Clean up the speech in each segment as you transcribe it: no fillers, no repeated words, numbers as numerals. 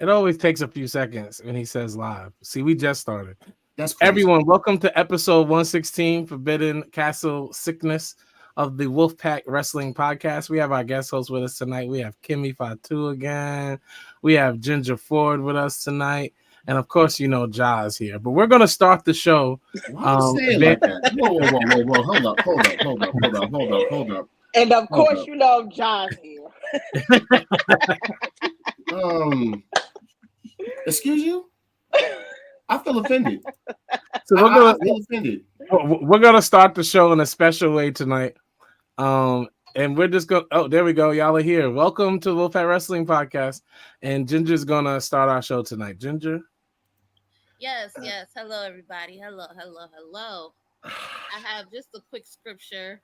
It always takes a few seconds when he says live. See, we just started. That's crazy. Everyone, welcome to episode 116, Forbidden Castle Sickness of the Wolfpack Wrestling Podcast. We have our guest host with us tonight. We have Kimmy Fatu again. We have Ginger Ford with us tonight. And of course, you know, Ja's here. But we're going to start the show. Why you say it like that? Whoa. Hold up. And of course, you know, Ja's here. Excuse you? I feel offended. So I feel offended. We're gonna start the show in a special way tonight. And we're just going. Oh, there we go. Y'all are here. Welcome to the Wolfpack Wrestling Podcast. And Ginger's gonna start our show tonight. Ginger. Yes. Hello, everybody. Hello. I have just a quick scripture,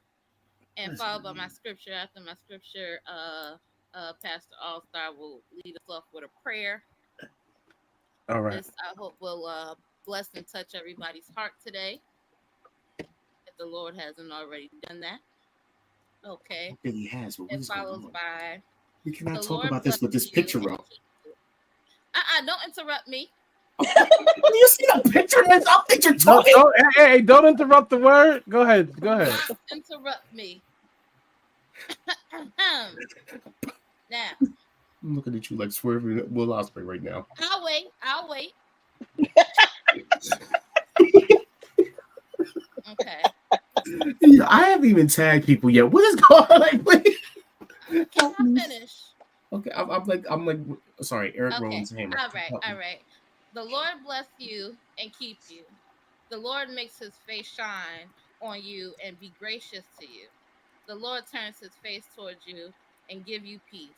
and followed by my scripture. After my scripture, Pastor All-Star will lead us off with a prayer. All right. This, I hope, will bless and touch everybody's heart today. If the Lord hasn't already done that. Okay. It really has. It follows by. We cannot talk about this with this picture up. Don't interrupt me. You see the picture? That's up that you're talking. Hey, don't interrupt the word. Go ahead. Don't interrupt me. Now. I'm looking at you like SWERVE Will OSPREY right now. I'll wait. Okay. I haven't even tagged people yet. What is going on? Like, wait. Can I finish? Okay, I'm like, sorry, Eric Rowan's hammer. All right. The Lord bless you and keep you. The Lord makes his face shine on you and be gracious to you. The Lord turns his face towards you and give you peace.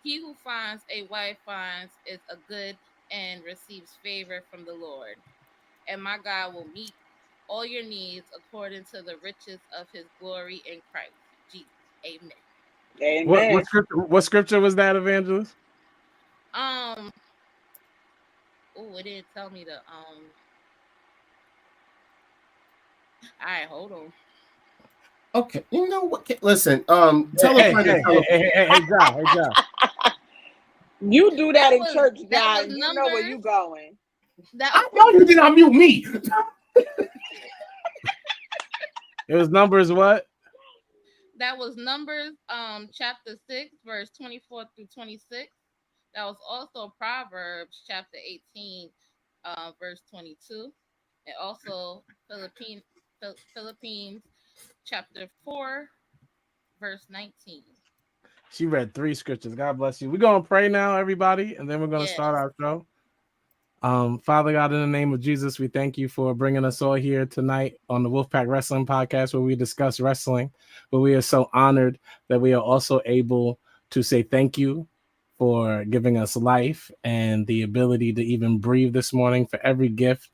He who finds a wife finds is a good and receives favor from the Lord. And my God will meet all your needs according to the riches of his glory in Christ Jesus. Amen. What scripture was that, Evangelist? It didn't tell me to all right, hold on. Okay, you know what? Listen, tell a friend. Hey, John. You do that in church, guys. You know where you going. I know you did not mute me. It was Numbers what? That was Numbers chapter 6, verse 24 through 26. That was also Proverbs chapter 18, verse 22. And also Philippines chapter 4, verse 19. She read 3 scriptures. God bless you. We're going to pray now, everybody, and then we're going to start our show. Father God, in the name of Jesus, we thank you for bringing us all here tonight on the Wolfpack Wrestling Podcast, where we discuss wrestling. But we are so honored that we are also able to say thank you for giving us life and the ability to even breathe this morning, for every gift,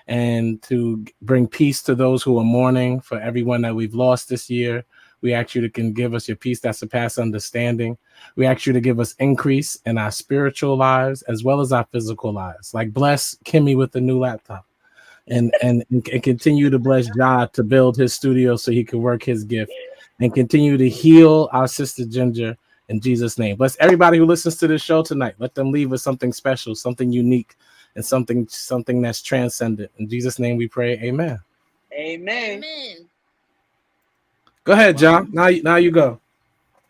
and to bring peace to those who are mourning, for everyone that we've lost this year. We ask you to give us your peace that surpasses understanding. We ask you to give us increase in our spiritual lives as well as our physical lives. Like bless Kimmy with the new laptop, and continue to bless Ja to build his studio so he can work his gift, and continue to heal our sister Ginger in Jesus' name. Bless everybody who listens to this show tonight. Let them leave with something special, something unique, and something that's transcendent. In Jesus' name we pray. Amen. Amen. Go ahead, John. Now you go.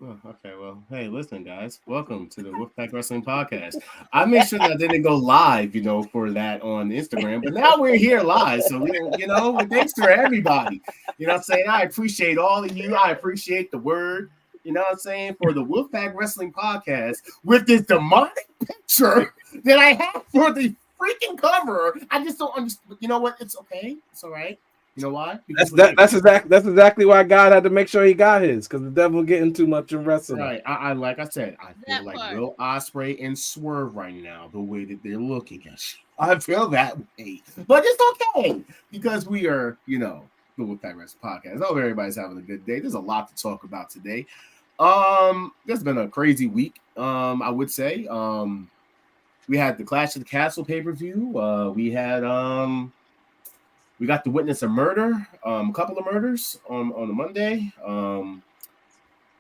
Oh, okay, well, hey, listen, guys. Welcome to the Wolfpack Wrestling Podcast. I made sure that I didn't go live, for that on Instagram, but now we're here live. So, thanks to everybody. You know what I'm saying? I appreciate all of you. I appreciate the word, you know what I'm saying, for the Wolfpack Wrestling Podcast with this demonic picture that I have for the freaking cover. I just don't understand. You know what? It's okay. It's all right. You know why? That's exactly why God had to make sure he got his, because the devil getting too much in wrestling. Right. I like I said, I feel like Will Ospreray and Swerve right now, the way that they're looking at you. I feel that way. But it's okay, because we are, the Wolfpack Wrestling Podcast. I hope everybody's having a good day. There's a lot to talk about today. There's been a crazy week, I would say. We had the Clash of the Castle pay-per-view. We got to witness a murder, a couple of murders on a Monday.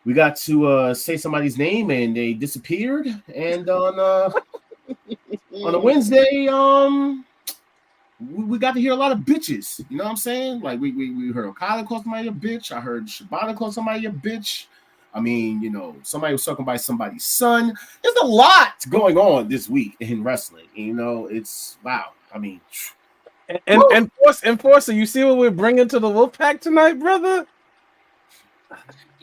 We got to say somebody's name and they disappeared. And on On a Wednesday, we got to hear a lot of bitches. You know what I'm saying? Like we heard Okada call somebody a bitch. I heard Shibata call somebody a bitch. I mean, you know, somebody was talking about somebody's son. There's a lot going on this week in wrestling. You know, it's wow. I mean, and Enforcer, you see what we're bringing to the Wolfpack tonight, brother?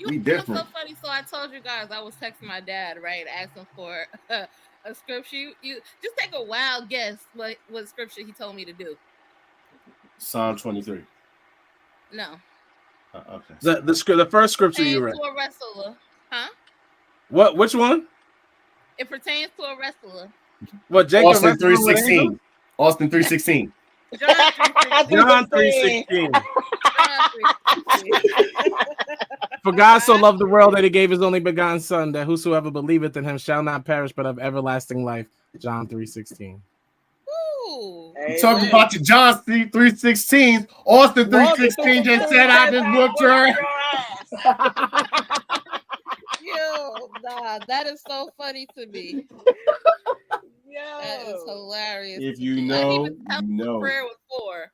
We different. So funny. So I told you guys I was texting my dad, right, asking for a scripture. You just take a wild guess what scripture he told me to do. Psalm 23. No. Okay. The first scripture you read. To a wrestler, huh? What? Which one? It pertains to a wrestler. What? Jacob Austin 3:16. Austin 3:16. John 3:16. For God so loved the world that he gave his only begotten son, that whosoever believeth in him shall not perish but have everlasting life. John 3:16. You talking about your John 3:16, Austin 3:16 just said I just whooped her. Yo, nah, that is so funny to me. That is hilarious. If you know, you know. Prayer was for.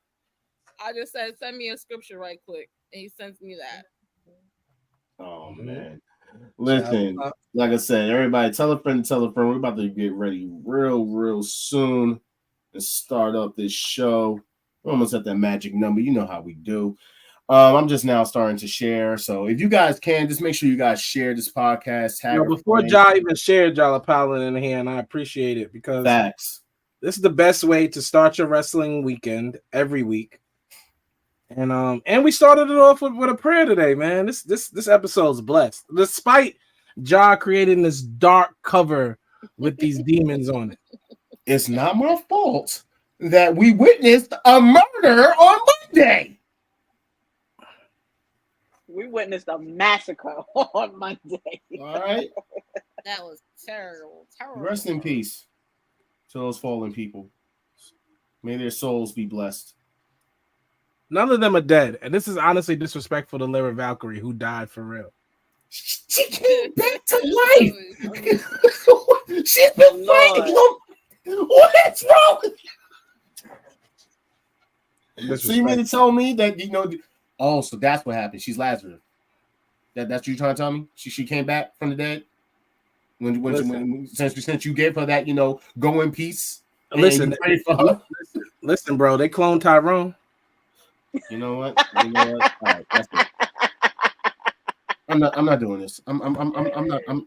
I just said, send me a scripture right quick, and he sends me that. Oh man, listen, like I said, everybody, tell a friend. We're about to get ready real soon and start up this show. We're almost at that magic number. You know how we do. I'm just now starting to share. So if you guys can, just make sure you guys share this podcast. Before Ja even shared, y'all are piling in here, and I appreciate it because facts. This is the best way to start your wrestling weekend every week. And we started it off with a prayer today, man. This episode's blessed. Despite Ja creating this dark cover with these demons on it. It's not my fault that we witnessed a murder on Monday. We witnessed a massacre on Monday. All right. That was terrible. Rest in peace to those fallen people. May their souls be blessed. None of them are dead. And this is honestly disrespectful to Lyra Valkyrie, who died for real. She came back to life. She's been fighting. What's wrong with you? So you mean to tell me that, you know, oh, so that's what happened. She's Lazarus. That's what you're trying to tell me? She came back from the dead? Since you gave her that, you know, go in peace. Listen, bro, they cloned Tyrone. You know what? All right, that's it. I'm not doing this. I'm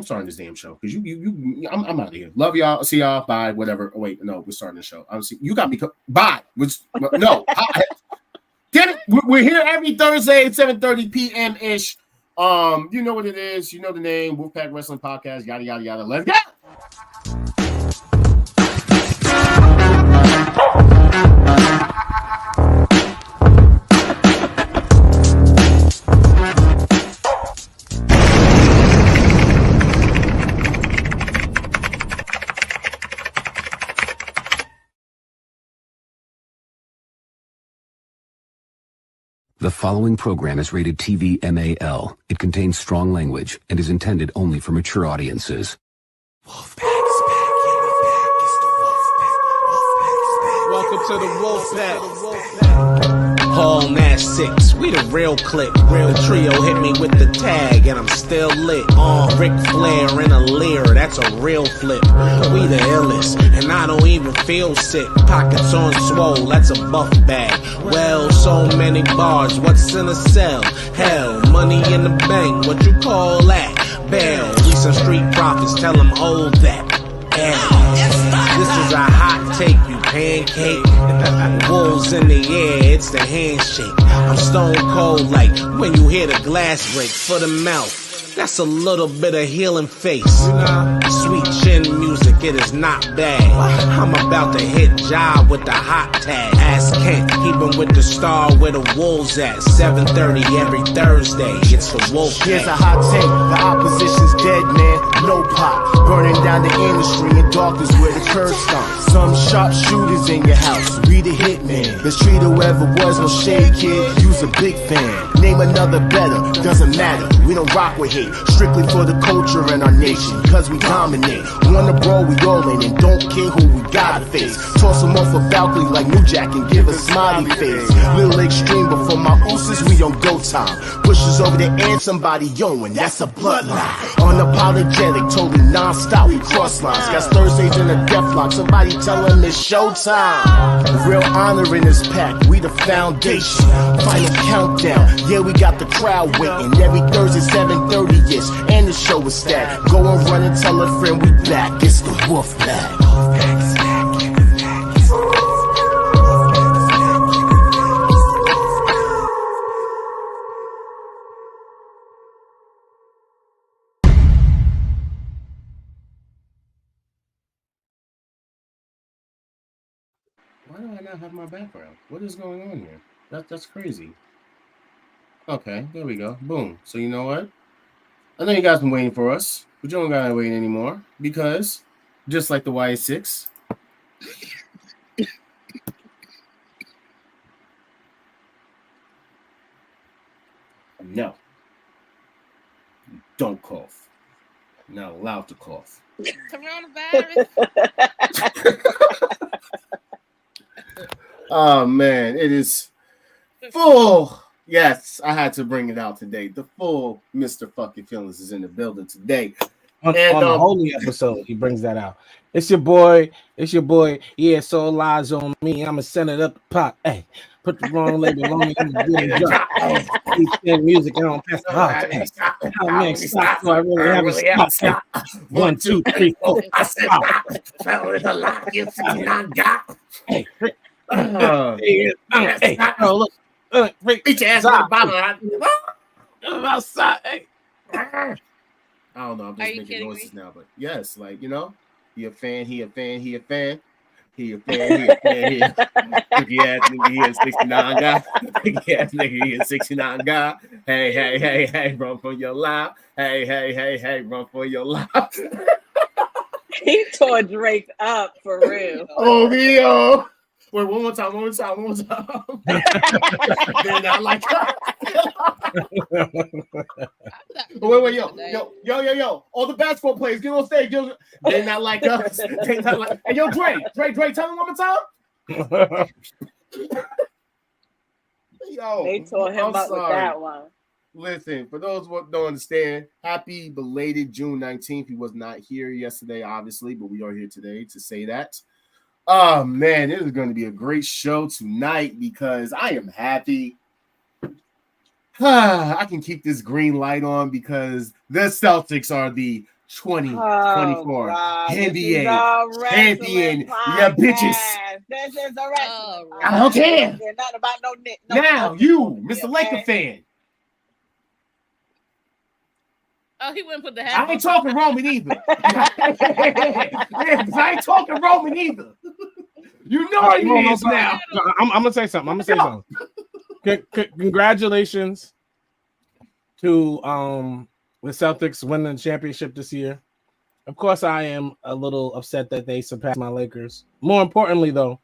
starting this damn show because I'm out of here. Love y'all. See y'all. Bye. Whatever. Oh, wait, no, we're starting the show. You got me. Bye. No. Get it? We're here every Thursday at 7:30 p.m. ish. You know what it is. You know the name. Wolfpack Wrestling Podcast. Yada yada yada. Let's go. The following program is rated TV MAL. It contains strong language and is intended only for mature audiences. Welcome to the Wolfpack. Paul Nash 6, we the real click. Real trio hit me with the tag and I'm still lit. Ric Flair in a leer, that's a real flip. We the illest, and I don't even feel sick. Pockets on swole, that's a buff bag. Well, so many bars, what's in a cell? Hell, money in the bank, what you call that? Bail, we some street prophets, tell them hold that. This is a hot take, you pancake. Wolves in the air, it's the handshake. I'm stone cold like when you hear the glass break for the mouth. That's a little bit of healing face. Sweet chin music, it is not bad. I'm about to hit job with the hot tag. Ask Kent, keeping with the star where the wolves at. 7:30 every Thursday, it's the Wolf. Here's a hot take, the opposition's dead, man. no pop. Burning down the industry in darkness where the curb stops. Some sharpshooters in your house, we the hitman. Mistreat whoever was no shade kid, you's a big fan. Name another better, doesn't matter. We don't rock with hate, strictly for the culture and our nation, cause we dominate. Wanna brawl, we all in, and don't care who we gotta face. Toss them off a balcony like New Jack and give a smiley face. Little extreme, but for my ooses, we on go time. Pushes over the end, somebody yowing, that's a bloodline. Unapologetic, totally non-stop, we cross lines. Got Thursdays in a death lock, somebody tell them it's showtime. Real honor in this pack, we the foundation. Final countdown, yeah, we got the crowd waiting. Every Thursday 7:30-ish, and the show is stacked. Go and run and tell a friend we back, it's the Wolfpack. Why do I not have my background? What is going on here? That's crazy. Okay, there we go. Boom. So you know what? I know you guys been waiting for us, but you don't gotta wait anymore because just like the WYATT, no, don't cough. You're not allowed to cough. Coronavirus. Oh man, it is full. Yes, I had to bring it out today. The full Mr. Fucking Feelings is in the building today. On the holy episode, he brings that out. It's your boy. Yeah, so lies on me. I'ma send it up the pot. Hey, put the wrong label on me. I'm gonna do it. Keep playing music. I don't pass the heart. Hey, how many stop? So I really have a stop. 1, 2, 3, 4. I said, fell in the line. You see, I got. Hey, hey, oh look. Bitch ass outside. Hey. I don't know. I'm just making noises now, but yes, like, you know, he a fan. If he ass nigga, he a 69 guy. He a 69 guy. Hey, run for your life. Hey, run for your life. He tore Drake up for real. Oh, Leo. Wait, one more time. Then I like wait, yo. All the basketball players, get on stage. They're not like us. Hey, yo, Dre, tell them one more time. Yo, they tore him up with that one. Listen, for those who don't understand, happy belated June 19th. He was not here yesterday, obviously, but we are here today to say that. Oh, man, this is going to be a great show tonight because I am happy. I can keep this green light on because the Celtics are the 2024 NBA champion. Yeah, bitches. This is a wrestling. I don't care. Not about no now, you, Mr. Laker fan. Oh, he wouldn't put the hat. I ain't talking Roman either. I ain't talking Roman either. You know he is now. I'm gonna say something. Congratulations to the Celtics winning the championship this year. Of course, I am a little upset that they surpassed my Lakers. More importantly, though,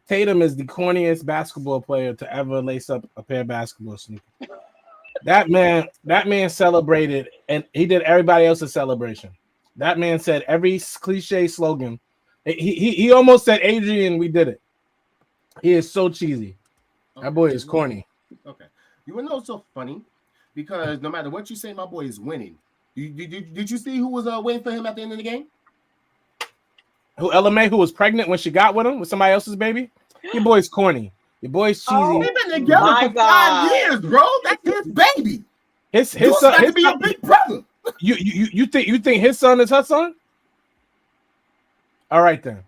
Tatum is the corniest basketball player to ever lace up a pair of basketball sneakers. That man celebrated, and he did everybody else's celebration. That man said every cliche slogan. He almost said, Adrian, we did it. He is so cheesy. Okay. That boy is corny. Okay. You wanna know what's so funny? Because no matter what you say, my boy is winning. Did you see who was waiting for him at the end of the game? Who, LMA, who was pregnant when she got with him, with somebody else's baby? Your boy's corny. Your boy's cheesy. Oh, they've been together for 5 years, bro. That's his baby. His son to be a big brother. You think his son is her son? All right then.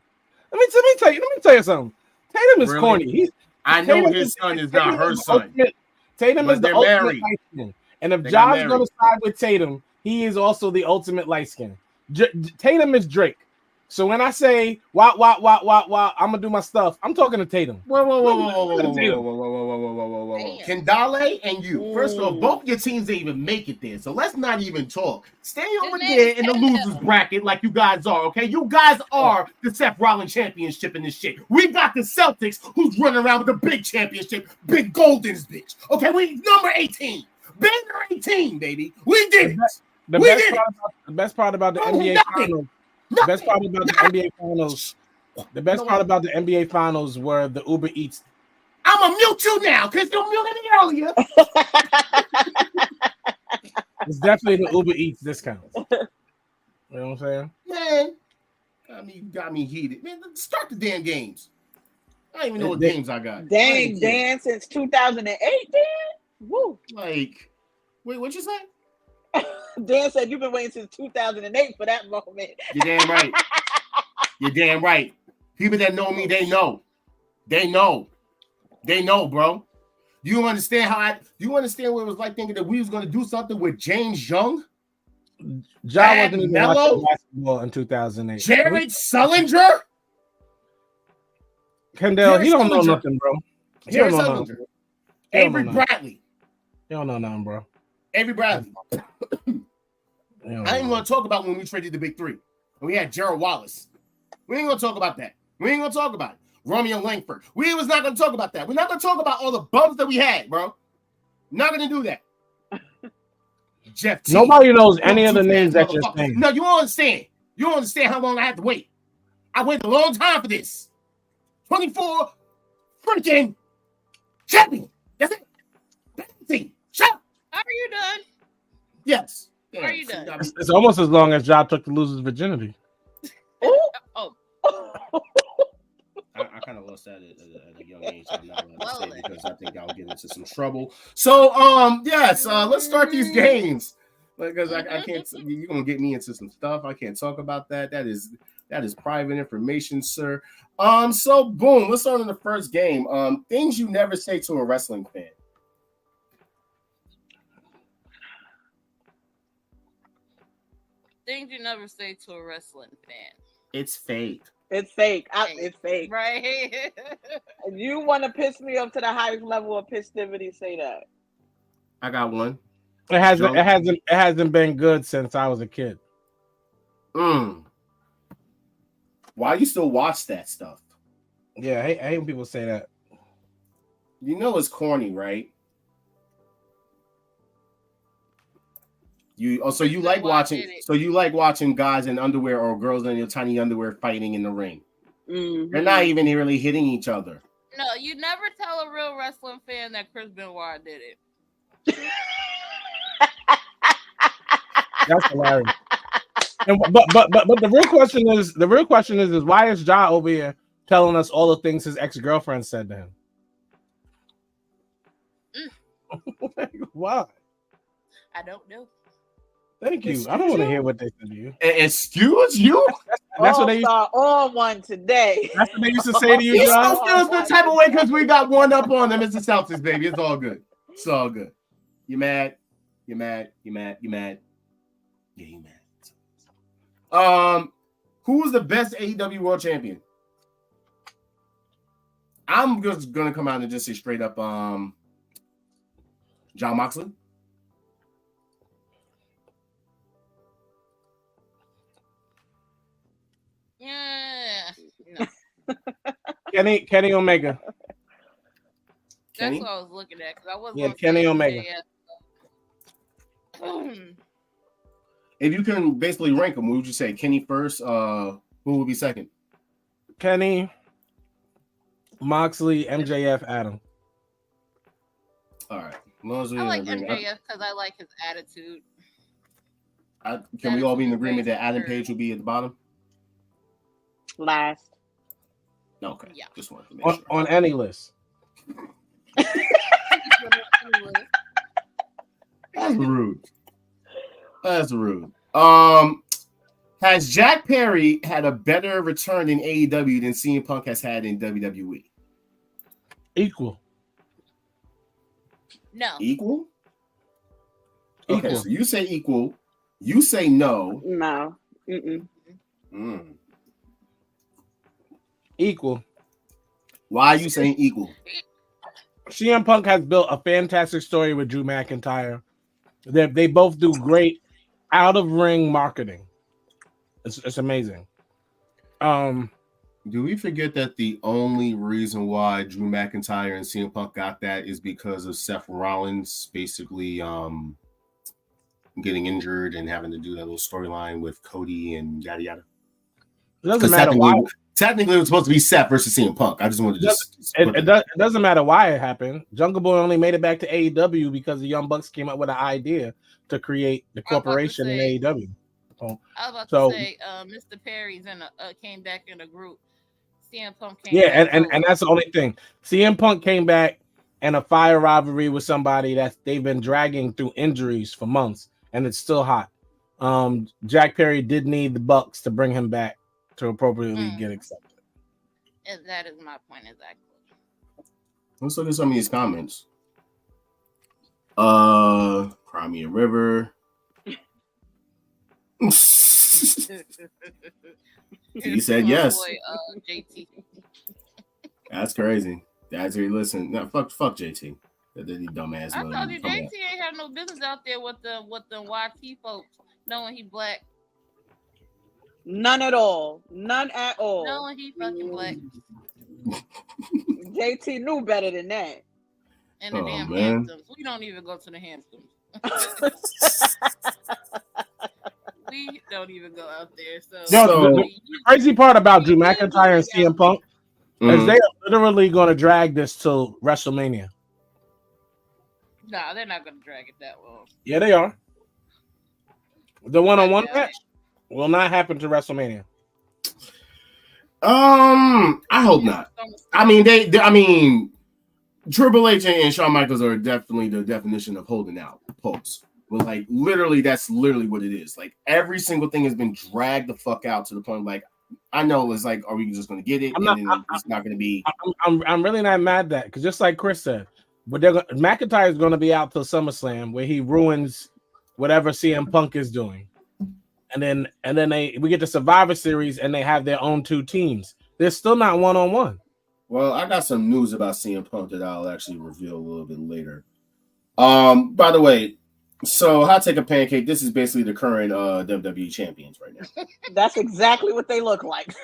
Let me tell you something. Tatum is corny. I know his son is not her son. Tatum is the ultimate light skin. And if John's going to side with Tatum, he is also the ultimate light skin. Tatum is Drake. So when I say wow, I'm gonna do my stuff, I'm talking to Tatum. Whoa. all, Kendale and you. First of all, both your teams didn't even make it there, so let's not even talk. Stay over there in the losers bracket like you guys are, okay? You guys are the Seth Rollins championship in this shit. We got the Celtics who's running around with the big championship, big Golden's bitch. Okay, we number 18. Banger 18, baby. We did it. The best part about the NBA Finals. The best part about the NBA Finals. The best part about the NBA Finals were the Uber Eats. I'm gonna mute you now because you muted me earlier. It's definitely the Uber Eats discount. You know what I'm saying? Man, got me heated. Man, start the damn games. I don't even know what games I got. Dang, Dan, since 2008, Dan? Woo. Like, wait, what'd you say? Dan said you've been waiting since 2008 for that moment. You're damn right. You're damn right. People that know me, they know. They know. They know, bro. You understand you understand what it was like thinking that we was going to do something with James Young? John wasn't even watching basketball in 2008. Jared Sullinger? Kendall, he don't know nothing, bro. He don't know nothing. Avery Bradley. He don't know nothing, bro. Avery Bradley. I ain't going to talk about when we traded the big three. And we had Gerald Wallace. We ain't going to talk about that. We ain't going to talk about it. Romeo Langford. We was not going to talk about that. We're not going to talk about all the bumps that we had, bro. Not going to do that. Jeff T. Nobody knows any of the names that you're saying. No, you don't understand. You don't understand how long I had to wait. I waited a long time for this. 24 freaking champion. That's it. That's it. Shut up. Are you done? Yes. Are you done? It's almost as long as Ja took the loser's virginity. Oh. I kind of lost that at a young age. I'm not allowed to say because I think I'll get into some trouble. So, yes, let's start these games because I can't. You're gonna get me into some stuff. I can't talk about that. That is private information, sir. So boom, let's start in the first game. Things you never say to a wrestling fan. Things you never say to a wrestling fan. It's fake. It's fake. It's fake. Right. If you want to piss me up to the highest level of festivity, say that. I got one. It hasn't been good since I was a kid. Why you still watch that stuff? Yeah, I hate when people say that. You know it's corny, right? You like watching guys in underwear or girls in your tiny underwear fighting in the ring. Mm-hmm. They're not even really hitting each other. No, you never tell a real wrestling fan that Chris Benoit did it. That's hilarious. But the real question is why is Ja over here telling us all the things his ex-girlfriend said to him? Why? I don't know. Thank you. I don't want to hear what they said to you. Excuse you? That's what they used on one today. That's what they used to say to you. You still feel the type of way because we got one up on them. It's the Celtics, baby. It's all good. It's all good. You mad? You mad? You mad? You mad? Yeah, you mad. Who's the best AEW World Champion? I'm just gonna come out and just say straight up, Jon Moxley. Yeah. No. Kenny Omega. That's what I was looking at because I wasn't. Yeah, Kenny Omega. If you can basically rank them, what would you say? Kenny first. Who would be second? Kenny, Moxley, MJF, Adam. All right. As long as I like MJF because I like his attitude. Can we all be in agreement that Adam Page will be at the bottom? Last. Okay. Yeah. Just wanted to make sure. On any list. That's rude. That's rude. Has Jack Perry had a better return in AEW than CM Punk has had in WWE? Equal. No. Equal? Okay, so you say equal. You say no. No. Equal. Why are you saying equal? CM Punk has built a fantastic story with Drew McIntyre. They both do great out of ring marketing. It's amazing. Do we forget that the only reason why Drew McIntyre and CM Punk got that is because of Seth Rollins basically getting injured and having to do that little storyline with Cody and yada yada? It doesn't matter why. Technically, it was supposed to be Seth versus CM Punk. I just wanted to it doesn't matter why it happened. Jungle Boy only made it back to AEW because the Young Bucks came up with an idea to create the corporation in AEW. I was about to say, Mr. Perry's came back in a group. CM Punk came back. And that's the only thing. CM Punk came back and a fire rivalry with somebody that they've been dragging through injuries for months, and it's still hot. Jack Perry did need the Bucks to bring him back to appropriately get accepted. And that is my point exactly. Let's look at some of these comments. Crimea River. He said yes. Boy, JT. That's crazy. That's where you listen. No, fuck JT. That dumbass. I told you JT ain't have no business out there with the YT folks knowing he black. None at all. None at all. Knowing he fucking black. JT knew better than that. And the damn Hamptons. We don't even go to the Hamptons. We don't even go out there. So the crazy part about Drew McIntyre and CM Punk is they are literally going to drag this till WrestleMania. Nah, they're not going to drag it that long. Yeah, they are. The one-on-one match will not happen to WrestleMania. I hope not. I mean, Triple H and Shawn Michaels are definitely the definition of holding out posts. But like literally, that's literally what it is. Like every single thing has been dragged the fuck out to the point. Like I know it's like, are we just going to get it? It's not going to be. I'm really not mad at that because just like Chris said, but McIntyre is going to be out till SummerSlam where he ruins whatever CM Punk is doing, and then we get the Survivor Series and they have their own two teams. They're still not one-on-one. Well, I got some news about CM Punk that I'll actually reveal a little bit later. By the way, so Hot Take a Pancake, this is basically the current WWE champions right now. That's exactly what they look like.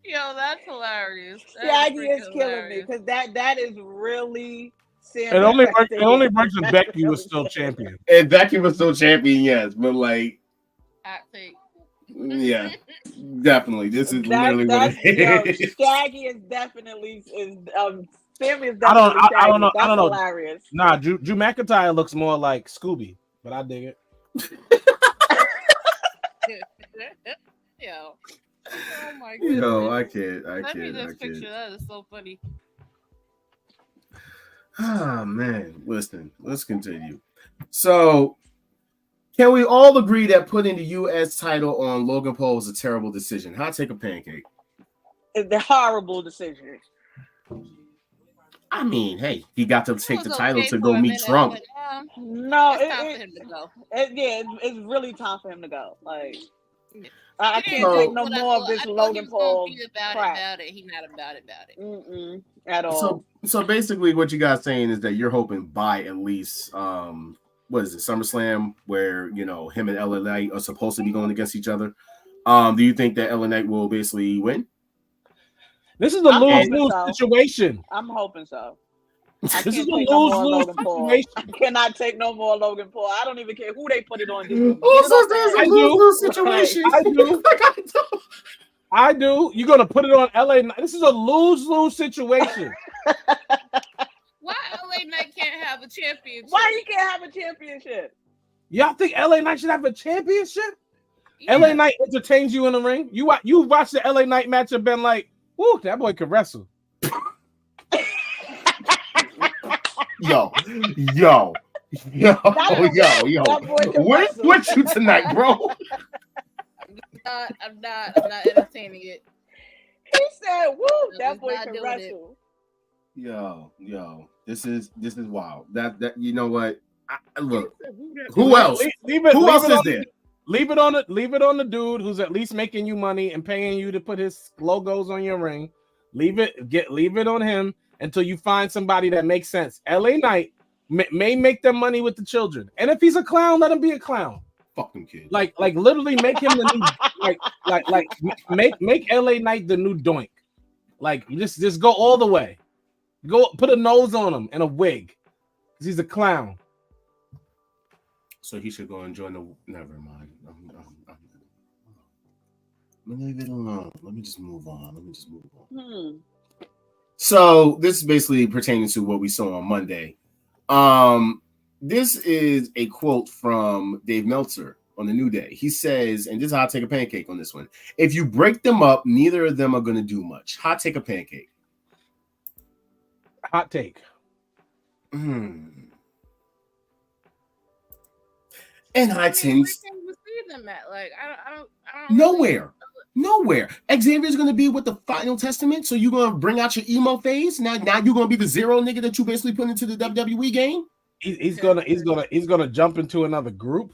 Yo, that's hilarious. Shaggy is killing me because that is really It only works if Becky was still champion. And Becky was still champion, yes, but like, I think. Yeah, definitely. This is literally what it is. Shaggy is definitely Sammy is definitely. I don't know. That's I don't know. Hilarious. Nah, Drew McIntyre looks more like Scooby, but I dig it. Yo. Oh my goodness. No, I can't. Let me just picture that. Is so funny. Ah, man. Listen, let's continue. So, can we all agree that putting the U.S. title on Logan Paul was a terrible decision? Hot Take a Pancake. It's a horrible decision. I mean, hey, he got to take the title to go meet Trump. No, it's time for him to go. It's really time for him to go. Like, I can't take no more of this Logan Paul crap. He's not about it. At all. So basically, what you guys saying is that you're hoping by at least what is it, SummerSlam, where him and LA Knight are supposed to be going against each other. Do you think that LA Knight will basically win? This is a lose-lose situation. I'm hoping so. This is a lose-lose situation. I cannot take no more Logan Paul. I don't even care who they put it on. I do. You're gonna put it on LA Knight. This is a lose-lose situation. Why LA Knight can't have a championship? Why he can't have a championship? Y'all think LA Knight should have a championship? Yeah. LA Knight entertains you in the ring. You watch the LA Knight match and been like, "Woo, that boy could wrestle." Yo. Where's with you tonight, bro? I'm not entertaining it. He said, "Woo, that boy can wrestle." Yo, this is wild. That you know what? Look, who else? Who else is there? Leave it on the dude who's at least making you money and paying you to put his logos on your ring. Leave it on him until you find somebody that makes sense. LA Knight may make them money with the children, and if he's a clown, let him be a clown. Fucking kid. Like literally make him the new make LA Knight the new Doink. Like just go all the way. Go put a nose on him and a wig, because he's a clown. So he should go and join the. Never mind. Leave it alone. Let me just move on. So this is basically pertaining to what we saw on Monday. This is a quote from Dave Meltzer on the New Day. He says, and this is how I take a pancake on this one. If you break them up, neither of them are going to do much. Hot take a pancake. Hot take. And I tend like I don't nowhere. Xavier's gonna be with the Final Testament, so you're gonna bring out your emo phase. Now you're gonna be the zero nigga that you basically put into the WWE game. He's gonna jump into another group,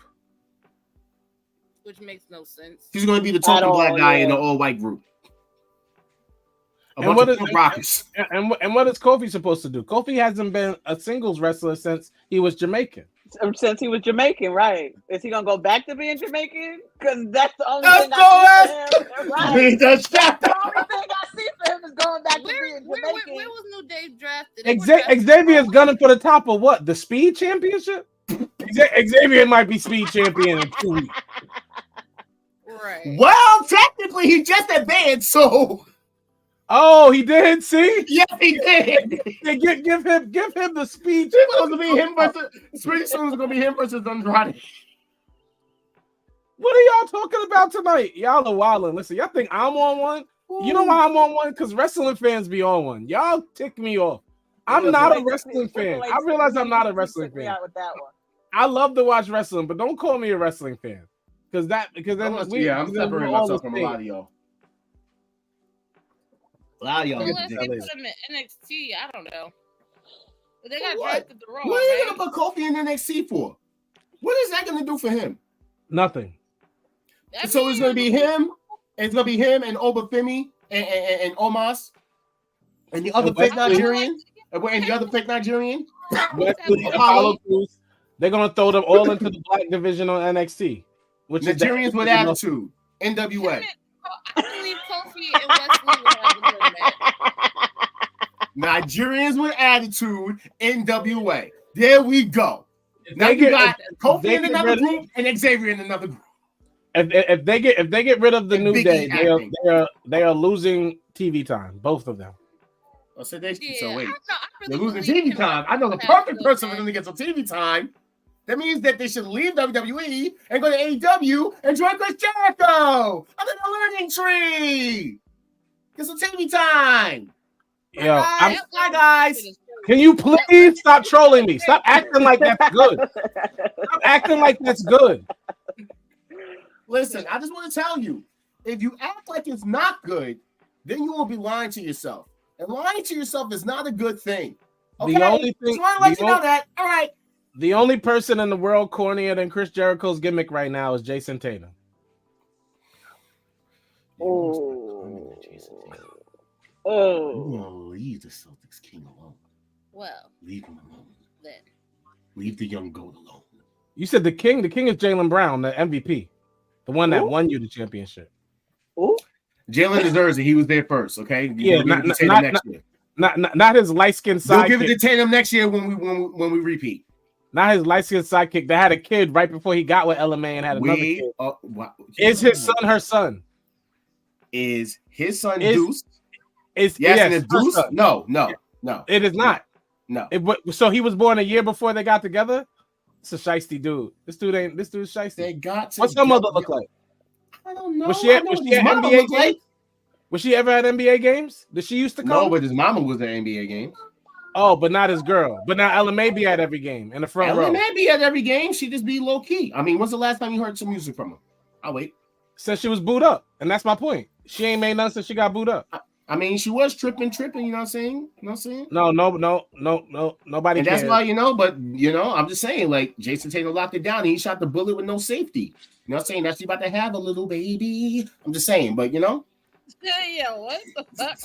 which makes no sense. He's gonna be the token black guy in the all white group. And what is Kofi supposed to do? Kofi hasn't been a singles wrestler since he was Jamaican. Since he was Jamaican, right? Is he gonna go back to being Jamaican? Because that's the only thing I see for him. Right? That's the only thing I see for him is going back to being Jamaican. Where was New Day drafted? Xavier's gunning for the top of what? The Speed Championship? Xavier might be Speed Champion in 2 weeks. Right. Well, technically, he just advanced, so. Oh, he did. See? Yes, he did. Give him the speech. It's going to be him versus. Pretty soon it's going to be him versus Andrade. What are y'all talking about tonight? Y'all are wilding. Listen, y'all think I'm on one? You know why I'm on one? Because wrestling fans be on one. Y'all tick me off. I'm not a wrestling fan. I realize I'm not a wrestling fan. I love to watch wrestling, but don't call me a wrestling fan. Because then I'm separating myself from a lot of y'all. Unless they put him in NXT, I don't know. But they got drafted the Raw. What are you gonna put Kofi in NXT for? What is that gonna do for him? Nothing. So it's gonna be him. It's gonna be him and Obafemi and Omos and the other fake Nigerian. And the other fake Nigerian. They're gonna throw them all into the black division on NXT, which Nigerians with attitude. NWA. I believe Kofi and Wesley would have a good match. Nigerians with attitude, NWA. There we go. Now you got Kofi in another group and Xavier in another group. If they get rid of the New Day, they are losing TV time, both of them. Oh, so wait, they're losing TV time. I know the perfect person for them to get some TV time. That means that they should leave WWE and go to AEW and join Chris Jericho under the learning tree. Get some TV time. Yo, hi guys. Can you please stop trolling me? Stop acting like that's good. Stop acting like that's good. Listen, I just want to tell you, if you act like it's not good, then you will be lying to yourself. And lying to yourself is not a good thing. Okay? The only thing, just want to let you know that. All right. The only person in the world cornier than Chris Jericho's gimmick right now is Jason Tatum. Oh. Leave the Celtics king alone. Well, leave him alone. Then leave the young goat alone. You said the king. The king is Jaylen Brown, the MVP, the one that won you the championship. Jalen deserves it. He was there first. Okay. Not his light skinned sidekick. They'll give it to Tatum next year when we repeat. Not his light skinned sidekick that had a kid right before he got with LMA and had another kid. Is his son her son? Is his son Deuce? Yes, and it's Deuce? No. It is not. No. So he was born a year before they got together? It's a shiesty dude. This dude is shiesty. They got What's her mother look like? I don't know. Was she at NBA games? Was she ever at NBA games? Did she used to come? No, but his mama was at NBA games. Oh, but not his girl. But now Ella may be at every game in the front row. Ella may be at every game. She just be low key. I mean, when's the last time you heard some music from her? I'll wait. Since she was booed up, and that's my point. She ain't made none since she got booed up. I mean, she was tripping. You know what I'm saying? You know what I'm saying? No. Nobody And that's cares. why, but I'm just saying, like, Jason Tatum locked it down and he shot the bullet with no safety. You know what I'm saying? That's she about to have a little baby. I'm just saying, but Yeah, what the fuck?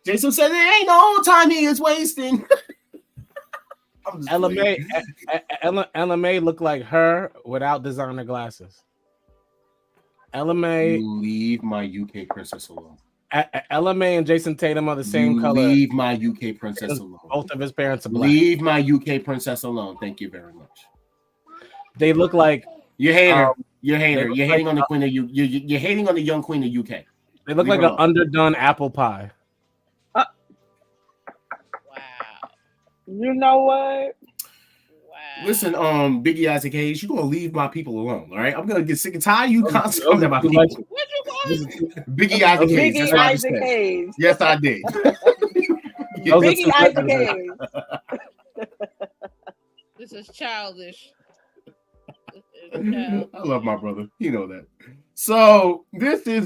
Jason said it ain't no time he is wasting. Ella May looked like her without designer glasses. Ella May, leave my UK princess alone. Ella May and Jason Tatum are the same color. Leave my UK princess alone. Both of his parents are black. Leave my UK princess alone. Thank you very much. They look like you're hater. You're hater. You're hating on the queen of you're hating on the young queen of UK. They look like an underdone apple pie. Wow. You know what? Listen, Biggie Isaac Hayes, you gonna leave my people alone, all right? I'm gonna get sick and tired of you constantly coming at my people. Biggie Isaac Hayes. That's what I said. Yes, I did. Biggie Isaac Hayes. This is childish. I love my brother. You know that. So this is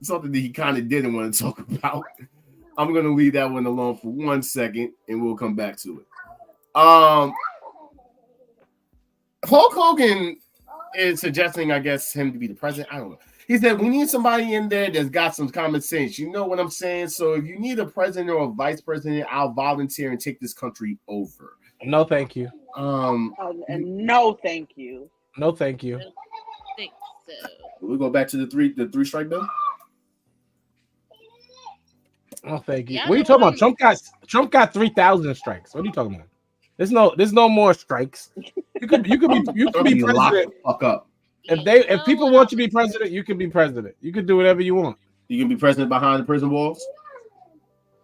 something that he kind of didn't want to talk about. I'm gonna leave that one alone for 1 second, and we'll come back to it. Hulk Hogan is suggesting, I guess, him to be the president. I don't know. He said, we need somebody in there that's got some common sense. You know what I'm saying? So if you need a president or a vice president, I'll volunteer and take this country over. No, thank you. No, thank you. No, thank you. I don't think so. We go back to the three strike bill. Oh, thank you. Yeah, What are you talking about? Trump got 3,000 strikes. What are you talking about? There's no more strikes. You could be president. Lock the fuck up. If people want you to be president, you can be president. You can do whatever you want. You can be president behind the prison walls.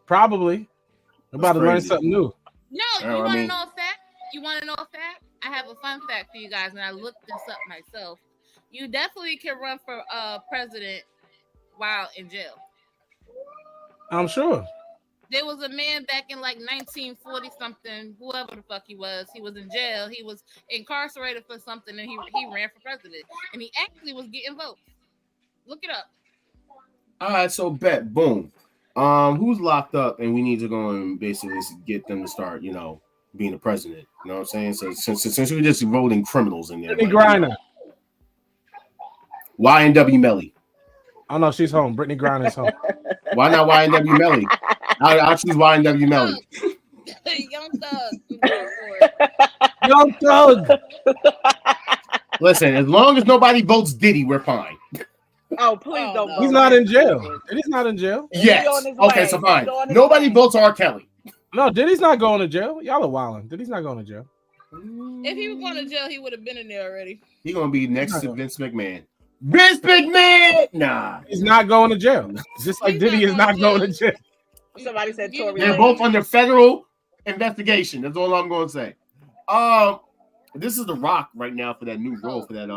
Probably. I'm about to learn something new. No, you want to know a fact? You want to know a fact? I have a fun fact for you guys, and I looked this up myself. You definitely can run for president while in jail. I'm sure. There was a man back in like 1940 something, whoever the fuck he was in jail. He was incarcerated for something, and he ran for president, and he actually was getting votes. Look it up. All right, so bet boom. Who's locked up, and we need to go and basically get them to start, being the president. You know what I'm saying? So since we're just voting criminals in there, Brittany Griner. YNW Melly. Oh no, she's home. Brittany Griner's home. Why not YNW Melly? I'll choose YNW Melly. Young Thug. Young Thug. Listen, as long as nobody votes Diddy, we're fine. Oh, please don't. He's not in jail. Diddy's not in jail. Yes. Okay, so fine. Nobody votes R. Kelly. No, Diddy's not going to jail. Y'all are wilding. Diddy's not going to jail. If he was going to jail, he would have been in there already. He's gonna be next to Vince McMahon. Vince McMahon! Nah. He's not going to jail. Just like Diddy is not going to jail. Somebody said Tory. They're both under federal investigation. That's all I'm gonna say. This is The Rock right now for that new role for that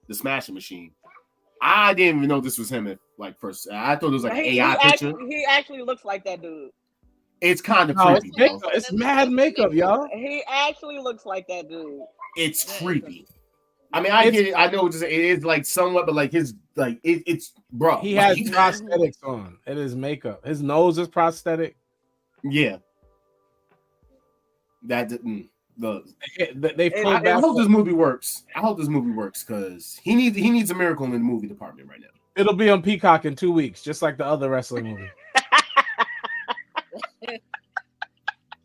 the Smashing Machine. I didn't even know this was him at first. I thought it was like an AI picture. He actually looks like that dude. It's kind of creepy. It's mad makeup, y'all. He actually looks like that dude. It's creepy. I mean, I get it. I know it is like somewhat, but like his it's bro. He has prosthetics on. It is makeup. His nose is prosthetic. Yeah. That they I hope this movie works. I hope this movie works because he needs a miracle in the movie department right now. It'll be on Peacock in 2 weeks, just like the other wrestling movie.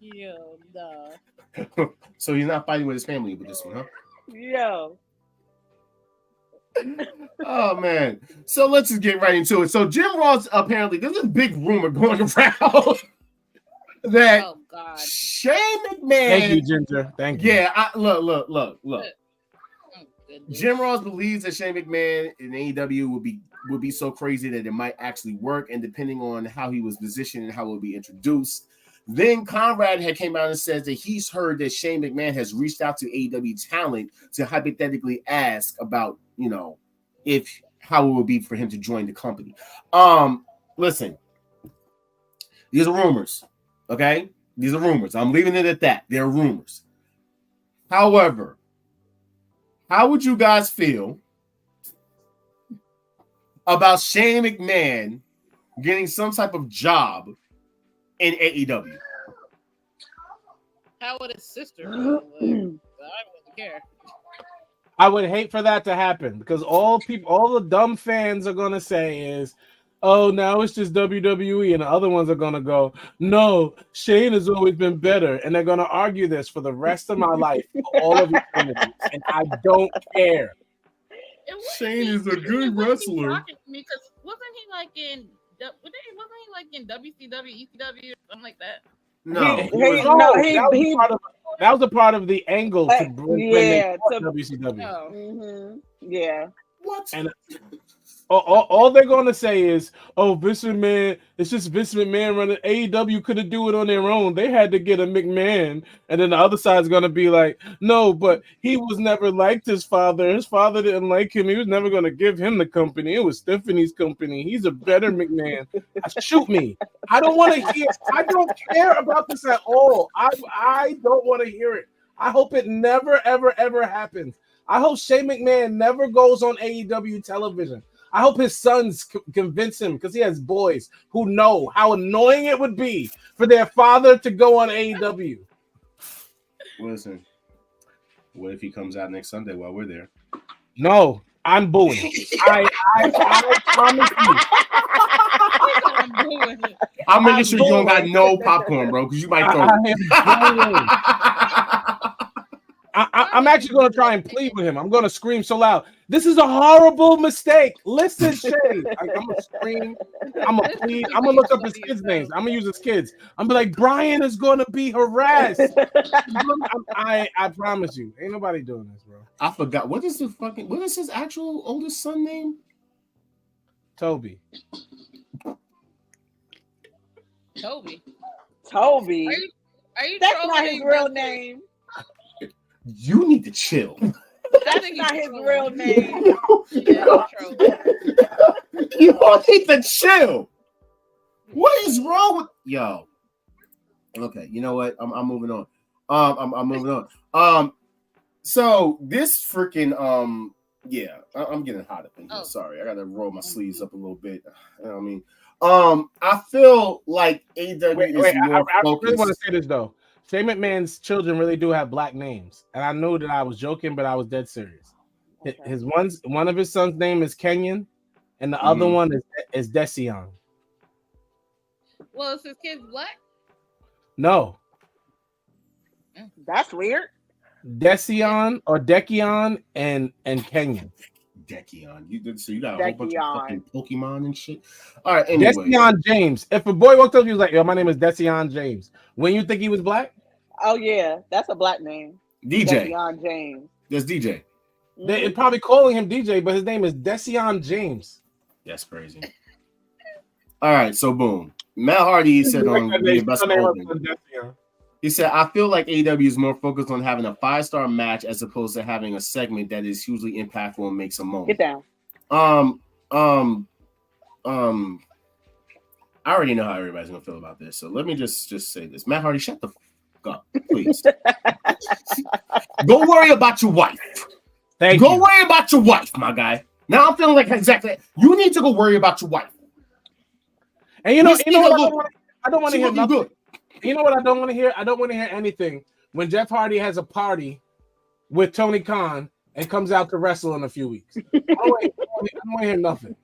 Yo, nah. So he's not fighting with his family with this one, huh? Yo. Oh man. So let's just get right into it. So Jim Ross apparently there's a big rumor going around that Shane McMahon. Thank you, Ginger. Thank you. Yeah, look. Jim Ross believes that Shane McMahon in AEW would be so crazy that it might actually work, and depending on how he was positioned and how it would be introduced. Then Conrad had came out and says that he's heard that Shane McMahon has reached out to AEW talent to hypothetically ask about, how it would be for him to join the company. Listen, these are rumors, okay? These are rumors. I'm leaving it at that. They're rumors. However, how would you guys feel about Shane McMahon getting some type of job in AEW? How would his sister feel? Like, I wouldn't care. I would hate for that to happen because all the dumb fans are gonna say is, "Oh, now it's just WWE," and the other ones are gonna go, "No, Shane has always been better," and they're gonna argue this for the rest of my life, for all of eternity, and I don't care. Shane is a good wrestler. Because wasn't he like in WCW, ECW, something like that? No, that was a part of the angle to bring WCW. Oh. Yeah. What? And all they're going to say is, "Oh, Vince McMahon, it's just Vince McMahon running. AEW couldn't do it on their own. They had to get a McMahon." And then the other side's going to be like, "No, but he was never liked his father. His father didn't like him. He was never going to give him the company. It was Stephanie's company. He's a better McMahon." Shoot me. I don't want to hear. I don't care about this at all. I don't want to hear it. I hope it never, ever, ever happens. I hope Shane McMahon never goes on AEW television. I hope his sons convince him, because he has boys who know how annoying it would be for their father to go on AEW. Listen, what if he comes out next Sunday while we're there? No, I'm booing. I promise you. I'm making sure you don't got no popcorn, bro, because you might throw it. I'm actually going to try and plead with him. I'm going to scream so loud. "This is a horrible mistake. Listen, Shay." I'm going to scream. I'm going to plead. I'm going to look up his kids' names. I'm going to use his kids. I'm going to be like, "Brian is going to be harassed." I promise you. Ain't nobody doing this, bro. I forgot. What is his actual oldest son name? Toby. Toby. Are you That's not his real name. You need to chill. That's not his real name. You all need to chill. What is wrong with yo? Okay, you know what? I'm moving on. I'm moving on. So this freaking yeah, I'm getting hot up in here. Sorry, I gotta roll my sleeves up a little bit. You know what I mean? I feel like AEW is more focused. I really want to say this though. Shane McMahon's children really do have black names, and I know that I was joking, but I was dead serious. Okay. One of his sons' name is Kenyon, and the other one is Decion. Well, is his kid black? No. That's weird. Decion or Decion and Kenyon. Decion. So you got a whole bunch of fucking Pokemon and shit. All right, anyway. Decion James. If a boy walked up, he was like, "Yo, my name is Decion James." When you think he was black? Oh yeah, that's a black name. DJ. Decion James. That's DJ. They're probably calling him DJ, but his name is Decion James. That's crazy. All right, so boom. Matt Hardy said on the best open. He said, "I feel like AEW is more focused on having a 5-star match as opposed to having a segment that is hugely impactful and makes a moment." Get down. I already know how everybody's gonna feel about this, so let me just say this. Matt Hardy, shut the fuck up, please. Go worry about your wife. Go worry about your wife, my guy. Now I'm feeling like exactly you need to go worry about your wife. And you know what? I don't want to hear nothing. You know what I don't want to hear? I don't want to hear anything when Jeff Hardy has a party with Tony Khan and comes out to wrestle in a few weeks. I don't want to hear nothing.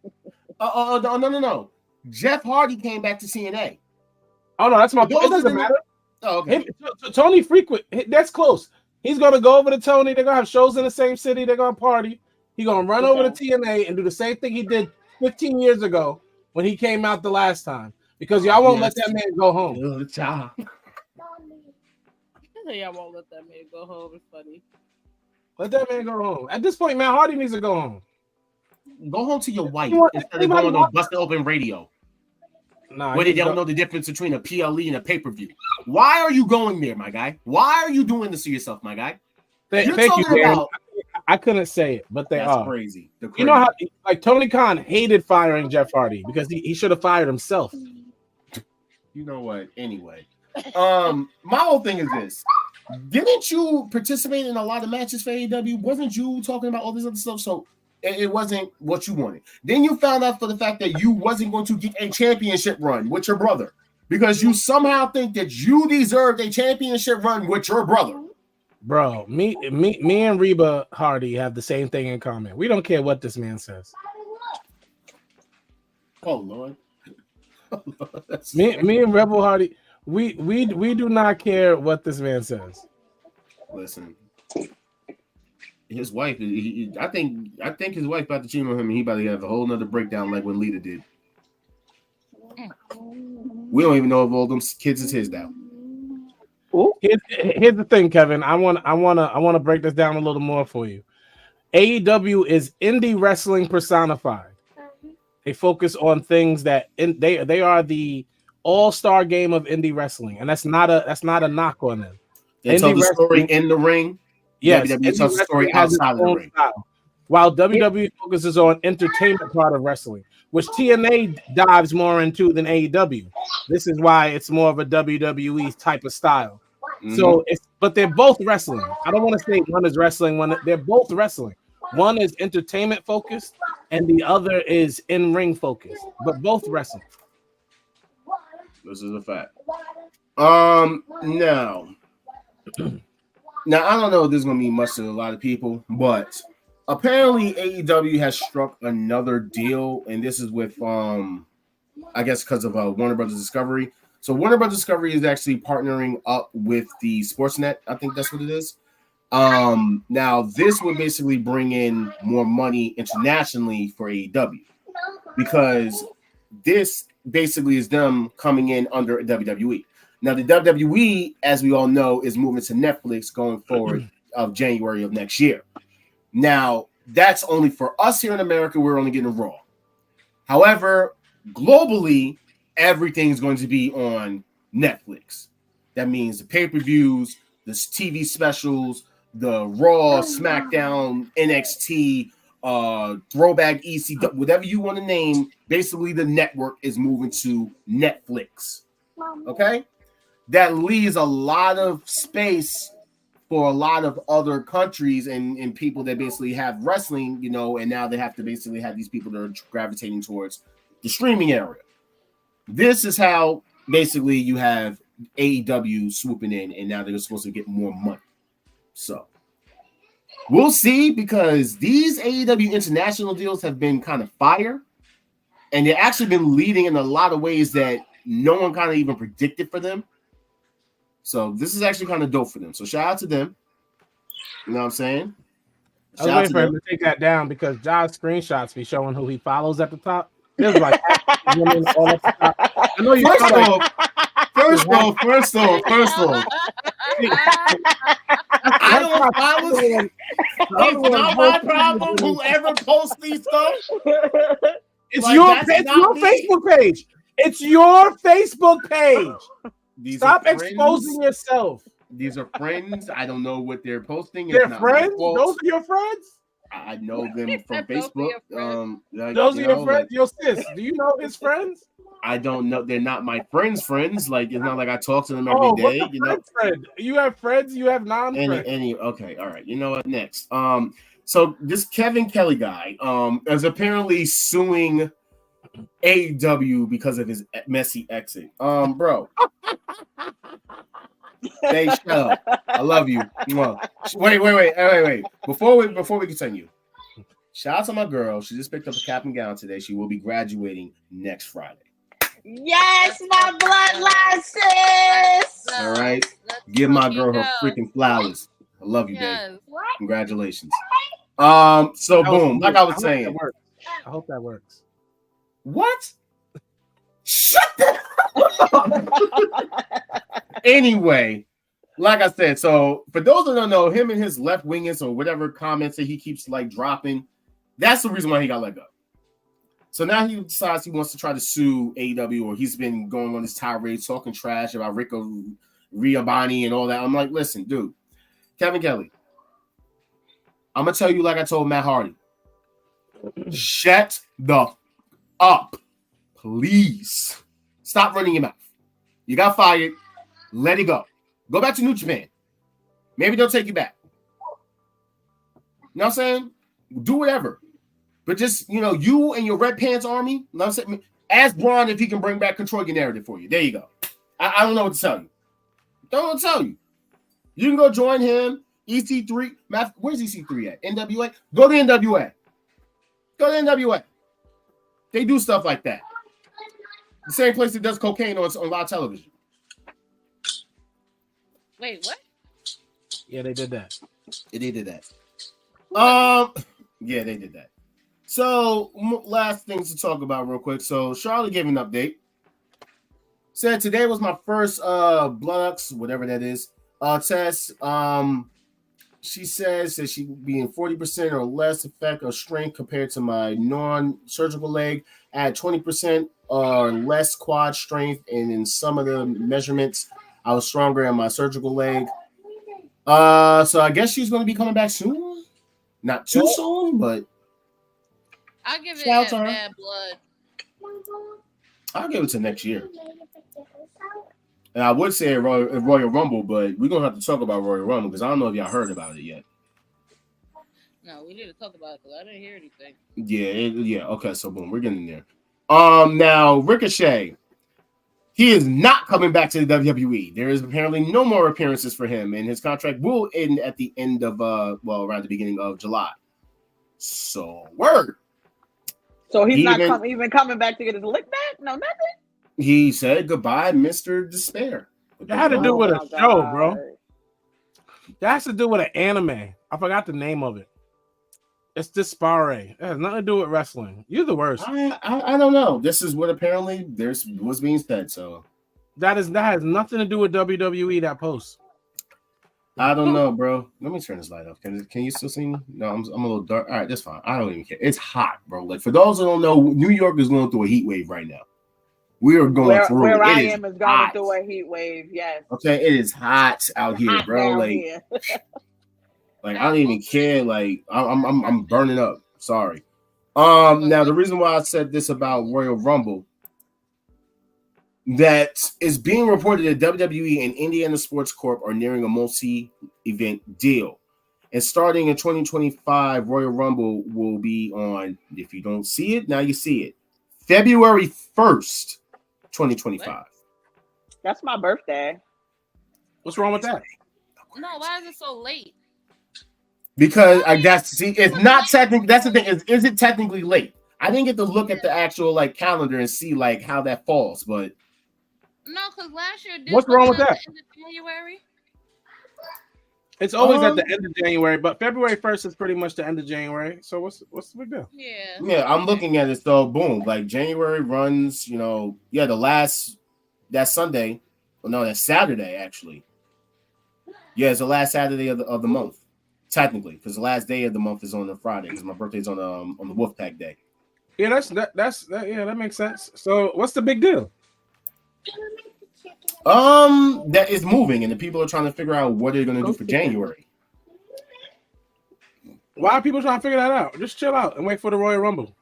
No. Jeff Hardy came back to CNA. Oh no, that's my point. It doesn't matter. Oh, okay. Tony frequent. That's close. He's gonna go over to Tony. They're gonna have shows in the same city. They're gonna party. He's gonna run over to TNA and do the same thing he did 15 years ago when he came out the last time. Because y'all won't let that man go home. Y'all won't let that man go home. It's funny. Let that man go home. At this point, Matt Hardy needs to go home. Go home to your wife instead of going on Busted Open Radio. Where they don't know the difference between a PLE and a pay-per-view. Why are you going there, my guy? Why are you doing this to yourself, my guy? Thank you, I couldn't say it, but they are. Crazy. You know how, like, Tony Khan hated firing Jeff Hardy because he should have fired himself. You know what? Anyway, my whole thing is this: didn't you participate in a lot of matches for AEW? Wasn't you talking about all this other stuff? So It wasn't what you wanted. Then you found out for the fact that you wasn't going to get a championship run with your brother because you somehow think that you deserved a championship run with your brother. Bro, me and Reba Hardy have the same thing in common. We don't care what this man says. Oh Lord. Me and Rebel Hardy, we do not care what this man says. Listen, his wife. I think his wife about to cheat on him, and he about to have a whole nother breakdown like what Lita did. We don't even know if all them kids is his now. Here's the thing, Kevin. I want to break this down a little more for you. AEW is indie wrestling personified. They focus on things that they are the all-star game of indie wrestling, and that's not a knock on them. They tell the story in the ring. Yes, WWE tells the story outside of the ring. Style. While WWE focuses on entertainment part of wrestling, which TNA dives more into than AEW. This is why it's more of a WWE type of style. Mm-hmm. So but they're both wrestling. I don't want to say one is wrestling, they're both wrestling. One is entertainment focused and the other is in-ring focused, but both wrestling. This is a fact. Now I don't know if this is gonna mean much to a lot of people, but apparently AEW has struck another deal, and this is with I guess because of Warner Brothers Discovery. So Warner Brothers Discovery is actually partnering up with the Sportsnet. I think that's what it is. Now this would basically bring in more money internationally for AEW because this basically is them coming in under WWE. Now the WWE, as we all know, is moving to Netflix going forward of January of next year. Now that's only for us here in America. We're only getting Raw. However, globally, everything's going to be on Netflix. That means the pay-per-views, the TV specials, the Raw, SmackDown, NXT, Throwback EC, whatever you want to name. Basically, the network is moving to Netflix. Okay? That leaves a lot of space for a lot of other countries and people that basically have wrestling, and now they have to basically have these people that are gravitating towards the streaming area. This is how basically you have AEW swooping in, and now they're supposed to get more money. So we'll see, because these AEW international deals have been kind of fire, and they've actually been leading in a lot of ways that no one kind of even predicted for them. So this is actually kind of dope for them. So shout out to them. You know what I'm saying? I was waiting for him to take that down because Josh's screenshots be showing who he follows at the top. There's like women all at the top. I know you. First off. I don't follow. It's not my problem. Whoever posts these stuff. It's your Facebook page. It's your Facebook page. Stop exposing yourself. These are friends. I don't know what they're posting. They're friends? Those are your friends? I know them from Facebook. Those are your friends? Your sis. Do you know his friends? I don't know. They're not my friends. Like, it's not like I talk to them every day. Friend? You have friends, you have non-friends. Okay, all right. You know what? Next. So this Kevin Kelly guy is apparently suing AEW because of his messy exit. Bro. Hey, shut up. I love you. Wait. Before we continue, shout out to my girl. She just picked up a cap and gown today. She will be graduating next Friday. Yes, my bloodline sis. All right. Give my girl her freaking flowers. I love you, babe. Congratulations. So boom, like I was saying. I hope that works. What? Shut that up. Anyway, like I said, so for those that don't know, him and his left wingers or whatever comments that he keeps like dropping, that's the reason why he got let go. So now he decides he wants to try to sue AEW, or he's been going on this tirade talking trash about Rico Riabani and all that. I'm like, listen, dude, Kevin Kelly, I'm gonna tell you like I told Matt Hardy. Shut the up, please. Stop running your mouth. You got fired. Let it go. Go back to New Japan. Maybe they'll take you back. You know what I'm saying? Do whatever. But just, you know, you and your Red Pants Army, ask Braun if he can bring back Control Your Narrative for you. There you go. I don't know what to tell you. Don't know what to tell you. You can go join him. EC3. Where's EC3 at? NWA? Go to NWA. Go to NWA. They do stuff like that. The same place that does cocaine on live television. Wait, what? Yeah, they did that. Yeah, they did that. Yeah, they did that. So, last things to talk about real quick. So, Charlotte gave an update. Said today was my first Bloodox, whatever that is, test. She says that she would be in 40% or less effect of strength compared to my non-surgical leg, at 20% or less quad strength, and in some of the measurements, I was stronger in my surgical leg. So I guess she's going to be coming back soon. Not too soon, but I'll give it at Bad Blood. I'll give it to next year. And I would say Royal Rumble, but we're going to have to talk about Royal Rumble because I don't know if y'all heard about it yet. No, we need to talk about it because I didn't hear anything. Yeah. Okay, so boom, we're getting there. Now, Ricochet, he is not coming back to the WWE. There is apparently no more appearances for him, and his contract will end at the end of, around the beginning of July. So, word. So he's not even coming back to get his lick back? No, nothing? He said goodbye, Mr. Despair. That had to do with a show, bro. That has to do with an anime. I forgot the name of it. It's Dispare. It has nothing to do with wrestling. You're the worst. I don't know. This is what apparently was being said. So that has nothing to do with WWE. That post. I don't know, bro. Let me turn this light off. Can you still see me? No, I'm a little dark. All right, that's fine. I don't even care. It's hot, bro. Like for those who don't know, New York is going through a heat wave right now. We are going through. Where I am is going through a heat wave. Yes. Okay, it is hot out here, bro. Like, like I don't even care. Like I'm burning up. Sorry. Now the reason why I said this about Royal Rumble, that is being reported that WWE and Indiana Sports Corp are nearing a multi-event deal, and starting in 2025, Royal Rumble will be on. If you don't see it, now you see it. February 1st, 2025. That's my birthday. What's wrong with that? No, why is it so late? Because I guess it's not technically. That's the thing. Is it technically late? I didn't get to look at the actual like calendar and see like how that falls. But no, because last year. What's wrong with that? End of January. It's always at the end of January, but February 1st is pretty much the end of January. So what's the big deal? Yeah, I'm looking at it. So boom, like January runs. That Sunday. Well, no, that's Saturday actually. Yeah, it's the last Saturday of the month. Technically, because the last day of the month is on a Friday, because my birthday's on the Wolfpack day. Yeah, that makes sense. So what's the big deal? That is moving, and the people are trying to figure out what they're going to do for January. Why are people trying to figure that out? Just chill out and wait for the Royal Rumble.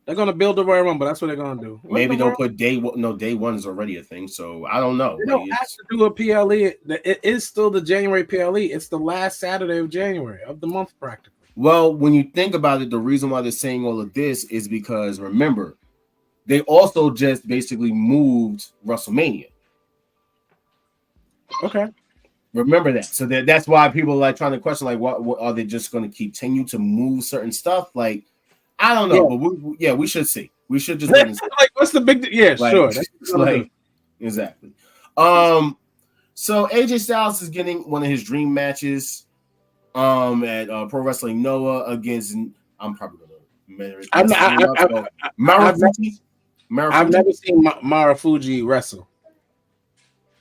They're going to build the Royal Rumble. That's what they're going to do. Maybe they'll put day one is already a thing, so I don't know. They don't have to do a PLE. It is still the January PLE. It's the last Saturday of January of the month, practically. Well, when you think about it, the reason why they're saying all of this is because, remember, they also just basically moved WrestleMania. Okay. Remember that. So that's why people are like trying to question, like, what are they just going to continue to move certain stuff? Like, I don't know, but we should see. We should just like, what's the big? Yeah, like, sure. That's exactly. So AJ Styles is getting one of his dream matches, at Pro Wrestling Noah against. I'm probably gonna. Marufuji. I've never seen Marufuji wrestle.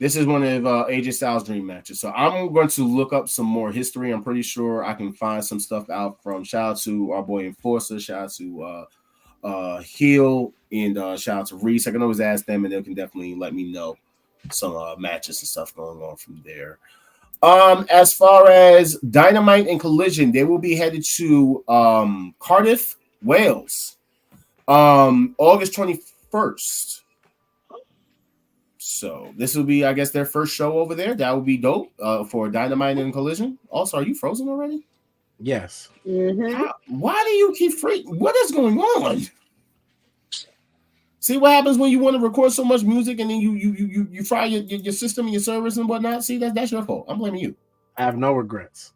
This is one of AJ Styles' dream matches. So I'm going to look up some more history. I'm pretty sure I can find some stuff out from. Shout out to our boy Enforcer. Shout out to Heel, and shout out to Reese. I can always ask them, and they can definitely let me know some matches and stuff going on from there. As far as Dynamite and Collision, they will be headed to Cardiff, Wales, August 21st. So this will be, I guess, their first show over there. That would be dope for Dynamite and Collision. Also, are you frozen already? Yes. Why do you keep freaking? What is going on? See what happens when you want to record so much music and then you fry your system and your servers and whatnot. See, that's your fault. I'm blaming you. I have no regrets.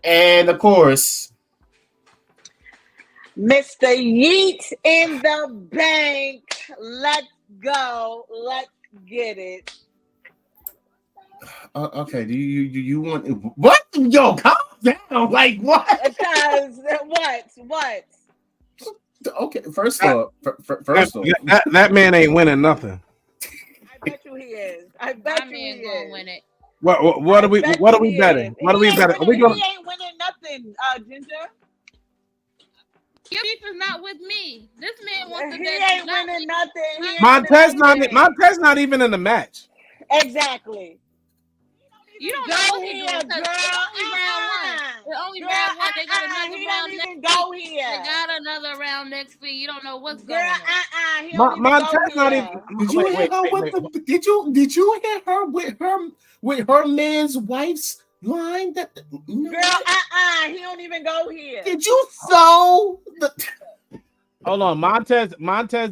And of course, Mr. Yeet in the bank. Let's go. Let's get it. Okay. Do you want what? Yo, calm down. Like what? Because what? Okay. First off, that man ain't winning nothing. I bet you he is. I bet you he is. Win it. What are we betting? What are we betting? He ain't winning nothing, Ginger. Your beef is not with me. This man wants to bet. He ain't winning nothing. Montez not even in the match. Exactly. You don't know what he's doing. It's only round one. They got another round next week. Go here. They got another round next week. You don't know what's going on. Montez not even. Did you hear her with the? Did you hear her with her man's wife's line? That girl, he don't even go here. Did you sew the? Hold on, Montez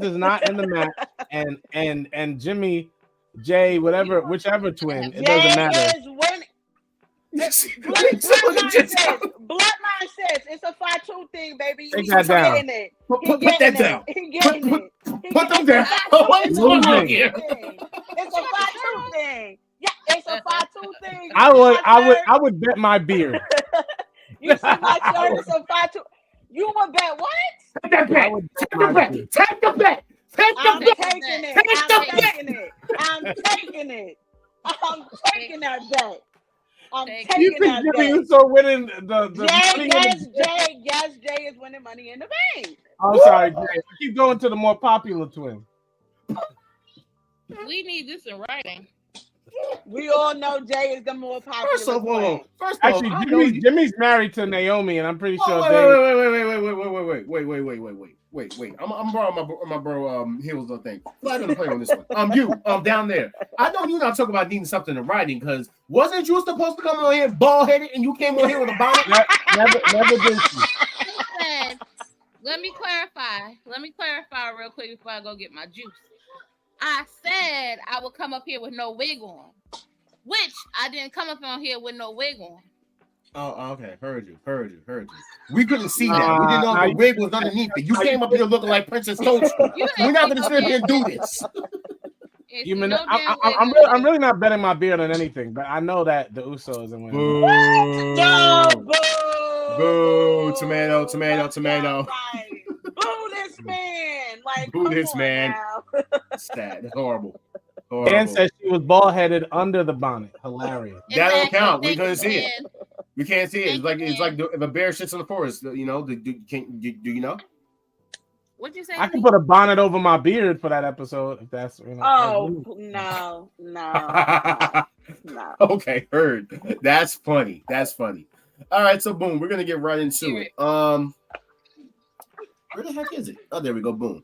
is not in the match, and Jimmy. Jay, whichever twin, it doesn't matter. Bloodline says it's a 5-2 thing, baby. Take that down. Put that down. Put them down. It's a 5-2 thing. Yeah, it's a 5-2 thing. I would bet my beard. You see my shirt? It's a 5-2. You would bet what? Take the bet. Take the bet. I'm taking it. I'm taking that bet. I'm taking that bet. You so winning the Jay is winning money in the bank. I'm sorry, Jay. Keep going to the more popular twin. We need this in writing. We all know Jay is the more popular. First of all, actually, Jimmy's married to Naomi, and I'm pretty sure. Wait. I'm borrowing my bro Hills thing. I'm gonna play on this one. You down there. I know you're not talking about needing something in writing because wasn't you supposed to come on here bald headed and you came on here with a bonnet? Never did. Let me clarify real quick before I go get my juice. I said I would come up here with no wig on, which I didn't come up on here with no wig on. Oh, okay. Heard you. We couldn't see that. We didn't know the wig was underneath it. You came up here looking like Princess Toadstool. We're not going to sit here and do this. I'm really not betting my beard on anything, but I know that the Usos are winning. Boo! Tomato. Right. Boo this man! Boo this man! Sad. That's horrible. Dan said she was bald headed under the bonnet. Hilarious. That don't count. We couldn't see it. We can't see it. It's like if a bear shits in the forest. You know? Do you know? What'd you say? I can put a bonnet over my beard for that episode if that's. Oh no. Okay, heard. That's funny. All right, so boom, we're gonna get right into it. Where the heck is it? Oh, there we go. Boom.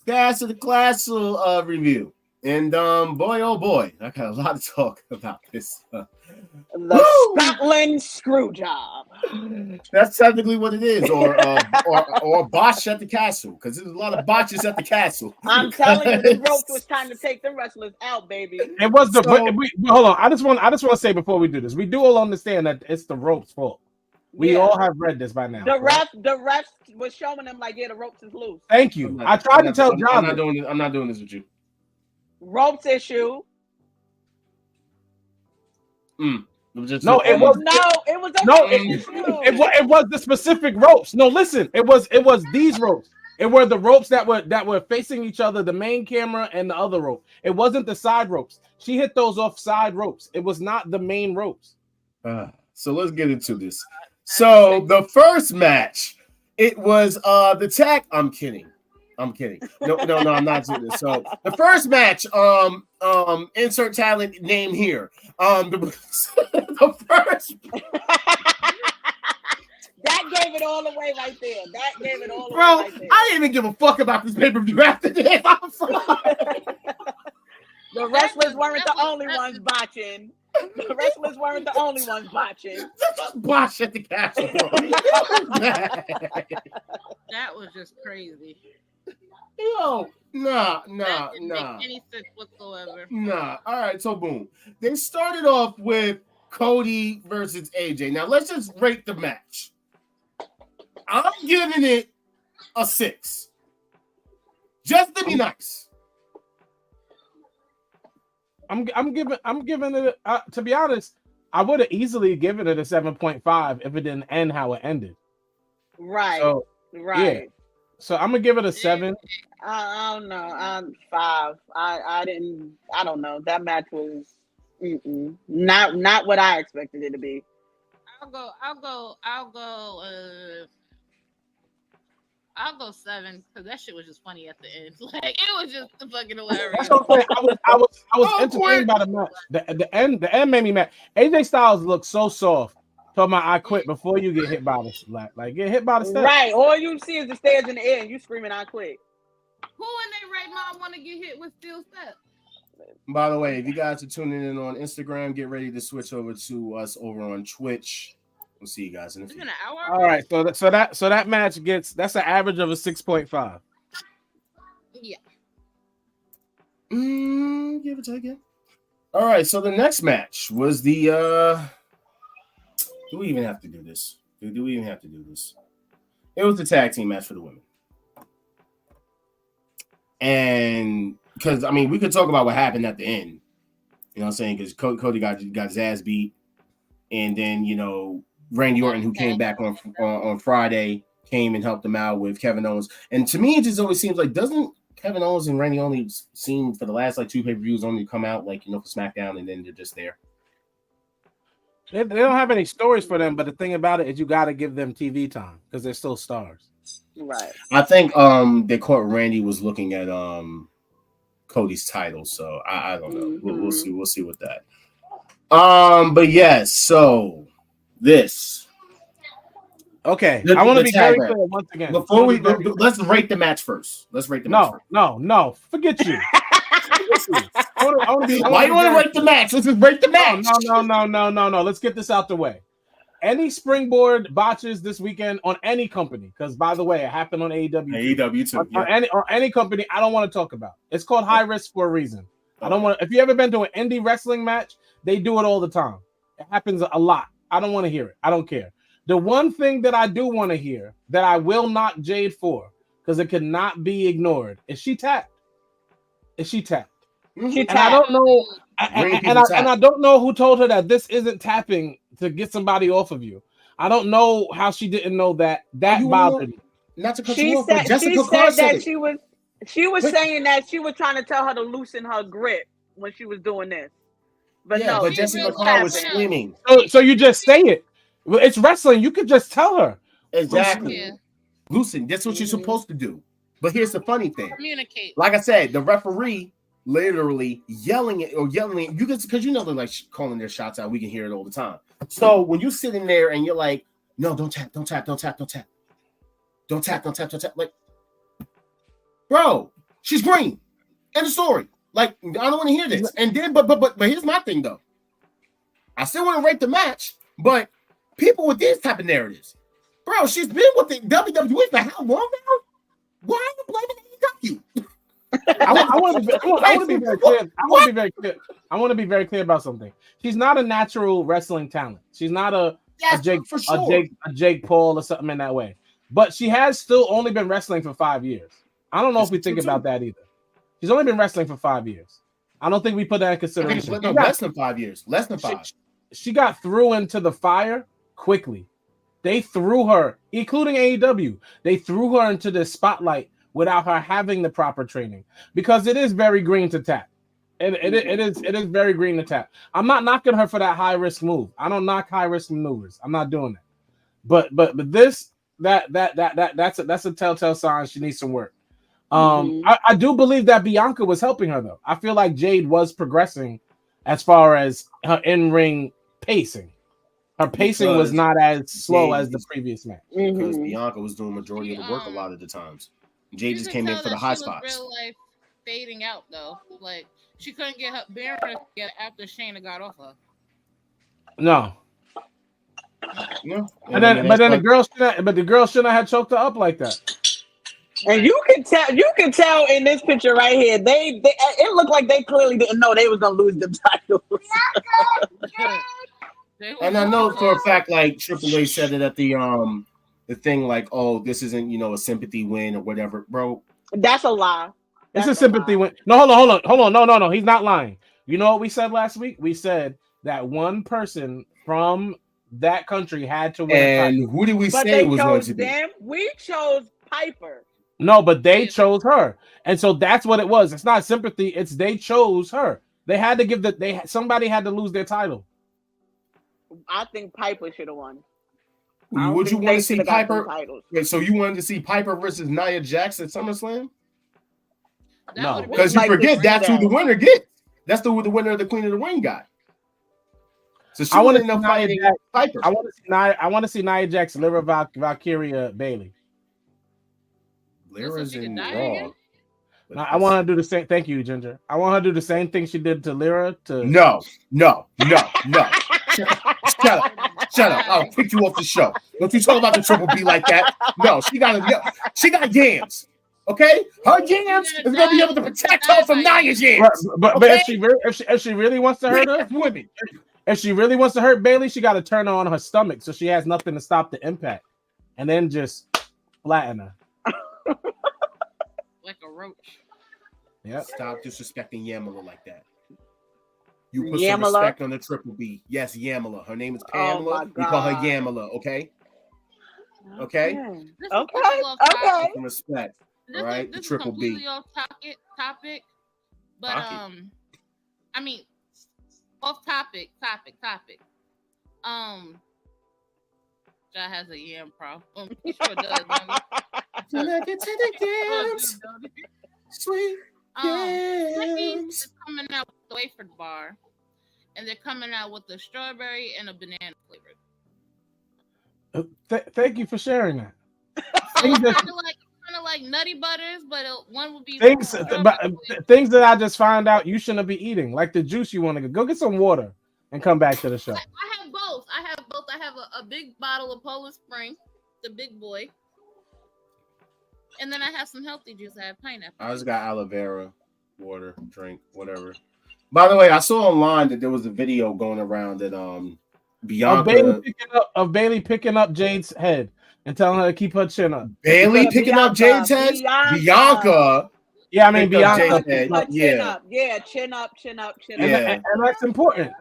That's the class review. And boy, oh boy, I got a lot to talk about this. The Scotland screw job. That's technically what it is, or botch at the castle, because there's a lot of botches at the castle. I'm telling you, the rope was time to take the wrestlers out, baby. It was hold on. I just want to say before we do this, we do all understand that it's the rope's fault. We all have read this by now. The ref was showing them like, yeah, the ropes is loose. Thank you. I tried to tell John. I'm not doing this with you. Ropes issue. It was the specific ropes. No, listen, it was these ropes. It were the ropes that were facing each other, the main camera and the other rope. It wasn't the side ropes. She hit those off side ropes. It was not the main ropes. So let's get into this. So the first match, it was the tag. I'm kidding. No, I'm not doing this. So the first match, insert talent name here. The first. That gave it all away right there. I didn't even give a fuck about this pay-per-view after this. I'm sorry. The wrestlers weren't the only ones botching. The wrestlers weren't the only ones botching. Just botch at the castle. That was just crazy. Yo, nah. That didn't make any sense whatsoever. Nah. All right, so boom. They started off with Cody versus AJ. Now let's just rate the match. I'm giving it a 6. Just to be nice. I'm giving it. To be honest, I would have easily given it a 7.5 if it didn't end how it ended. Right. So, right. Yeah. So I'm gonna give it a 7. I don't know. 5. I don't know. That match was not what I expected it to be. I'll go 7 because that shit was just funny at the end. Like it was just fucking hilarious. I was entertained by the match. The end made me mad. AJ Styles looked so soft. Talking about I quit before you get hit by the like get hit by the steps. Right. All you see is the stairs in the air and you screaming I quit. Who in their right mind want to get hit with steel steps? By the way, if you guys are tuning in on Instagram, get ready to switch over to us over on Twitch. We'll see you guys in a few. An hour? All right, so that match gets that's an average of a 6.5. Yeah. Give it a take it. All right, so the next match was the do we even have to do this? Do we even have to do this? It was the tag team match for the women. And because I mean, we could talk about what happened at the end. You know what I'm saying? Because Cody got his ass beat, and then Randy Orton, who came back on Friday, came and helped him out with Kevin Owens. And to me, it just always seems like doesn't Kevin Owens and Randy only seem for the last 2 pay-per-views only come out for SmackDown, and then they're just there. They don't have any stories for them, but the thing about it is you got to give them TV time because they're still stars. Right. I think they caught Randy was looking at Cody's title, so I don't know. Mm-hmm. We'll see with that. But yes, so this. Okay, I want to be very clear once again. Before let's rate the match first. Let's rate the match first. No, forget you. Why you want to rate the match? Let's just rate the match. No. Let's get this out the way. Any springboard botches this weekend on any company, because by the way, it happened on AEW. AEW too. On any company, I don't want to talk about. It's called high risk for a reason. I don't want. If you ever been to an indie wrestling match, they do it all the time. It happens a lot. I don't want to hear it. I don't care. The one thing that I do want to hear that I will knock Jade for, because it cannot be ignored, is she tapped. And I don't know, and I don't know who told her that this isn't tapping to get somebody off of you. I don't know how she didn't know that. That bothered me. Not to cut you off, but Jessica Carr said that she was saying that she was trying to tell her to loosen her grip when she was doing this. But but Jessica Carr was screaming. So you just say it. Well, it's wrestling. You could just tell her. Exactly. Loosen. That's what you're supposed to do. But here's the funny thing. Communicate. Like I said, the referee literally yelling it. You guys, because they're like calling their shots out. We can hear it all the time. So when you're sitting there and you're like, no, don't tap. Like, bro, she's green. End of story. Like, I don't want to hear this. And then, but here's my thing though. I still want to rate the match, but people with these type of narratives, bro, she's been with the WWE for how long now? Why are you blaming AEW? I want to be very clear. I want to be very clear about something. She's not a natural wrestling talent. She's not a Jake Paul or something in that way. But she has still only been wrestling for 5 years. I don't know if we think about that either. She's only been wrestling for 5 years. I don't think we put that in consideration. Less than 5 years. Less than 5. She got through into the fire quickly. They threw her, including AEW. They threw her into the spotlight without her having the proper training because it is very green to tap. It is very green to tap. I'm not knocking her for that high risk move. I don't knock high risk maneuvers. I'm not doing that. But this that's a telltale sign she needs some work. I do believe that Bianca was helping her though. I feel like Jade was progressing as far as her in-ring pacing. Her pacing was not as slow as the previous match. Because Bianca was doing majority of the work a lot of the times. Jade just came in for the high spots. Real life fading out though. Like She couldn't get her bearings together after Shayna got off her. No. No. And then, but the girl shouldn't have choked her up like that. And you can tell in this picture right here, they it looked like they clearly didn't know they was gonna lose the titles. And I know for a fact, like Triple H said it at the thing, like, oh, this isn't, you know, a sympathy win or whatever, bro. That's a lie. It's a sympathy win. No, hold on. No. He's not lying. You know what we said last week? We said that one person from that country had to win. And who did we say it was going to be? We chose Piper. No, but they chose her, and so that's what it was. It's not sympathy. It's they chose her. They had to give somebody had to lose their title. I think Piper should have won. Would you want to see Piper? Wait, so you wanted to see Piper versus Nia Jax at SummerSlam? No, because you forget that's who the winner gets. That's the winner of the Queen of the Ring got. So she want to know fighting Piper. I want to see Nia Jax, Lyra Valkyria Bailey. Lyra's in Raw. I want her to do the same. Thank you, Ginger. I want her to do the same thing she did to Lyra. No. Shut up! I'll kick you off the show. Don't you talk about the Triple B like that? No, she got yams. Okay, her yams is gonna be able to protect her from Nia's yams. But if she really wants to hurt her, if she really wants to hurt Bailey, she got to turn her on her stomach so she has nothing to stop the impact, and then just flatten her like a roach. Yeah. Stop disrespecting Yamala like that. You put some respect on the Triple B. Yes, Yamala. Her name is Pamela. We call her Yamala. Okay. Okay. Some respect. All right. This Triple is completely B. off topic. But I mean, off topic. That has a yam problem. He sure does. Look into the yams. Sweet. Is coming out with the wafer bar, and they're coming out with a strawberry and a banana flavor. Thank you for sharing that. So kind of like Nutty Butters, but one would be things that I just found out you shouldn't be eating, like the juice you want to go get some water and come back to the show. I have both. I have a big bottle of Poland Spring, the big boy. And then I have some healthy juice. I have pineapple. I just got aloe vera, water, drink, whatever. By the way, I saw online that there was a video going around that Bianca of Bailey picking up Jade's head and telling her to keep her chin up. Bailey picking up Jade's head? Bianca. Yeah, I mean Bianca. Chin up. And that's important.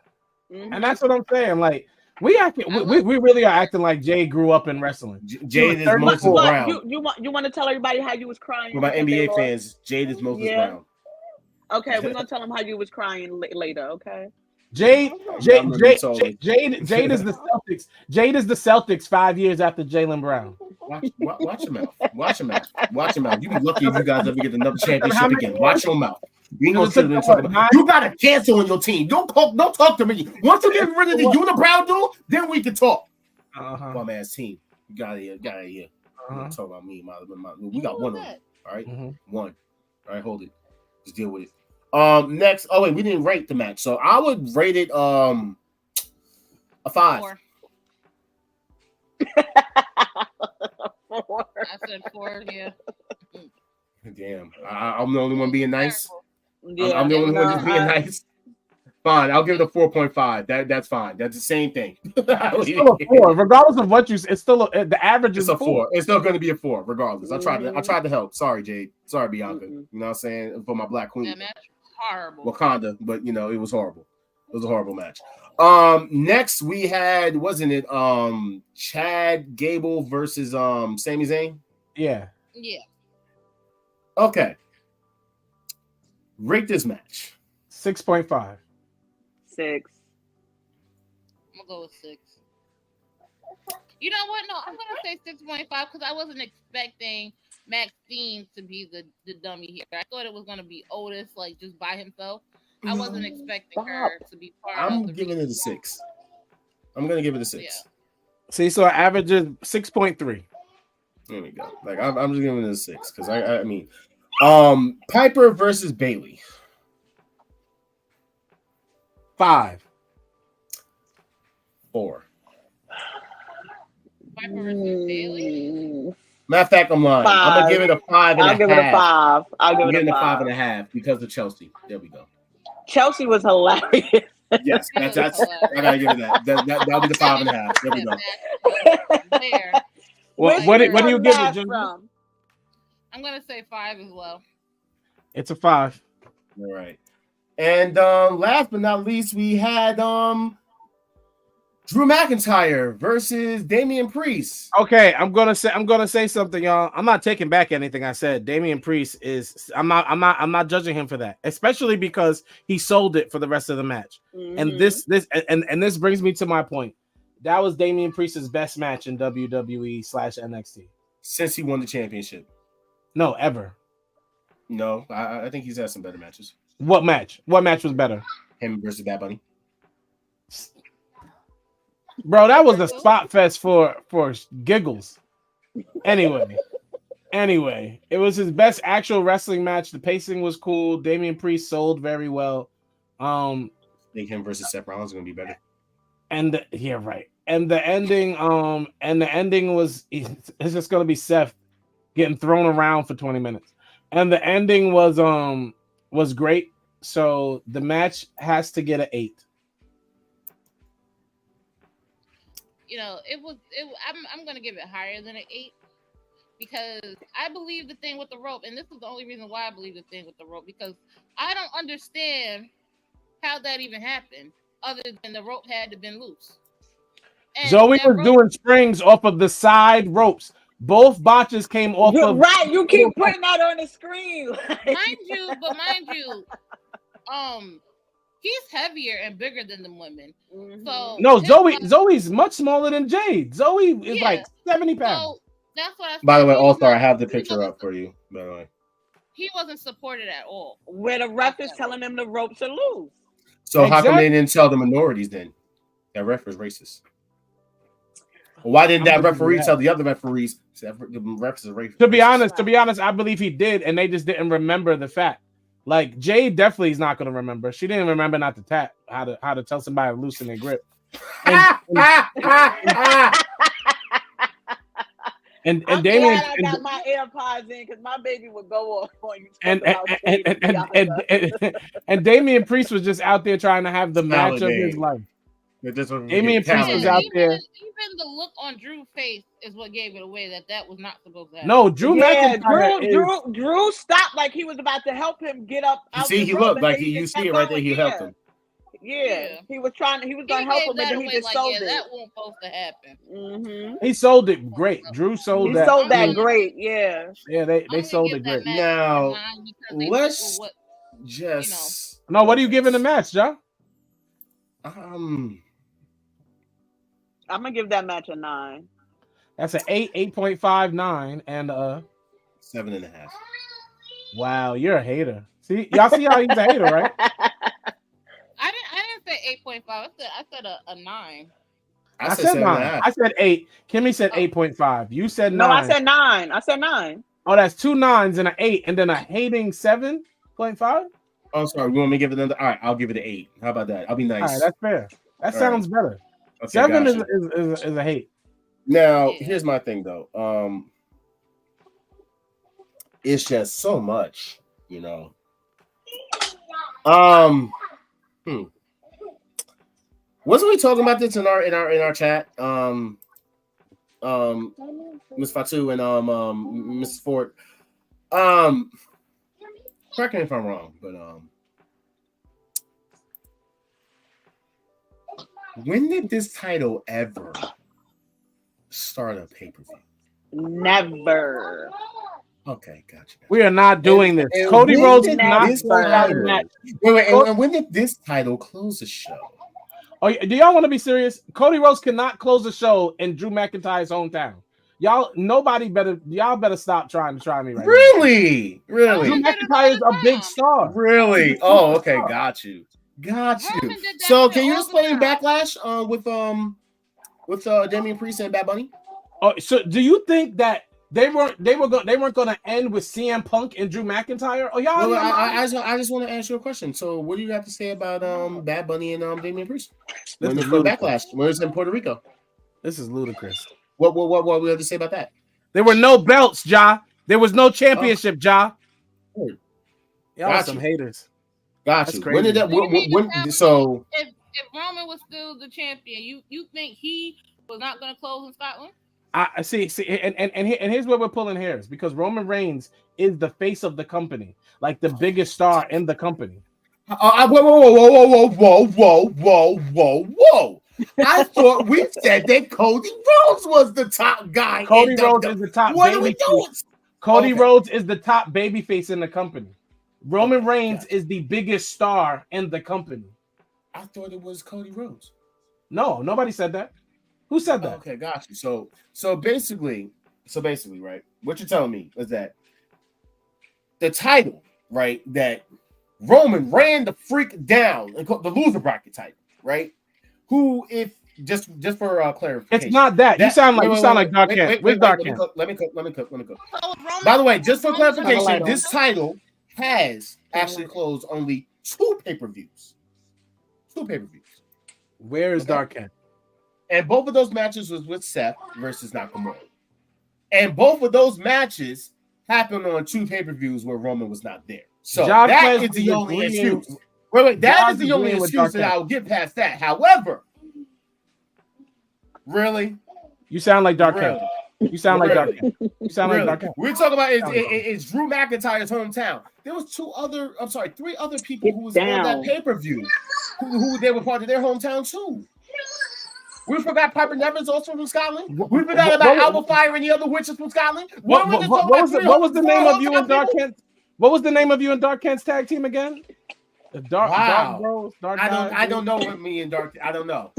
Mm-hmm. And that's what I'm saying. Like we really are acting like Jade grew up in wrestling. Jade is Moses Brown. You want to tell everybody how you was crying? For my NBA fans, Jade is Moses Brown. Okay, we're gonna tell them how you was crying later. Okay. Jade is the Celtics. Jade is the Celtics 5 years after Jaylen Brown. Watch your mouth. Watch your mouth. You be lucky if you guys ever get another championship again. Watch your mouth. You got a cancer on your team. Don't talk to me. Once you get rid of the unibrow dude, then we can talk. Bum ass team. You got it here. Talk about me. We got one on it. All right, one. All right, hold it. Just deal with it. Next. Oh wait, we didn't rate the match, so I would rate it a 5. 4. I said 4. Yeah. Damn, I'm the only one being nice. Yeah, I'm the only one just being nice. Fine, I'll give it a 4.5. That's fine. That's the same thing. It's still a 4, regardless of what you. It's still the average is a 4. It's still going to be a 4, regardless. I tried to help. Sorry, Jade. Sorry, Bianca. You know what I'm saying? For my black queen. That match was horrible. Wakanda, but you know it was horrible. It was a horrible match. Next we had, wasn't it Chad Gable versus Sami Zayn? Yeah. Okay. Rate this match. 6.5. 6. I'm gonna go with 6. You know what? No, I'm gonna say 6.5 because I wasn't expecting Maxine to be the dummy here. I thought it was gonna be Otis, like just by himself. I wasn't expecting her to be part of I'm giving it a 6. I'm gonna give it a 6. Yeah. See, so our average is 6.3. There we go. Like I'm just giving it a 6 because I mean, Piper versus Bailey. 5. 4. Viper versus Bailey. Matter of fact, I'm lying. 5. I'm gonna give it a 5 and a half. I'll give it a 5. I'll give it a 5. 5 and a half because of Chelsea. There we go. Chelsea was hilarious. Yes, that's I gotta give it that. That'll be the 5 and a half. There we go. There. What do you give it, Jim? from? I'm gonna say 5 as well. It's a 5. All right. And last but not least, we had Drew McIntyre versus Damian Priest. Okay, I'm gonna say something, y'all. I'm not taking back anything I said. Damian Priest is. I'm not judging him for that, especially because he sold it for the rest of the match. Mm-hmm. And this brings me to my point. That was Damian Priest's best match in WWE/NXT Since he won the championship. No, ever. No, I think he's had some better matches. What match? What match was better? Him versus Bad Bunny. Bro, that was a spot fest for giggles. Anyway, it was his best actual wrestling match. The pacing was cool. Damian Priest sold very well. I think him versus Seth Rollins is gonna be better. And right. And the ending was it's just gonna be Seth getting thrown around for 20 minutes. And the ending was great. So the match has to get an 8. You know, I'm gonna give it higher than an 8 because I believe the thing with the rope, and this is the only reason why I believe the thing with the rope, because I don't understand how that even happened, other than the rope had to been loose. And Zoe was doing springs off of the side ropes. Both botches came off of right. You keep putting that on the screen. mind you, he's heavier and bigger than the women. Mm-hmm. So no, Zoe's much smaller than Jade. Zoe is like 70 pounds. So that's what I said. By the way, All-Star, I have the picture up for you. By the way, he wasn't supported at all. Where the ref is telling them the ropes are loose. So how come they didn't tell the minorities then? That ref was racist. Why didn't that referee tell the other referees the refs are racist? To be honest, I believe he did, and they just didn't remember the fact. Like Jade definitely is not going to remember. She didn't remember not to tap, how to tell somebody to loosen their grip. And Damian, I got my AirPods in because my baby would go off on you. And Damian Priest was just out there trying to have the match of his life. Damian Priest was out there. Even the look on Drew's face is what gave it away that was not supposed to happen. No, Drew McIntyre. Drew stopped like he was about to help him get up. You see, he looked like you see it right there. He helped him. Yeah, he was going to help him, and then he just sold it. That wasn't supposed to happen. Mm-hmm. He sold it great. Drew sold that. He sold that great. Yeah. Yeah, they sold it great. Now let's just. No, what are you giving the match, John? I'm gonna give that match a 9. That's an 8, 8.5, 9, and 7.5. Wow, you're a hater. See, y'all see how he's a hater, right? I didn't say 8.5. I said a 9. I said 9. I said 8. Kimmy said 8.5. You said 9. No, I said 9. I said 9. Oh, that's 2 9s and an 8, and then a hating 7.5. Oh, sorry. You want me to give it another? All right, I'll give it an 8. How about that? I'll be nice. All right, that's fair. That sounds better. Okay, 7 is a hate. Now, here's my thing though. It's just so much, you know. Wasn't we talking about this in our chat? Miss Fatu and Mrs. Ford. Correct me if I'm wrong, but when did this title ever start a pay-per-view? Never. Okay, gotcha. We are not doing this. Cody Rhodes did not start out a match. Wait, and when did this title close the show? Oh, do y'all want to be serious? Cody Rhodes cannot close the show in Drew McIntyre's hometown. Y'all better stop trying to try me right now. Really? Drew McIntyre is a big star. Really? Oh, okay, got you. So can you explain Backlash with Damian Priest and Bad Bunny? Oh, so do you think that They weren't going to end with CM Punk and Drew McIntyre. Oh, y'all. Well, I just want to ask you a question. So, what do you have to say about Bad Bunny and Damian Priest? When there's no backlash, when it's in Puerto Rico. This is ludicrous. What we have to say about that? There were no belts, Ja. There was no championship, Ja. Y'all are some haters. Got you. When did that? So, if Roman was still the champion, you think he was not going to close in Scotland? I see, and here's where we're pulling hairs, because Roman Reigns is the face of the company, like the biggest star in the company. Whoa! I thought we said that Cody Rhodes was the top guy. Cody Rhodes is the top. What are we doing? Cody Rhodes is the top babyface in the company. Roman Reigns is the biggest star in the company. I thought it was Cody Rhodes. No, nobody said that. Who said that? Okay, got you. So basically, right? What you're telling me is that the title, right? That Roman ran the freak down, the loser bracket title, right? Who, if just for clarification, it's not that. You sound like Dark Kent. Where's Dark Kent? Let me cook. By the way, just for clarification, this title has actually closed only 2 pay-per-views. 2 pay-per-views. Where is Dark Kent? And both of those matches was with Seth versus Nakamura. And both of those matches happened on 2 pay-per-views where Roman was not there. So that is the only excuse. Wait, that is the only excuse that I'll get past that. However, really? You sound like Dark Kent. You sound like Dark Kent. You sound like Dark Kent. We're talking about it's Drew McIntyre's hometown. There was 3 other people who was on that pay-per-view who they were part of their hometown too. We forgot Piper Nevers also from Scotland. We forgot about Alba Fire and the other witches from Scotland. What was the name of you and Dark Kent? What was the name of you and Dark Kent's tag team again? The Dark Bros. I don't know what me and Dark. I don't know.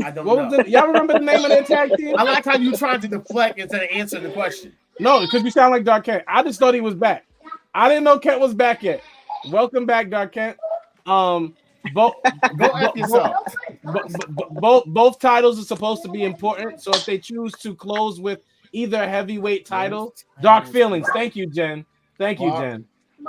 Y'all remember the name of their tag team? I like how you trying to deflect instead of answering the question. No, because you sound like Dark Kent. I just thought he was back. I didn't know Kent was back yet. Welcome back, Dark Kent. Both titles are supposed to be important. So if they choose to close with either heavyweight title, Dark Feelings. Thank you, Jen. Thank you, Jen.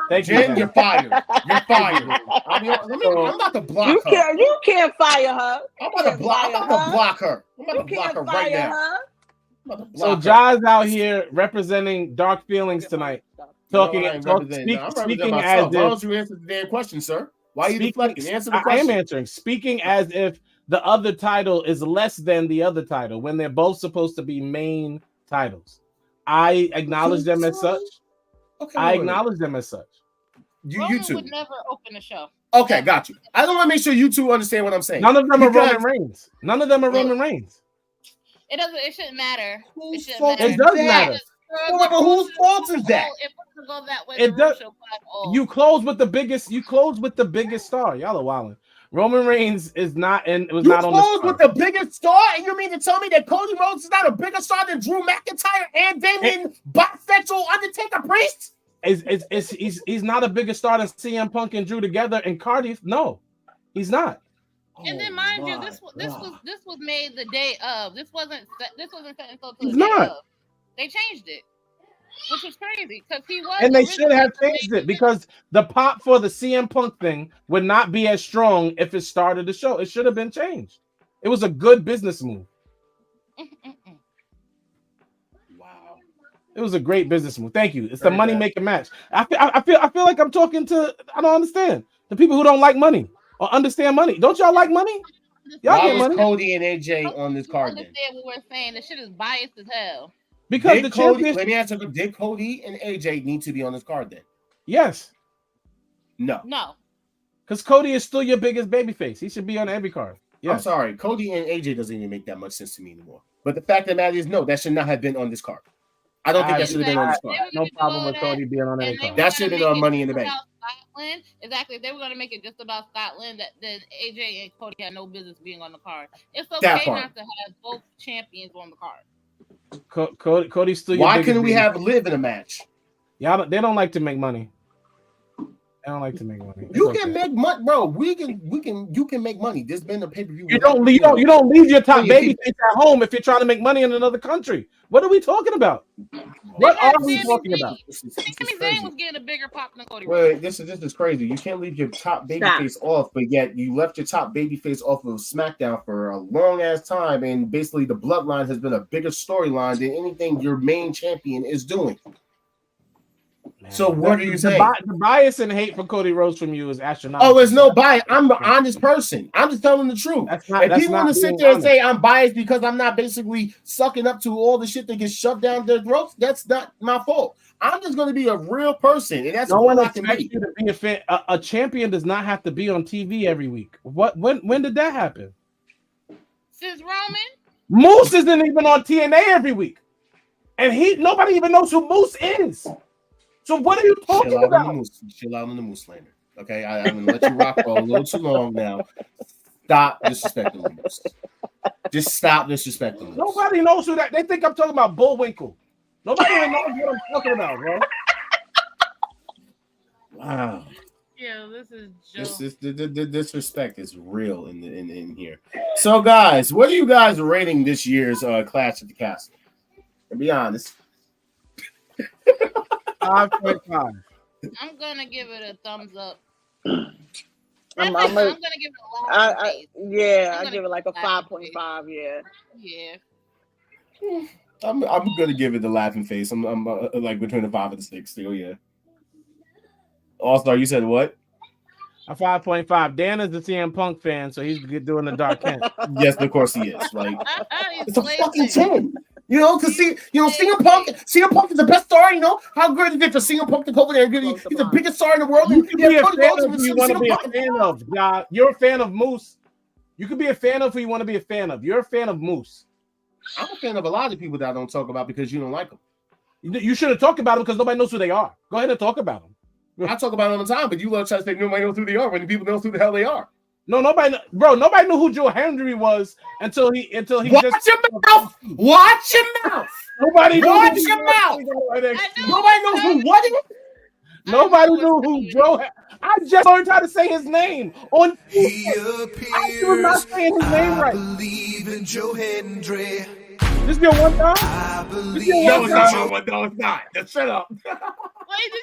Thank you, Jen. You're fired. You're fired. I'm about to block her. You can't fire her. I'm about to block her. I'm about to block her right now. So Ja's out here representing Dark Feelings tonight, speaking as if. Why don't you answer the damn question, sir? Why are you deflecting? Answer the question. I am answering. Speaking as if the other title is less than the other title when they're both supposed to be main titles. I acknowledge them as such. Okay, I acknowledge them as such. You two would never open the show. Okay, got you. I don't want to make sure you two understand what I'm saying. None of them are Roman Reigns. None of them are Roman Reigns. It doesn't. It shouldn't matter. It does matter. But whose fault is that? It does. You close with the biggest. You close with the biggest star. Y'all are wilding. Roman Reigns is not, and it was not on the close with the biggest star, and you mean to tell me that Cody Rhodes is not a bigger star than Drew McIntyre and Damian bisexual Undertaker Priest? He's not a bigger star than CM Punk and Drew together and Cardiff. No, he's not. And then mind you, this was made the day of. This wasn't set until the day of. They changed it, which was crazy because he was. And they should have changed it because the pop for the CM Punk thing would not be as strong if it started the show. It should have been changed. It was a good business move. Wow, it was a great business move. Thank you. It's the money making match. I feel like I'm talking to. I don't understand the people who don't like money or understand money. Don't y'all like money? Y'all get money. Cody and AJ on this card. Understand what we're saying? The shit is biased as hell. Because let me answer. Did Cody and AJ need to be on this card then? Yes. No. Because Cody is still your biggest babyface. He should be on every card. Yes. I'm sorry. Cody and AJ doesn't even make that much sense to me anymore. But the fact of the matter is, no, that should not have been on this card. I don't think that should have been on this card. No problem with Cody being on any card. That should have been on Money in the Bank. Scotland. Exactly. If they were going to make it just about Scotland, then AJ and Cody had no business being on the card. It's okay not to have both champions on the card. Cody's still. Why couldn't we have Liv in a match? Yeah, they don't like to make money. I don't like to make money. You can make money, bro. You can make money. There's been a pay-per-view. You don't leave your top baby face at home if you're trying to make money in another country. What are we talking about? What are we talking about? Sami Zayn was getting a bigger pop than Cody. Wait, this is crazy. You can't leave your top baby face off, but yet you left your top baby face off of SmackDown for a long ass time, and basically the bloodline has been a bigger storyline than anything your main champion is doing. Man. So what are you saying? The bias and hate for Cody Rhodes from you is astronomical. Oh, there's no bias. I'm an honest person. I'm just telling the truth. If people want to sit there and say I'm biased because I'm not basically sucking up to all the shit that gets shoved down their throats, that's not my fault. I'm just going to be a real person, and that's no one expects you to be a fan. A champion does not have to be on TV every week. When did that happen? Since Roman. Moose isn't even on TNA every week, and nobody even knows who Moose is. So what are you talking about? Chill out on the Moose slander. Okay, I'm gonna let you rock for a little too long now. Stop disrespecting the Moose. Just stop disrespecting the Moose. Nobody knows who that. They think I'm talking about Bullwinkle. Nobody even knows what I'm talking about, bro. Wow. Yeah, this is the disrespect is real in here. So, guys, what are you guys rating this year's Clash at the Castle? To be honest. 5.5. I'm gonna give it a thumbs up. I'm gonna give it a lot. I give it like a 5.5. Yeah. I'm gonna give it the laughing face. I'm like between a 5 and a 6 still. Yeah. All-Star, you said what? A 5.5. Dan is the CM Punk fan, so he's doing the dark Kent. Yes, of course he is. Like it's a fucking 10. You know, because CM Punk is the best star. You know how good is it for CM Punk to go over there? He's the biggest star in the world. You can be a fan of who you want to be a fan of. Yeah, you're a fan of Moose. You can be a fan of who you want to be a fan of. You're a fan of Moose. I'm a fan of a lot of people that I don't talk about because you don't like them. You shouldn't talk about them because nobody knows who they are. Go ahead and talk about them. I talk about them all the time, but you love trying to say nobody knows who they are when people know who the hell they are. No, nobody knew who Joe Hendry was until he Watch your mouth. Watch your mouth. Nobody watch your mouth. Nobody knows who what is. Nobody knew who Joe. I just learned how to say his name on. I was not saying his name right. Believe in Joe Hendry. This is your one time. No, it's not. Just shut up. Wait, did you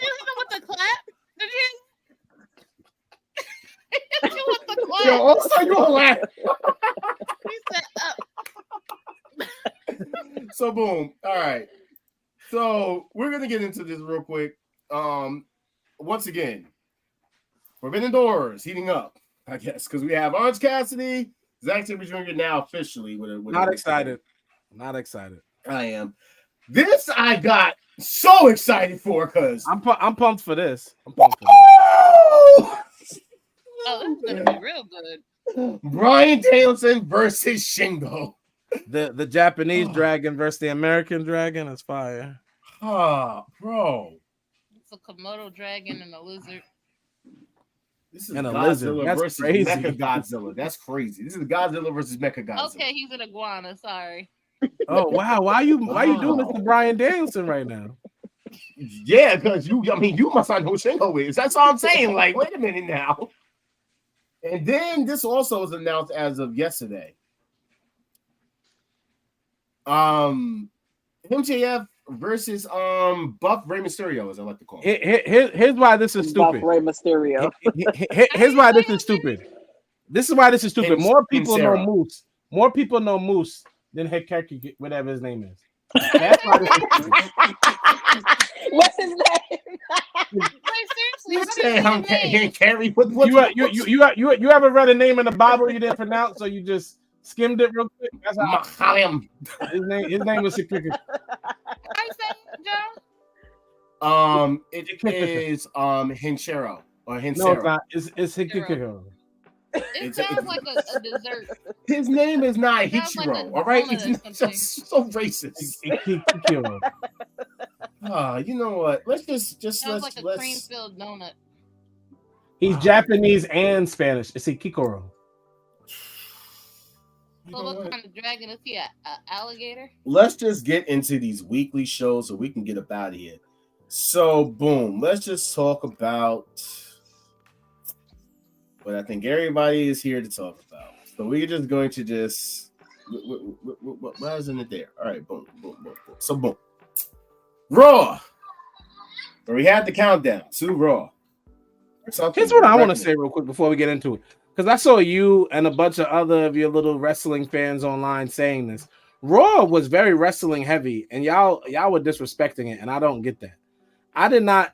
hit him with the clap? Did you? Hit you with the clap? Yo, also you gonna laugh. He said up. So boom. All right. So we're gonna get into this real quick. Once again, Forbidden Doors heating up, I guess, because we have Orange Cassidy, Zack Sabre Jr. now officially with Not excited. Not excited. I am. This I got so excited for because I'm pumped for this. Oh, this is gonna be real good. Bryan Danielson versus Shingo. The Japanese dragon versus the American dragon is fire. Bro. It's a Komodo dragon and a lizard. This is and a Godzilla lizard. versus Mecha Godzilla. That's crazy. This is Godzilla versus Mecha Godzilla. Okay, he's an iguana. Sorry. Oh wow! Why you doing this to Bryan Danielson right now? Yeah, because you must not know who Shingo is. That's all I'm saying. Like, wait a minute now. And then this also was announced as of yesterday. MJF versus Buff Rey Mysterio, as I like to call it. Here's why this is stupid. Buff Rey Mysterio. Here's why this is stupid. This is why this is stupid. More people know Moose. More people know Moose than Hikari, whatever his name is. That's why this is stupid. What's his name? Wait, seriously, you ever read a name in the Bible you didn't pronounce, so you just skimmed it real quick? That's how his name was Hikari. How you say, Joe? It is Hinchero or Hincero. No, it's not. It's Hikari. It sounds like a dessert. His name is not Hichiro, like all right? It's just so racist. You know what? Let's sounds like a cream-filled donut. He's Japanese and Spanish. It's a Kikoro. So what kind of dragon is he? An alligator? Let's just get into these weekly shows so we can get up out of here. So, boom. Let's just talk about but I think everybody is here to talk about. So we're just going to just why isn't it there? All right, boom. So boom. Raw. So we had the countdown to Raw. Here's what I want to say real quick before we get into it, because I saw you and a bunch of other of your little wrestling fans online saying this. Raw was very wrestling heavy, and y'all were disrespecting it, and I don't get that. I did not.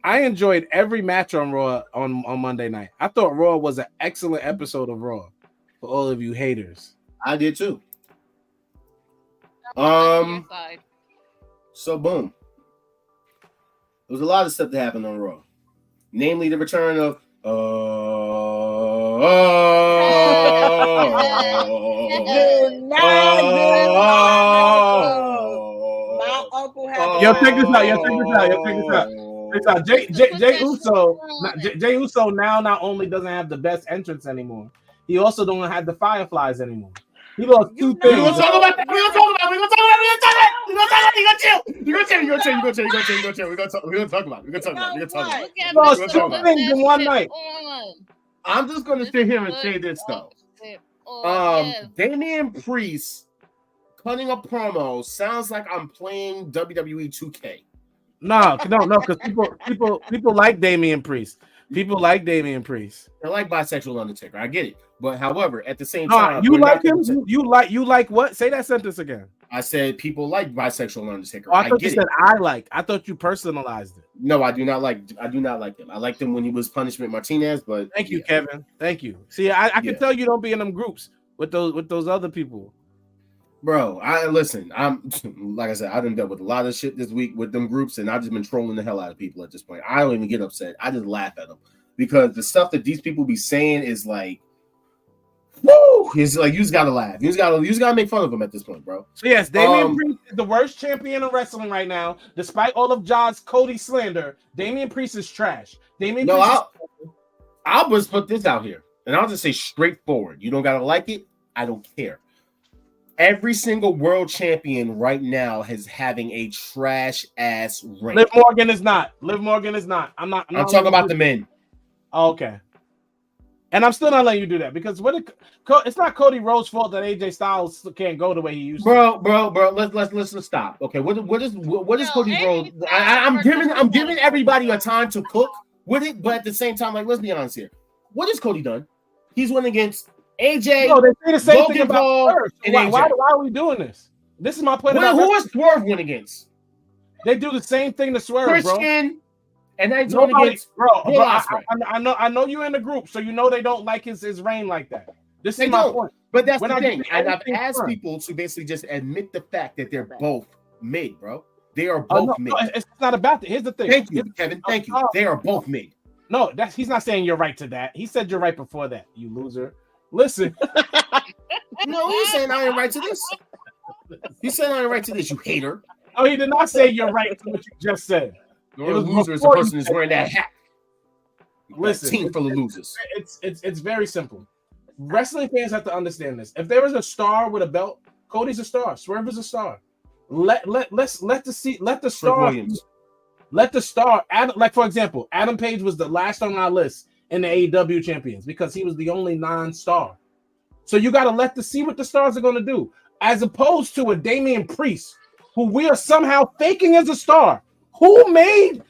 I enjoyed every match on Raw on Monday night. I thought Raw was an excellent episode of Raw for all of you haters. I did too. So boom. There was a lot of stuff that happened on Raw, namely the return of Yo, check this out. Jey Uso now not only doesn't have the best entrance anymore, he also don't have the Fireflies anymore. He lost two things. We're gonna talk about that. We're gonna talk about it. He lost two things in one night. I'm just gonna sit here and say this though. Damian Priest cutting a promo sounds like I'm playing WWE 2K. No, because people like Damian Priest. People like Damian Priest. They like bisexual Undertaker. I get it, but however, at the same time, you like him. You like what? Say that sentence again. I said people like bisexual Undertaker. Oh, I thought you said I like. I thought you personalized it. No, I do not like him. I liked him when he was Punishment Martinez, but thank you, Kevin. Thank you. See, I can tell you don't be in them groups with those other people. Bro, I'm like I said, I done dealt with a lot of shit this week with them groups, and I've just been trolling the hell out of people at this point. I don't even get upset. I just laugh at them because the stuff that these people be saying is like, woo! It's like you just gotta laugh. You just gotta make fun of them at this point, bro. So yes, Damian Priest is the worst champion in wrestling right now. Despite all of John's Cody slander, Damian Priest is trash. I'll just put this out here, and I'll just say straightforward. You don't gotta like it. I don't care. Every single world champion right now is having a trash ass reign. Liv Morgan is not. I'm talking about the men. Oh, okay. And I'm still not letting you do that because it's not Cody Rhodes' fault that AJ Styles can't go the way he used to. Bro. Let's stop. Okay, what is Cody Rhodes? I'm giving everybody a time to cook with it, but at the same time, like let's be honest here. What has Cody done? He's won against AJ. No, they say the same thing about Swerve. Why are we doing this? This is my point. Who was Swerve win against? They do the same thing to Swerve, Christian, bro. And then going against I know you're in the group, so you know they don't like his reign like that. This is my point. But that's the thing. And I've asked people to basically just admit the fact that they're both mid, bro. They are both mid. No, it's not about that. Here's the thing. Thank you, Kevin. Thank you. They are both mid. No, he's not saying you're right to that. He said you're right before that, you loser. Listen. No, he's saying I ain't right to this. He said I ain't right to this, you hater. Oh, he did not say you're right to what you just said. The loser is the person who's wearing that hat. Listen, team full of losers. It's very simple. Wrestling fans have to understand this. If there is a star with a belt, Cody's a star. Swerve is a star. Let the star. Like for example, Adam Page was the last on our list in the AEW champions because he was the only non-star. So you got to see what the stars are going to do, as opposed to a Damian Priest, who we are somehow faking as a star. Who made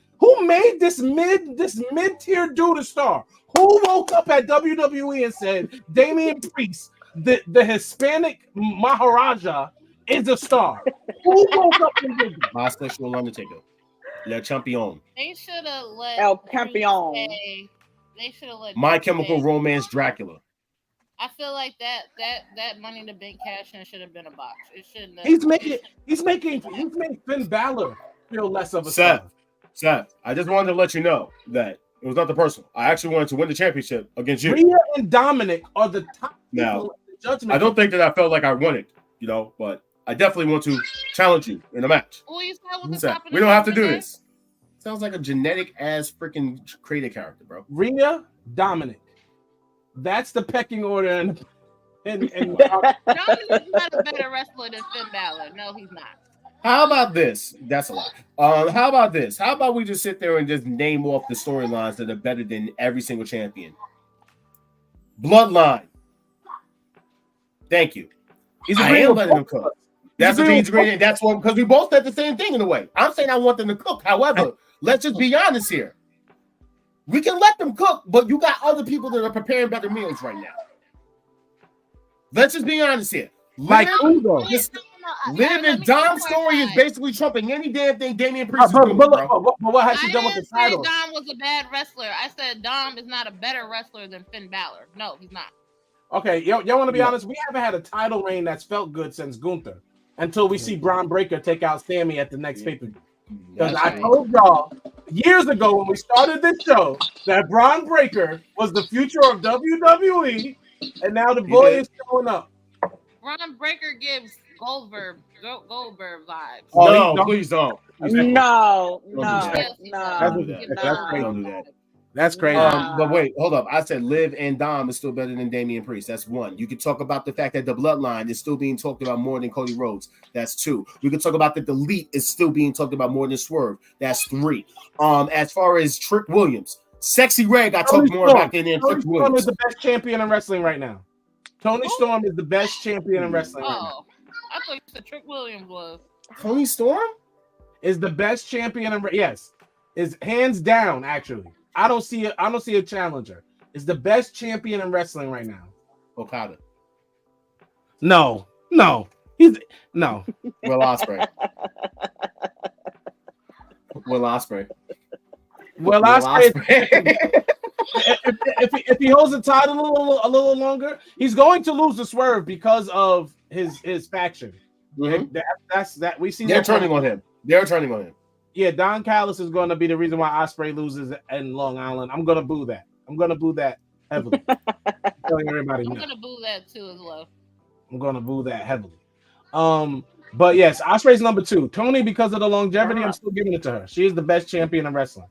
this mid-tier dude a star? Who woke up at WWE and said Damian Priest, the Hispanic Maharaja, is a star? Who woke up and did that? Bisexual Undertaker, Le Champion. They should have let El Campeon. They should have let My Chemical Romance Dracula. I feel like that Money in the Bank cash in should have been a box. It shouldn't have. He's making Finn Balor feel less of a star. Seth, I just wanted to let you know that it was nothing personal. I actually wanted to win the championship against you. Rhea and Dominic are the top now, people in the judgment. I don't think that I felt like I won it, but I definitely want to challenge you in a match. Well, you said with the top of we don't have to do this. Sounds like a genetic ass freaking created character, bro. Rhea, Dominic. That's the pecking order. Dominic's not a better wrestler than Finn Balor. No, he's not. How about this? That's a lot. How about this? How about we just sit there and just name off the storylines that are better than every single champion? Bloodline. Thank you. I am letting them cook. That's what he's agreeing. That's what, because we both said the same thing in a way. I'm saying I want them to cook. However, let's just be honest here. We can let them cook, but you got other people that are preparing better meals right now. Let's just be honest here. Like Ugo. Liv and Dom's story is basically trumping any damn thing Damian Priest is doing, but what has she done with the title? Dom was a bad wrestler. I said Dom is not a better wrestler than Finn Balor. No, he's not. Okay, y'all want to be honest? We haven't had a title reign that's felt good since Gunther until we see Braun Breaker take out Sammy at the next pay-per-view. Because I told y'all years ago when we started this show that Braun Breaker was the future of WWE, and now the boy is showing up. Braun Breaker gives Goldberg vibes. Oh, no, please don't. No. That's crazy. But wait, hold up. I said Liv and Dom is still better than Damian Priest. That's one. You could talk about the fact that the Bloodline is still being talked about more than Cody Rhodes. That's two. We could talk about that the Elite is still being talked about more than Swerve. That's three. As far as Trick Williams, Sexy Red got talked more about than Trick Williams. Storm is the best champion in wrestling right now. Tony Storm is the best champion in wrestling right now. I thought you said Trick Williams was. Tony Storm is the best champion in is hands down actually. I don't see a challenger. Is the best champion in wrestling right now. Okada. No. Will Ospreay. Will Ospreay. If he holds the title a little longer, he's going to lose the Swerve because of his faction. Mm-hmm. That's that we see. They're turning on him. Yeah, Don Callis is going to be the reason why Ospreay loses in Long Island. I'm going to boo that. Heavily. Telling everybody I'm going to boo that too as well. I'm going to boo that heavily. But yes, Ospreay's number 2. Tony, because of the longevity, I'm still giving it to her. She is the best champion in wrestling.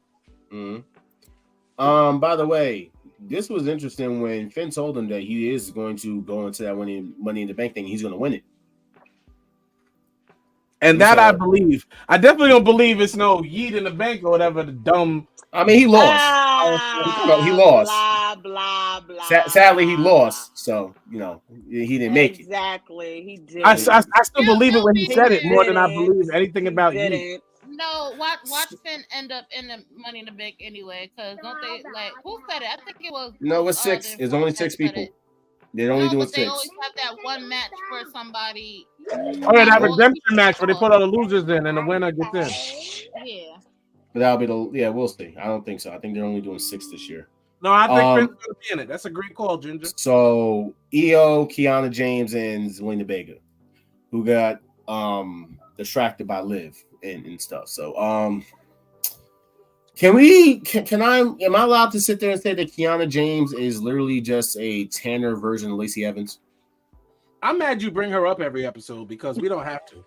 Mm-hmm. By the way, this was interesting when Finn told him that he is going to go into that Money in the Bank thing. He's going to win it. And that I believe. I definitely don't believe it's no yeet in the bank or whatever. The dumb. I mean, he lost. He lost. Blah, blah. Sadly, he lost. So, he didn't make it. Exactly. He did. I still believe it when he said it more than I believe anything about yeet. No, watch Finn end up in the Money in the Bank anyway. Because don't they, who said it? I think it was. No, it's 6. It's only 6 people. They're only doing 6. They always have that one match for somebody. Oh, yeah, that redemption match where they put all the losers in and the winner gets in. Yeah. But that'll be we'll see. I don't think so. I think they're only doing 6 this year. No, I think Finn's going to be in it. That's a great call, Ginger. So, Io, Kiana James, and Zelina Vega, who got distracted by Liv and stuff. So, am I allowed to sit there and say that Kiana James is literally just a tanner version of Lacey Evans? I'm mad you bring her up every episode because we don't have to.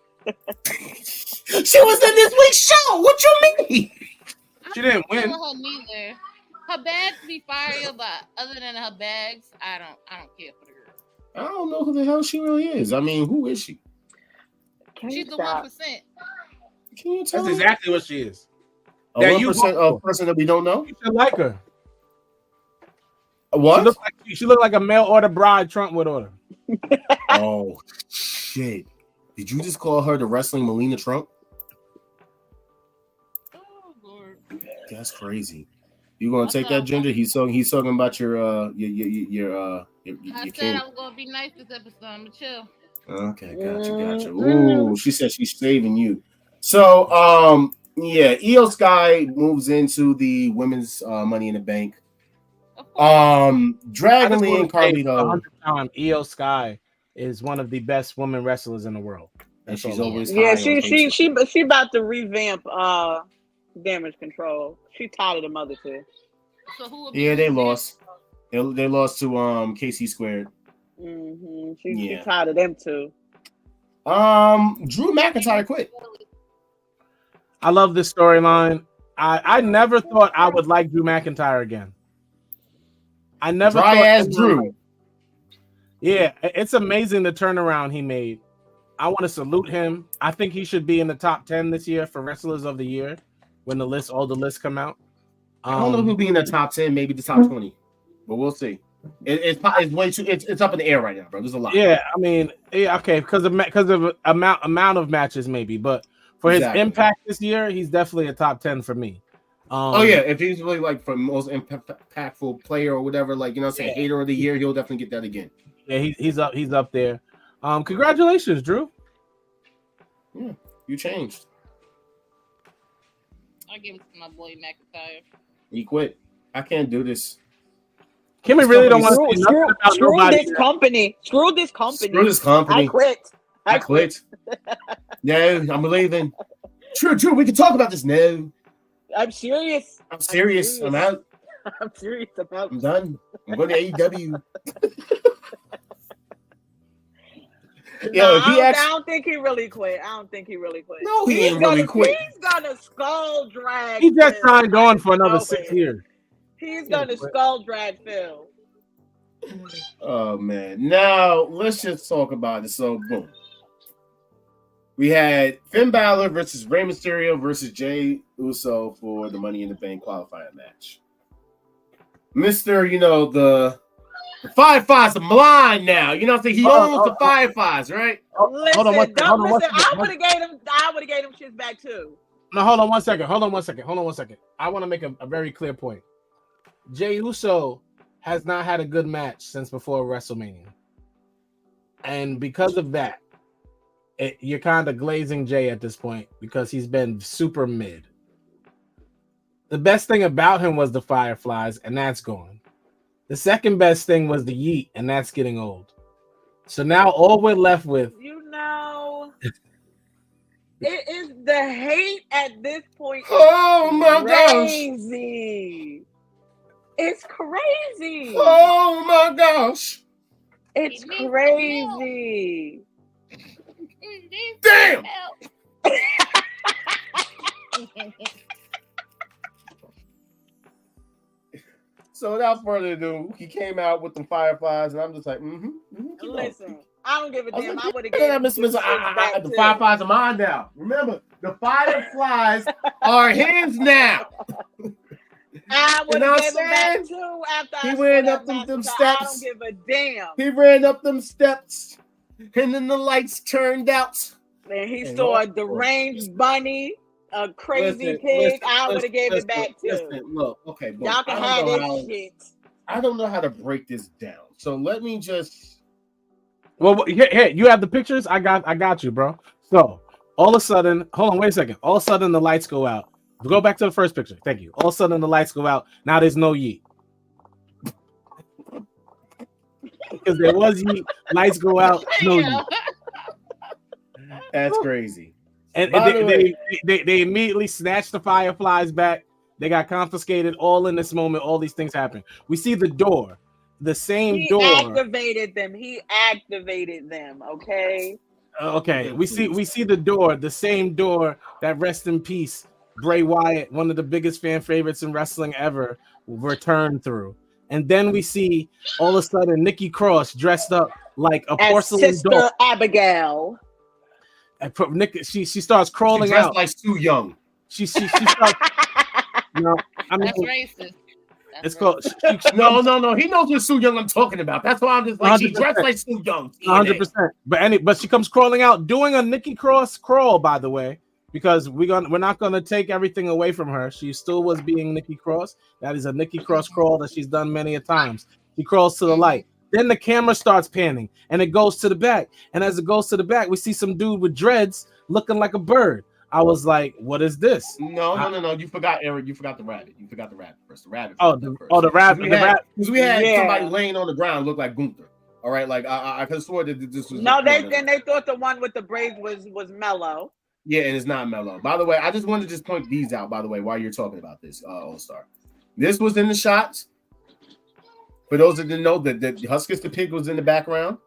She was in this week's show. What you mean? She didn't win. Her neither. Her bags be fire, but other than her bags, I don't care for the girl. I don't know who the hell she really is. I mean, who is she? She's the 1%. Can you tell That's me? exactly what she is. A 1% of person that we don't know? You should like her. What? She looked like a mail order bride Trump would order. Oh, shit. Did you just call her the wrestling Melina Trump? Oh, Lord. That's crazy. You gonna take that, Ginger? He's talking about your I king. said I was gonna be nice this episode. I'm gonna chill. Okay, gotcha. Ooh, she said she's saving you. So, Io Sky moves into the women's Money in the Bank. Dragon Lee and Carlito. Io Sky is one of the best women wrestlers in the world, and she's always she about to revamp Damage Control. She tired of the other two. So who? Yeah, they lost. They lost to KC Squared. Mm-hmm. She's tired of them too. Drew McIntyre quit. I love this storyline. I never thought I would like Drew McIntyre again. I never Dry ass Drew. Yeah, it's amazing the turnaround he made. I want to salute him. I think he should be in the top 10 this year for Wrestlers of the Year when all the lists come out. I don't know who'll be in the top 10, maybe the top 20, but we'll see. It's way too. It's up in the air right now, bro. There's a lot. Yeah, I mean, yeah, okay, because of amount of matches, maybe, but for his impact this year, he's definitely a top 10 for me. Oh yeah, if he's really like for most impactful player or whatever, like you know, say hater of the year, he'll definitely get that again. Yeah, he's up there. Congratulations, Drew. Yeah, you changed. I give it to my boy McIntyre. He quit. I can't do this. Kimmy really don't want to see nothing about nobody. Screw this company. Screw this company. I quit. No, I'm leaving. True. We can talk about this. No. I'm serious. I'm serious. I'm out. I'm serious about. I'm done. I'm going to AEW. I don't think he really quit. No, he ain't really quit. He's gonna skull drag. He just signed on for another 6 years. He's gonna skull drag Phil. Oh man! Now let's just talk about it. So boom, we had Finn Balor versus Rey Mysterio versus Jey Uso for the Money in the Bank qualifying match. Mr. You know the Fireflies are blind now. You know what I'm saying? He owns the Fireflies, right? Listen, hold on one second. I would have gave him shit back too. No, hold on one second. I want to make a very clear point. Jey Uso has not had a good match since before WrestleMania. And because of that, you're kind of glazing Jey at this point because he's been super mid. The best thing about him was the Fireflies, and that's gone. The second best thing was the Yeet, and that's getting old. So now all we're left with... it is the hate at this point. Oh my gosh. It's crazy. Oh my gosh. It's crazy. Damn. So without further ado, he came out with the Fireflies, and I'm just like, Listen, I don't give a damn. I would have given the Fireflies are mine now. Remember, the Fireflies are his now. I would have given back too after he ran up them steps. I don't give a damn. He ran up them steps, and then the lights turned out. And he saw a deranged bunny, a crazy pig. I would have gave it back too. Look, okay, y'all can have this shit. I don't know how to break this down, so let me just. Well, here, you have the pictures. I got you, bro. So all of a sudden, hold on, wait a second. All of a sudden, the lights go out. Go back to the first picture. Thank you. All of a sudden, the lights go out. Now there's no Yeet. Because there was Yeet. Lights go out. No Yeet. That's crazy. And they immediately snatched the Fireflies back. They got confiscated all in this moment. All these things happen. We see the door. The same door. He activated them. Okay. Okay. We see the door. The same door that rest in peace. Bray Wyatt, one of the biggest fan favorites in wrestling ever, returned through. And then we see all of a sudden Nikki Cross dressed up like a porcelain Sister doll. Abigail. She starts crawling she dressed out like Sue Young. She starts. No, I mean, that's racist. It's called. No. He knows what Sue Young I'm talking about. That's why I'm just like 100%. She dressed like Sue Young. 100%. But she comes crawling out, doing a Nikki Cross crawl, by the way. Because we're not gonna take everything away from her. She still was being Nikki Cross. That is a Nikki Cross crawl that she's done many a times. She crawls to the light. Then the camera starts panning and it goes to the back. And as it goes to the back, we see some dude with dreads looking like a bird. I was like, "What is this?" No. You forgot, Eric. You forgot the rabbit. You forgot the rabbit first. The rabbit. The rabbit. Because we had somebody laying on the ground look like Gunther. All right, like I could have swore that this was. No, they thought the one with the braids was Mellow. Yeah, and it's not Mellow. By the way, I just wanted to just point these out, by the way, while you're talking about this, All-Star. This was in the shots. For those that didn't know, that Huskus the Pig was in the background.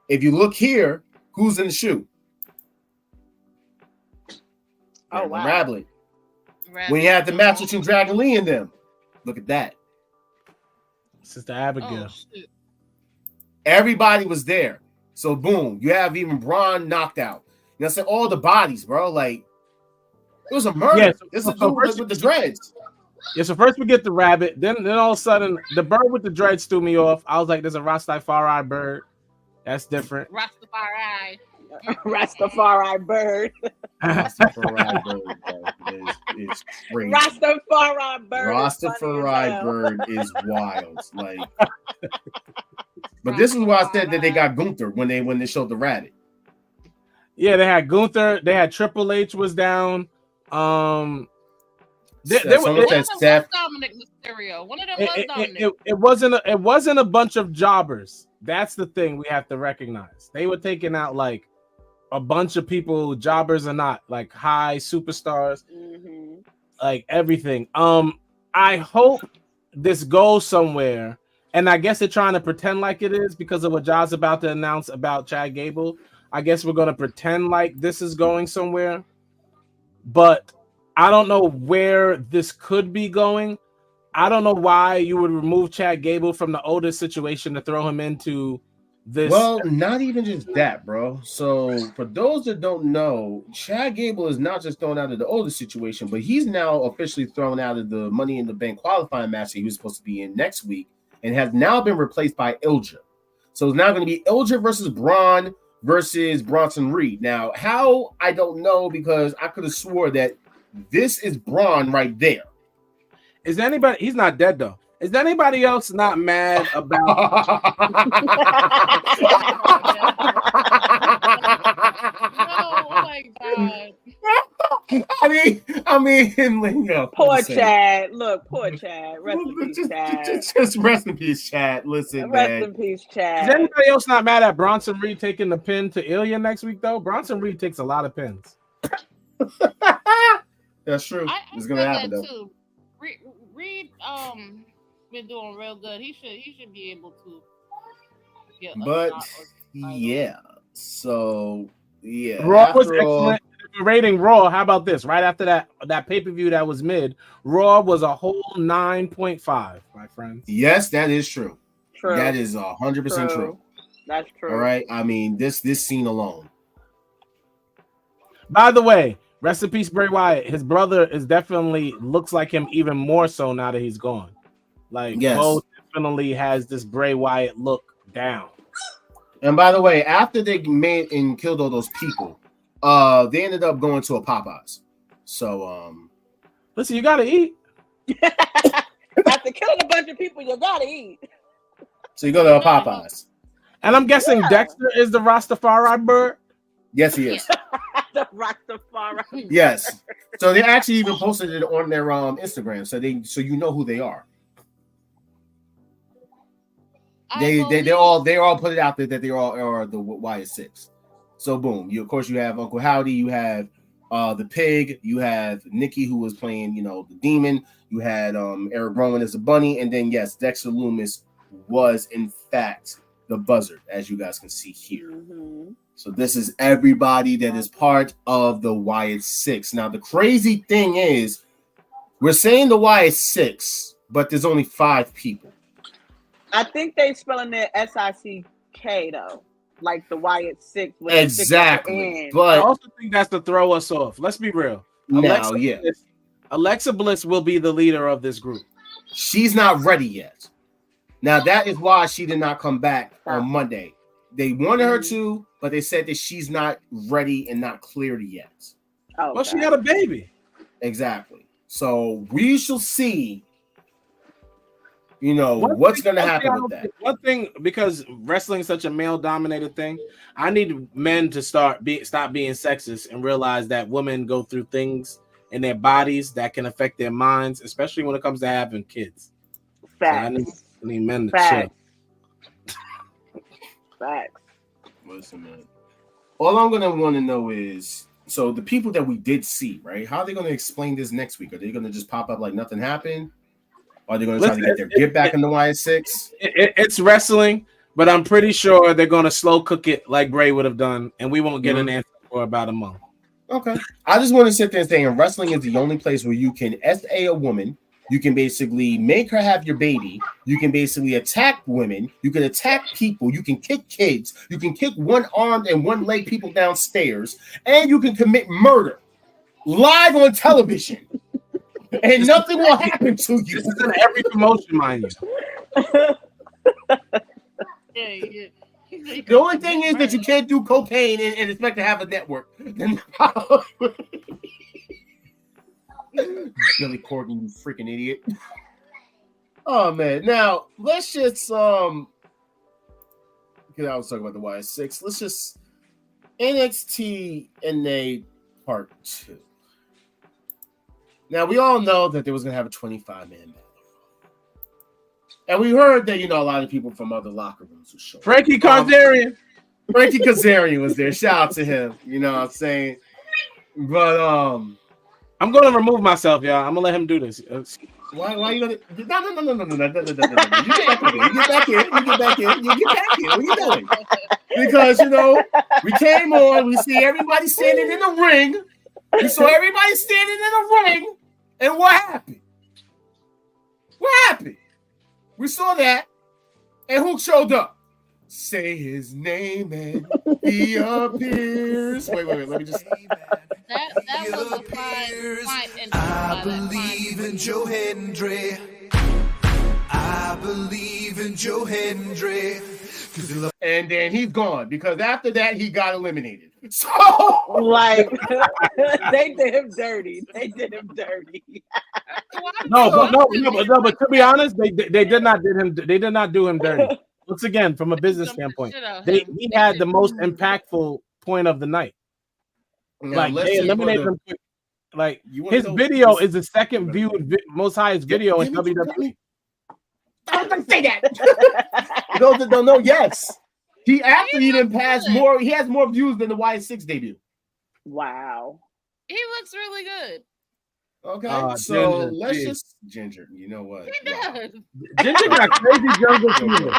If you look here, who's in the shoe? Oh, wow. Rabbit. When you had the match between Dragon Lee and them. Look at that. Sister Abigail. Oh, everybody was there. So boom, you have even Braun knocked out. You know, I said all the bodies, bro. Like it was a murder. Yeah, This is a dude with the dreads. Yeah, so first we get the rabbit, then all of a sudden the bird with the dreads threw me off. I was like, "There's a Rastafari bird. That's different." Rastafari. Rastafari bird. Rastafari bird is crazy. Rastafari bird. Rastafari bird is wild. Like, but this is why I said that they got Gunther when they showed the rabbit. Yeah, they had Gunther. They had Triple H was down. Dominic Mysterio. One of them was Dominic. It wasn't a bunch of jobbers. That's the thing we have to recognize. They were taking out like a bunch of people, jobbers or not, like high superstars, like everything. I hope this goes somewhere, and I guess they're trying to pretend like it is because of what John's about to announce about Chad Gable. I guess we're gonna pretend like this is going somewhere, but I don't know where this could be going. I don't know why you would remove Chad Gable from the Otis situation to throw him into this. Well, not even just that, bro. So for those that don't know, Chad Gable is not just thrown out of the Otis situation, but he's now officially thrown out of the Money in the Bank qualifying match that he was supposed to be in next week and has now been replaced by Ilja. So it's now going to be Ilja versus Braun versus Bronson Reed. Now, how? I don't know, because I could have swore that this is Braun right there. Is anybody? He's not dead though. Is anybody else not mad about? Oh my god! I mean, Lingo. Poor Chad. Look, poor Chad. Rest in peace, Chad. Just rest in peace, Chad. Listen, rest man. in peace, Chad. Is anybody else not mad at Bronson Reed taking the pin to Ilya next week though? Bronson Reed takes a lot of pins. That's true. It's gonna happen though. Too. Reed been doing real good. He should be able to get. But yeah, so yeah. Raw was excellent. Rating Raw. How about this? Right after that pay-per-view that was mid, Raw was a whole 9.5, my friends. Yes, that is true. True. That is 100% true. That's true. All right. I mean, this scene alone. By the way, rest in peace, Bray Wyatt. His brother is definitely looks like him even more so now that he's gone. Like, Bo definitely has this Bray Wyatt look down. And by the way, after they made and killed all those people, they ended up going to a Popeyes. So, listen, you gotta eat. After killing a bunch of people, you gotta eat. So you go to a Popeyes. And I'm guessing Dexter is the Rastafari bird. Yes, he is. The Rastafari. Yes. So they actually even posted it on their Instagram, so you know who they are. They all put it out there that they all are the Wyatt Six. So boom, you have Uncle Howdy, you have the Pig, you have Nikki who was playing the demon, you had Eric Rowan as the bunny, and then yes, Dexter Lumis was in fact the buzzard, as you guys can see here. So this is everybody that is part of the Wyatt Six. Now the crazy thing is, we're saying the Wyatt Six, but there's only 5 people. I think they spelling it SICK though, like the Wyatt Six. Exactly, but I also think that's to throw us off. Let's be real. Alexa Bliss will be the leader of this group. She's not ready yet. Now that is why she did not come back on Monday. They wanted her to, but they said that she's not ready and not cleared yet. Oh, well, she got a baby. Exactly. So we shall see. What's going to happen with that. One thing, because wrestling is such a male-dominated thing, I need men to stop being sexist and realize that women go through things in their bodies that can affect their minds, especially when it comes to having kids. Facts. So I need men to chill. Facts. Listen, man. All I'm gonna want to know is, so the people that we did see, right? How are they gonna explain this next week? Are they gonna just pop up like nothing happened? Or are they gonna try to get their get back in the Wyatt Six? It's wrestling, but I'm pretty sure they're gonna slow cook it like Bray would have done, and we won't get an answer for about a month. Okay. I just want to sit there and say, wrestling is the only place where you can SA a woman, You can basically make her have your baby. You can basically attack women. You can attack people. You can kick kids. You can kick one-armed and one-leg people downstairs. And you can commit murder live on television. And nothing will happen to you. This is in every promotion, mind you. Yeah. The only thing is that you can't do cocaine and expect to have a network. Billy Corgan, you freaking idiot. Oh man. Now let's just because I was talking about the YS6. Let's just NXT NA Part 2. Now we all know that they was gonna have a 25-man battle. And we heard that, a lot of people from other locker rooms were showing. Frankie Kazarian. Frankie Kazarian was there. Shout out to him. You know what I'm saying? But I'm gonna remove myself, y'all. I'm gonna let him do this. why are you gonna no. You get back in. What are you doing? Because we came on, we see everybody standing in the ring. We saw everybody standing in the ring. And what happened? We saw that, and who showed up? Say his name and he appears. Wait, let me just. That was a fine I believe in Joe Hendry. I believe in Joe Hendry. And then he's gone because after that he got eliminated. So like they did him dirty. No, but to be honest, they did not do him dirty. Once again, from a business standpoint, he had the most impactful point of the night. Now, they eliminated him quick. Like his video is the second viewed most highest video in WWE. I was gonna say that. Those that don't know, yes. He actually even passed more. He has more views than the Y6 debut. Wow. He looks really good. Okay, so let's just Ginger. You know what? He does. Ginger got crazy jungle fever.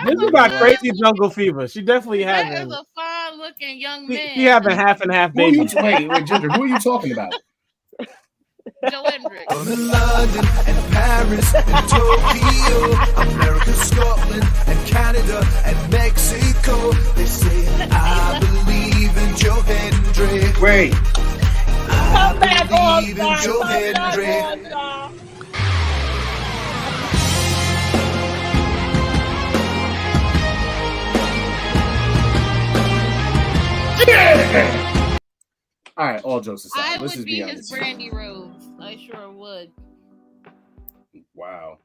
Ginger got crazy jungle fever. She definitely has. That is a fine-looking young man. He having half and half baby. Wait, Ginger. Who are you talking about? Joe Hendricks. I'm in London and Paris and Tokyo, America, Scotland and Canada and Mexico. They say I believe in Joe Hendry. Wait. Come back on, Joe Hendry. Yeah! All right, all jokes aside, I let's would just be honest. his Brandy Rhodes. I sure would. Wow.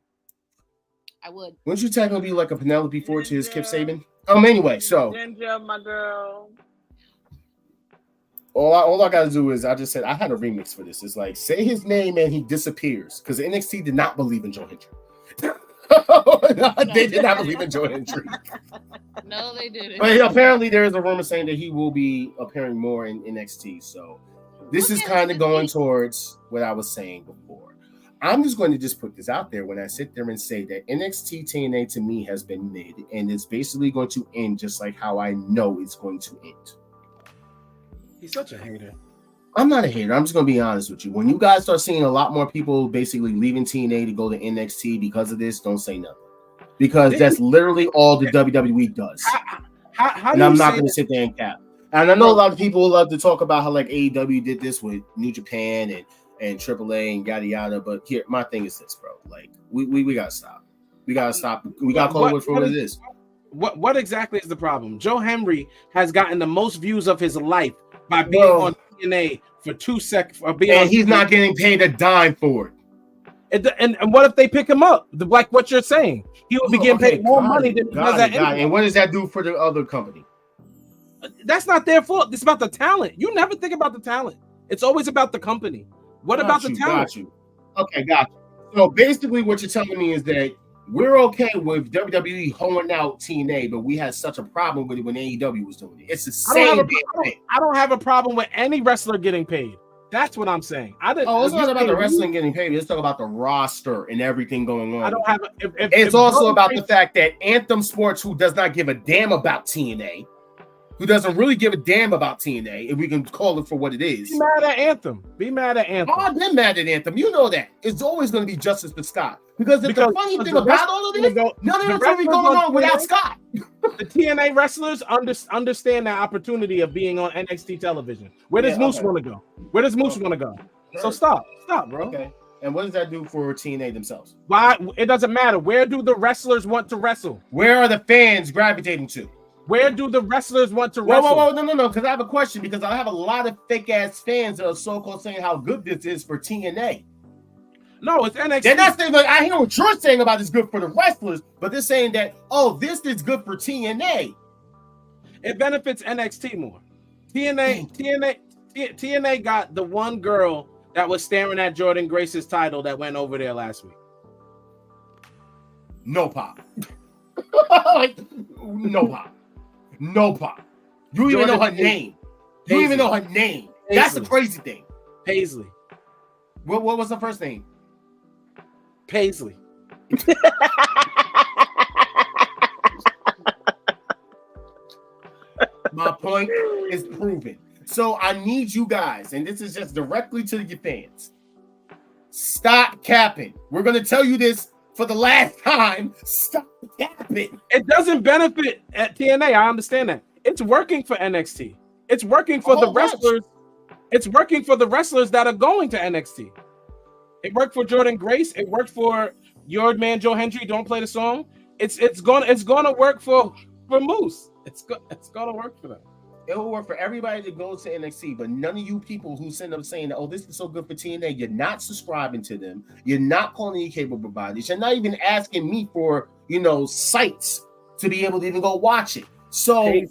I would. Wouldn't you technically be like a Penelope Ford to his Kip Saban? Anyway, so Ginger, my girl. all I gotta do is I just said I had a remix for this. It's like say his name and he disappears because NXT did not believe in Joe Hendry. They did not believe in Joe Hendry. No, they didn't. But apparently there is a rumor saying that he will be appearing more in NXT. So this is kind of going towards what I was saying before. I'm just going to just put this out there when I sit there and say that NXT TNA to me has been mid and it's basically going to end just like how I know it's going to end. He's such a hater. I'm not a hater. I'm just going to be honest with you. When you guys start seeing a lot more people basically leaving TNA to go to NXT because of this, don't say nothing. Because that's literally all the WWE does. How and I'm not going to sit there and cap. And I know a lot of people love to talk about how like AEW did this with New Japan and AAA and yada yada. But here, my thing is this, bro. Like we got to stop. We got to stop. We got to call it for what it is. What exactly is the problem? Joe Hendry has gotten the most views of his life by being on TNA for 2 seconds. And he's not getting paid a dime for it. And what if they pick him up? Like what you're saying, he will be getting paid more money than he does at And what does that do for the other company? That's not their fault. It's about the talent. You never think about the talent. It's always about the company. What about the talent? Got you. Okay, got you. So basically, what you're telling me is that we're okay with WWE holding out TNA, but we had such a problem with it when AEW was doing it. It's the same thing. I don't have a problem with any wrestler getting paid. That's what I'm saying. It's not about the wrestling getting paid. Let's talk about the roster and everything going on. I don't have. It's also about the fact that Anthem Sports, who does not give a damn about TNA, who doesn't really give a damn about TNA, if we can call it for what it is. Be mad at Anthem. Be mad at Anthem. I've been mad at Anthem. You know that. It's always going to be justice for Scott. Because the funny thing about all of this, none of it's going to be going on without Scott. The TNA wrestlers understand that opportunity of being on NXT television. Where does Moose want to go? Where does Moose want to go? So stop, bro. Okay. And what does that do for TNA themselves? Why? It doesn't matter. Where do the wrestlers want to wrestle? Where are the fans gravitating to? Where do the wrestlers want to wrestle? Whoa, no. Because I have a question. Because I have a lot of fake ass fans that are so-called saying how good this is for TNA. No, it's NXT. They're not saying, like, I hear what you're saying about it's good for the wrestlers, but they're saying that, oh, this is good for TNA. It benefits NXT more. TNA got the one girl that was staring at Jordan Grace's title that went over there last week. No pop. Like, no pop. No pop. You even know her name. You even know her name. Paisley. That's the crazy thing. Paisley. What was her first name? Paisley. My point is proven. So I need you guys, and this is just directly to your fans. Stop capping. We're going to tell you this for the last time. Stop capping. It doesn't benefit at TNA. I understand that. It's working for NXT. It's working for the wrestlers. It's working for the wrestlers that are going to NXT. It worked for Jordan Grace. It worked for your man Joe Hendry. Don't play the song. It's gonna work for Moose. It's gonna work for them. It will work for everybody that goes to NXT, but none of you people who send up saying, oh, this is so good for TNA, you're not subscribing to them. You're not calling your cable providers. You're not even asking me for, sites to be able to even go watch it. So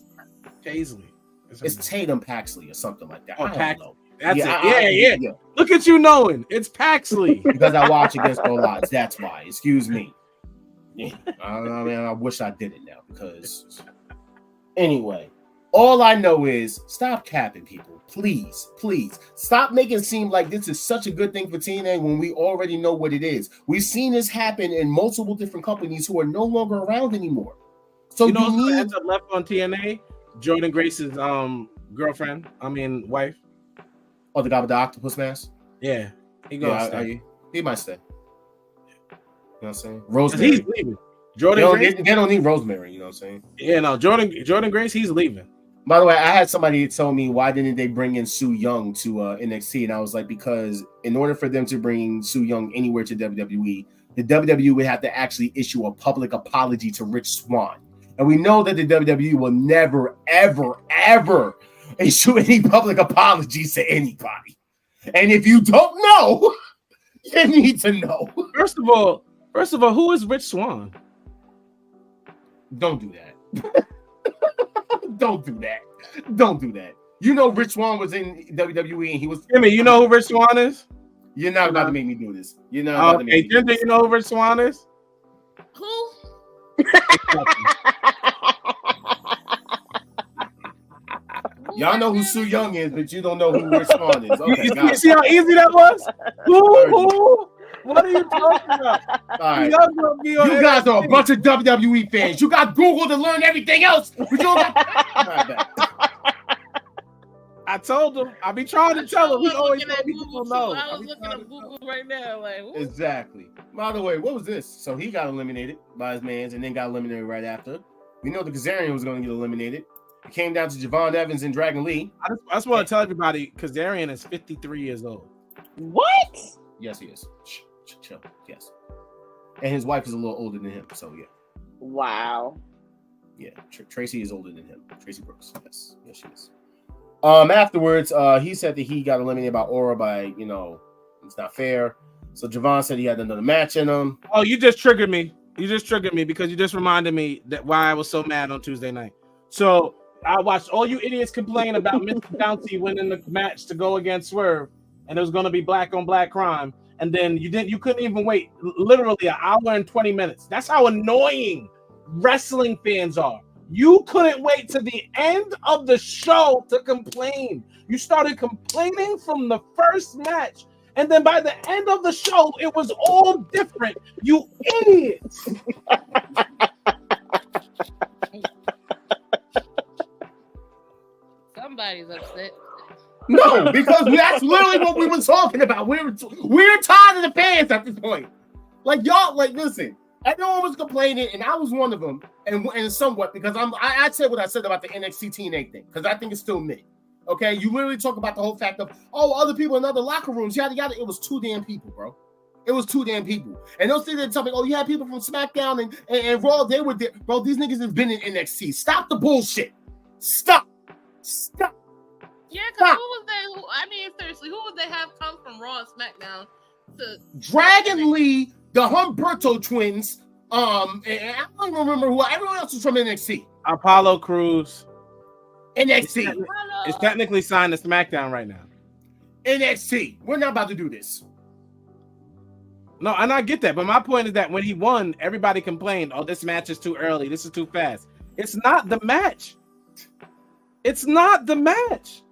Paisley. It's Tatum Paxley or something like that. Oh, I don't know. That's it. Yeah. Look at you knowing. It's Paxley. Because I watch Against All Odds. That's why. Excuse me. Yeah. I wish I did it now because... Anyway, all I know is stop capping, people. Please. Stop making it seem like this is such a good thing for TNA when we already know what it is. We've seen this happen in multiple different companies who are no longer around anymore. So you know who ends up left on TNA? Jordan Grace's wife. Oh, the guy with the octopus mask? Yeah. He goes. He might stay. You know what I'm saying? Rosemary. He's leaving. Jordan they don't need Rosemary, you know what I'm saying? Yeah, no, Jordan Grace, he's leaving. By the way, I had somebody tell me, why didn't they bring in Su Yung to NXT? And I was like, because in order for them to bring Su Yung anywhere to WWE, the WWE would have to actually issue a public apology to Rich Swann. And we know that the WWE will never, ever, ever issue any public apologies to anybody. And if you don't know, you need to know. First of all, who is Rich Swann? Don't do that. Don't do that. You know Rich Swann was in WWE and he was... Jimmy, you know who Rich Swann is? You're not about to make me do this. You're not about to make me do this. You know who Rich Swann is? Who? Y'all know who Su Yung is, but you don't know who Rich Swann is. Okay, you see how easy that was? Who? What are you talking about? All right. You guys are a bunch of WWE fans. You got Google to learn everything else. But you don't got... I told him. I be trying to tell him. He always at Google know. I was looking at Google right now. Like, who? Exactly. By the way, what was this? So he got eliminated by his mans and then got eliminated right after. We know the Kazarian was going to get eliminated. It came down to Javon Evans and Dragon Lee. I just want to tell everybody, Kazarian is 53 years old. What? Yes, he is. Chill. Yes. And his wife is a little older than him, so yeah. Wow. Yeah, Tracy is older than him. Tracy Brooks. Yes, she is. Afterwards, he said that he got eliminated by Aura by, it's not fair. So Javon said he had another match in him. Oh, you just triggered me. Because you just reminded me that why I was so mad on Tuesday night. So I watched all you idiots complain about Mr. Bounty winning the match to go against Swerve, and it was going to be black on black crime. And then you couldn't even wait literally an hour and 20 minutes. That's how annoying wrestling fans are. You couldn't wait to the end of the show to complain. You started complaining from the first match. And then by the end of the show, it was all different. You idiots. Somebody's upset. No, because that's literally what we were talking about. We're tired of the fans at this point. Like y'all, like listen, everyone was complaining, and I was one of them, and somewhat because I said what I said about the NXT TNA thing because I think it's still mid. Okay, you literally talk about the whole fact of other people in other locker rooms, yada yada. It was 2 damn people, bro. It was 2 damn people, and they'll sit there and tell me, you had people from SmackDown and Raw. They were there, bro. These niggas have been in NXT. Stop the bullshit. Stop. Yeah, because who was they? I mean, seriously, who would they have come from Raw and SmackDown to Dragon Lee, the Humberto twins, and I don't even remember who everyone else was from NXT. Apollo Crews. NXT. It's technically signed to SmackDown right now. NXT. We're not about to do this. No, and I get that, but my point is that when he won, everybody complained, this match is too early, this is too fast. It's not the match. It's not the match.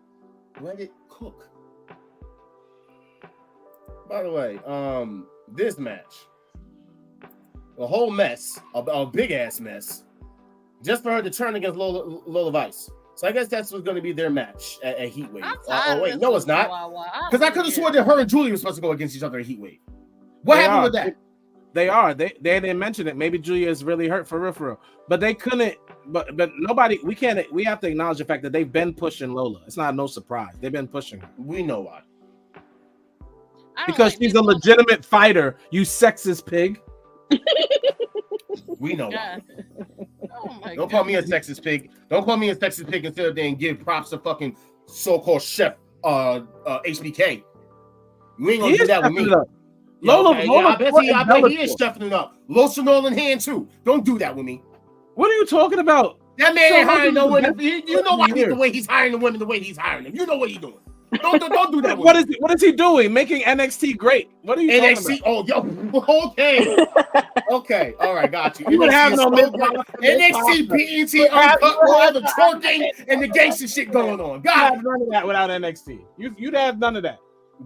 Let it cook. By the way, this match, a whole mess, a big ass mess, just for her to turn against Lola Vice. So I guess that's what's going to be their match at Heatwave. Oh wait, no, it's not. Because I could have sworn that her and Julie were supposed to go against each other at Heatwave. What happened with that? They are. They didn't mention it. Maybe Julia is really hurt for real. But they couldn't. But nobody. We can't. We have to acknowledge the fact that they've been pushing Lola. It's not no surprise. They've been pushing her. We know why. Because she's a legitimate fighter. You sexist pig. We know why. Oh Don't call me a sexist pig. Don't call me a sexist pig instead of then give props to fucking so-called chef HBK. You ain't gonna do that with me. Lola, I bet he is stuffing it up. Lotion all in hand too. Don't do that with me. What are you talking about? That man ain't hiring no women. You know why the way he's hiring the women, the way he's hiring them. You know what he's doing. Don't do that. What is he doing? Making NXT great. What are you talking about? Okay. All right, got you. You would have no NXT PET uncut with all the twerking and the gangster shit going on. Got it. None of that without NXT. You'd have none of that.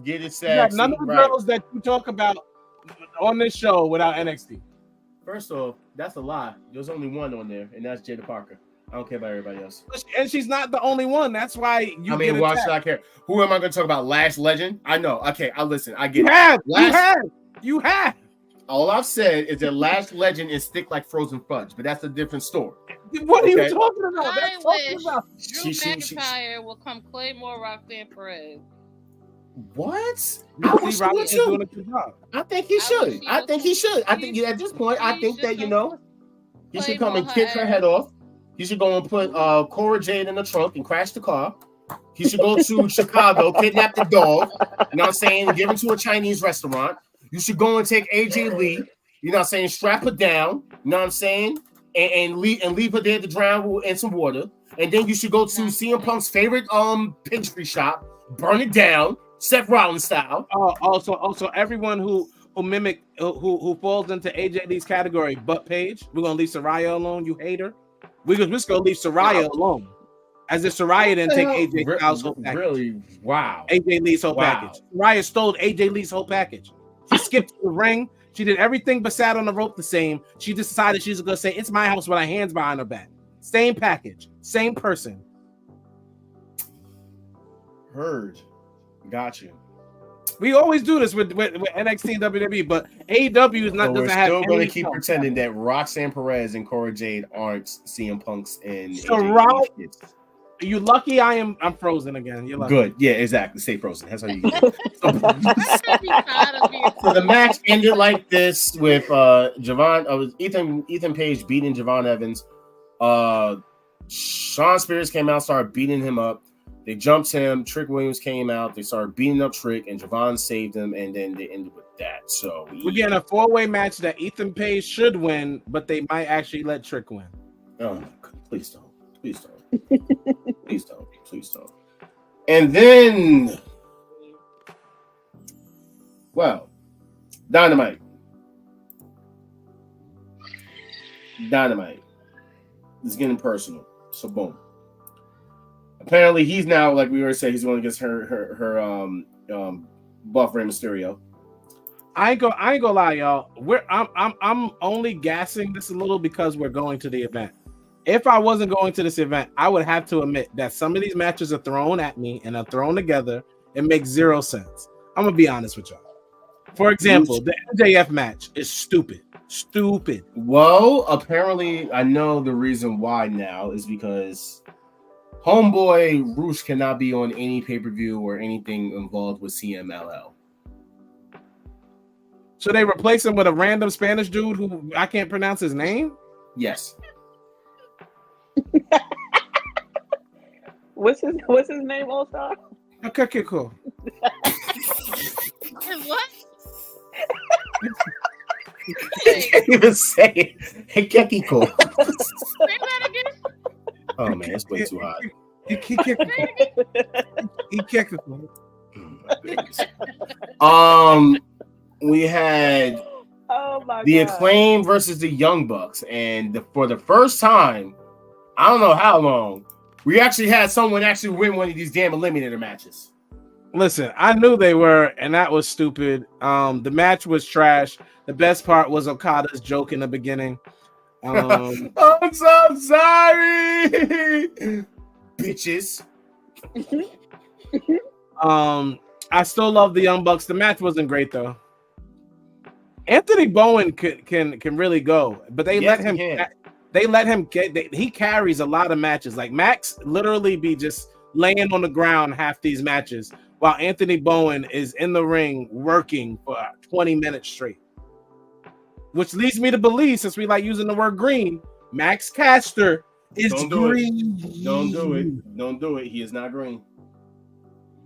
Get it sad. None of the girls that you talk about on this show without NXT. First off, that's a lie. There's only one on there, and that's Jada Parker. I don't care about everybody else. And she's not the only one. That's why you. I mean, why should I care? Who am I going to talk about? Lash Legend? I know. Okay, I listen. I get it. You have. All I've said is that Lash Legend is thick like frozen fudge, but that's a different story. What are you talking about? I wish Drew McIntyre will come Claymore Roxanne Perez. What? I think he should. I think at this point, I think that he should come and kick her head off. He should go and put Cora Jade in the trunk and crash the car. He should go to Chicago, kidnap the dog. You know what I'm saying? Give him to a Chinese restaurant. You should go and take AJ Lee. You know what I'm saying? Strap her down. You know what I'm saying? And leave her there to drown in some water. And then you should go to CM Punk's favorite pastry shop, burn it down. Seth Rollins style. Also, everyone who falls into AJ Lee's category, but Paige, we're gonna leave Saraya alone. You hate her. We're just gonna leave Saraya alone. As if Saraya didn't take AJ Styles' whole package. Really? Wow. AJ Lee's whole package. Saraya stole AJ Lee's whole package. She skipped the ring. She did everything but sat on the rope the same. She decided she's gonna say, "It's my house," with her hands behind her back. Same package, same person. Heard. Got you. We always do this with NXT and WWE, but AEW is not. So we're still going to keep pretending that Roxanne Perez and Cora Jade aren't CM Punk's and. So right, you lucky I'm frozen again. You're lucky. Good, yeah, exactly. Stay frozen. That's how you get it. So the match ended like this with Ethan Page beating Javon Evans. Shawn Spears came out, started beating him up. They jumped him. Trick Williams came out. They started beating up Trick, and Javon saved him, and then they ended with that. So we're getting a 4-way match that Ethan Page should win, but they might actually let Trick win. Oh, please don't. Please don't. Please don't. Please don't. And then, well, Dynamite. It's getting personal. So boom. Apparently, he's now, like we already said, he's going against her buff Rey Mysterio. I ain't gonna lie, y'all. I'm only gassing this a little because we're going to the event. if I wasn't going to this event, I would have to admit that some of these matches are thrown at me and are thrown together. It makes zero sense. I'm gonna be honest with y'all. For example, the MJF match is stupid. Stupid. Well, apparently, I know the reason why now is because Homeboy Roosh cannot be on any pay-per-view or anything involved with CMLL. So they replace him with a random Spanish dude who I can't pronounce his name? Yes. What's his name, All-Star? Okay, cool. What? I can't even say it. Hey, Kekiko. Say that again. Oh man, it's way too hot. He We had Oh the God. Acclaim versus the Young Bucks, and for the first time, I don't know how long, we actually had someone actually win one of these damn eliminator matches. Listen, I knew they were, and that was stupid. The match was trash. The best part was Okada's joke in the beginning. I'm so sorry, bitches. I still love the Young Bucks. The match wasn't great though. Anthony Bowen can really go, but they let him. They let him get. He carries a lot of matches. Like Max literally be just laying on the ground half these matches, while Anthony Bowen is in the ring working for 20 minutes straight. Which leads me to believe, since we like using the word green, Max Caster is green. Don't do it. Don't do it. He is not green.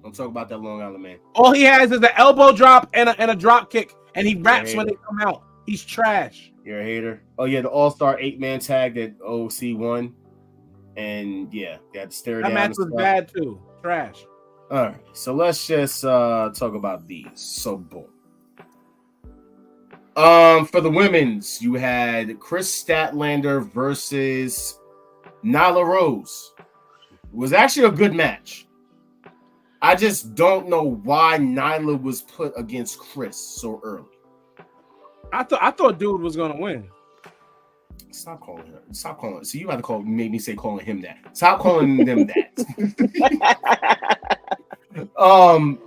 Don't talk about that Long Island man. All he has is an elbow drop and a drop kick, and he raps when they come out. He's trash. You're a hater. Oh yeah, the All-Star 8-man tag that OC won, and yeah, got to stare down. That match was bad too. Trash. All right, so let's just talk about these. So boom. For the women's, you had Chris Statlander versus Nyla Rose. It was actually a good match. I just don't know why Nyla was put against Chris so early. I thought dude was gonna win. Stop calling her. Stop calling. So you have to make me say calling him that. Stop calling them that.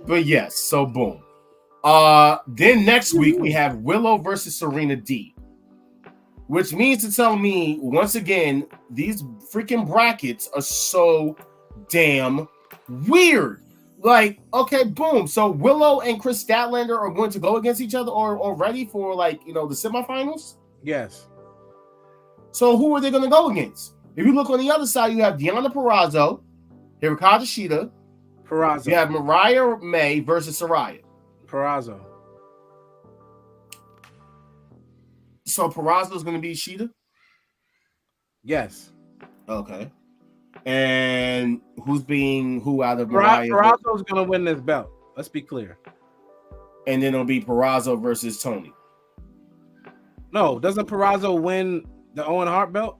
But yes, so boom. Then next week we have Willow versus Serena D, which means to tell me once again these freaking brackets are so damn weird. Like, okay, boom. So Willow and Chris Statlander are going to go against each other or ready for the semifinals? Yes. So who are they going to go against? If you look on the other side, you have Deonna Purrazzo, Hikaru Shida. Purrazzo. You have Mariah May versus Saraya. Purrazzo. So Purrazzo's going to be Shida? Yes. Okay. And who out of Mariah? Purrazzo's going to win this belt. Let's be clear. And then it'll be Purrazzo versus Tony. No, doesn't Purrazzo win the Owen Hart belt?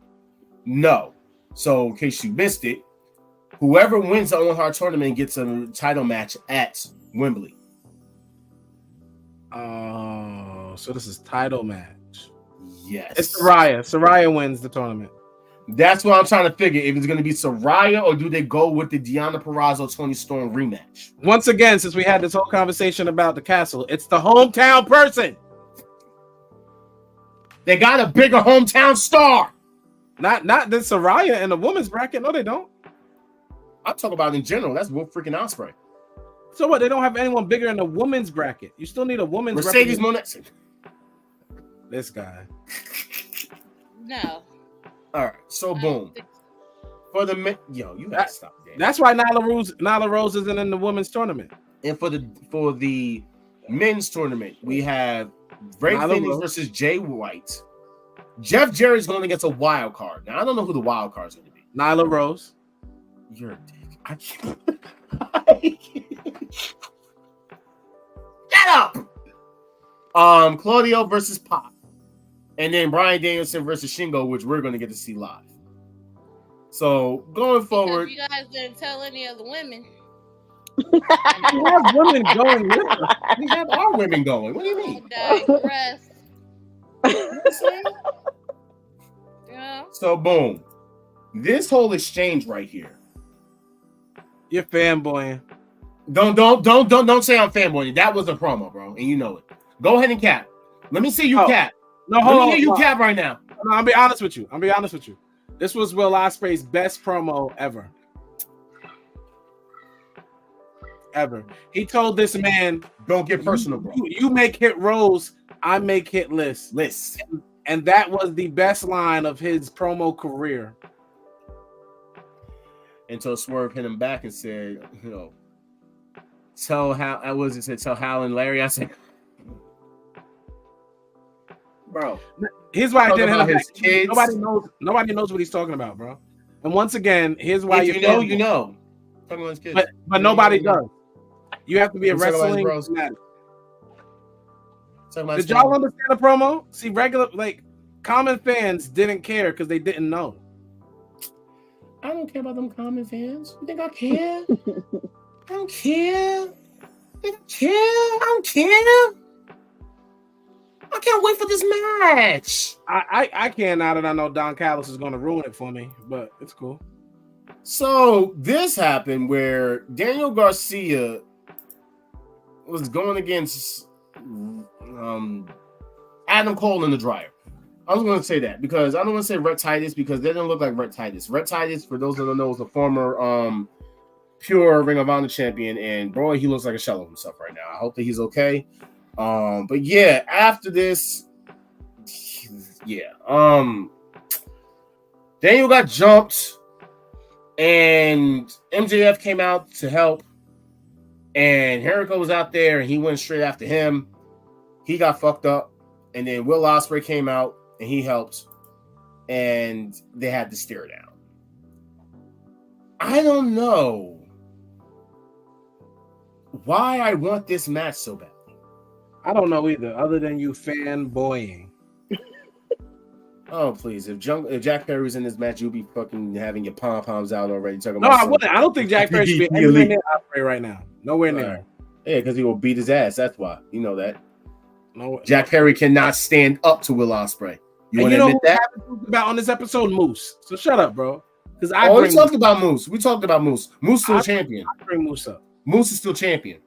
No. So in case you missed it, whoever wins the Owen Hart tournament gets a title match at Wembley. Oh, so this is title match. Yes. It's Saraya. Saraya wins the tournament. That's what I'm trying to figure. If it's going to be Saraya or do they go with the Deonna Purrazzo Toni Storm rematch? Once again, since we had this whole conversation about the castle, it's the hometown person. They got a bigger hometown star. Not the Saraya in the women's bracket. No, they don't. I'm talking about in general. That's Wolf freaking Osprey. So what? They don't have anyone bigger in the women's bracket. You still need a women's Mercedes Monet. This guy. No. All right. So boom. For the men, you gotta stop that. That's why Nyla Rose isn't in the women's tournament. And for the men's tournament, we have Ray Phoenix versus Jay White. Jeff Jarrett's going against a wild card. Now I don't know who the wild card's going to be. Nyla Rose. You're a dick. I can't. Get up. Claudio versus Pop. And then Bryan Danielson versus Shingo, which we're going to get to see live. So going forward, you guys didn't tell any of the women. We have women going with us. We have our women going. What do you mean? Digress. Yeah. So boom. this whole exchange right here. You're fanboying. Don't say I'm fanboying. That was a promo, bro, and you know it. Go ahead and cap. Let me see you cap. No, hold on. Let me hear you cap right now. No, I'll be honest with you. This was Will Ospreay's best promo ever. He told this man, "Don't get personal, bro. You make hit rolls, I make hit lists." And that was the best line of his promo career. Until Swerve hit him back and said, tell Hal and Larry. I said, bro. Here's why I didn't have his kids. Nobody knows what he's talking about, bro. And once again, here's why you know. Talking about his kids. But nobody does. You have to be a wrestling fanatic. Did y'all understand the promo? See, regular common fans didn't care because they didn't know. I don't care about them common fans. You think I care? I don't care. I can't wait for this match. I can't now that I know Don Callis is going to ruin it for me, but it's cool. So this happened where Daniel Garcia was going against Adam Cole in the dryer. I was going to say that because I don't want to say Rhett Titus because they didn't look like Rhett Titus. Rhett Titus, for those that don't know, is a former pure Ring of Honor champion, and boy, he looks like a shell of himself right now. I hope that he's okay. But yeah, after this, Daniel got jumped, and MJF came out to help, and Jericho was out there, and he went straight after him. He got fucked up, and then Will Ospreay came out, and he helped, and they had to stare down. I don't know why I want this match so bad. I don't know either, other than you fanboying. Oh, please. If Jack Perry was in this match, you'd be fucking having your pom-poms out already. No, I wouldn't. I don't think Jack Perry should be anywhere near Ospreay right now. Nowhere near. Yeah, because he will beat his ass. That's why. You know that. No, Jack Perry cannot stand up to Will Ospreay. You want to admit that? About on this episode, Moose. So shut up, bro. We talked about Moose. We talked about Moose. Moose still champion. I bring Moose up. Moose is still champion.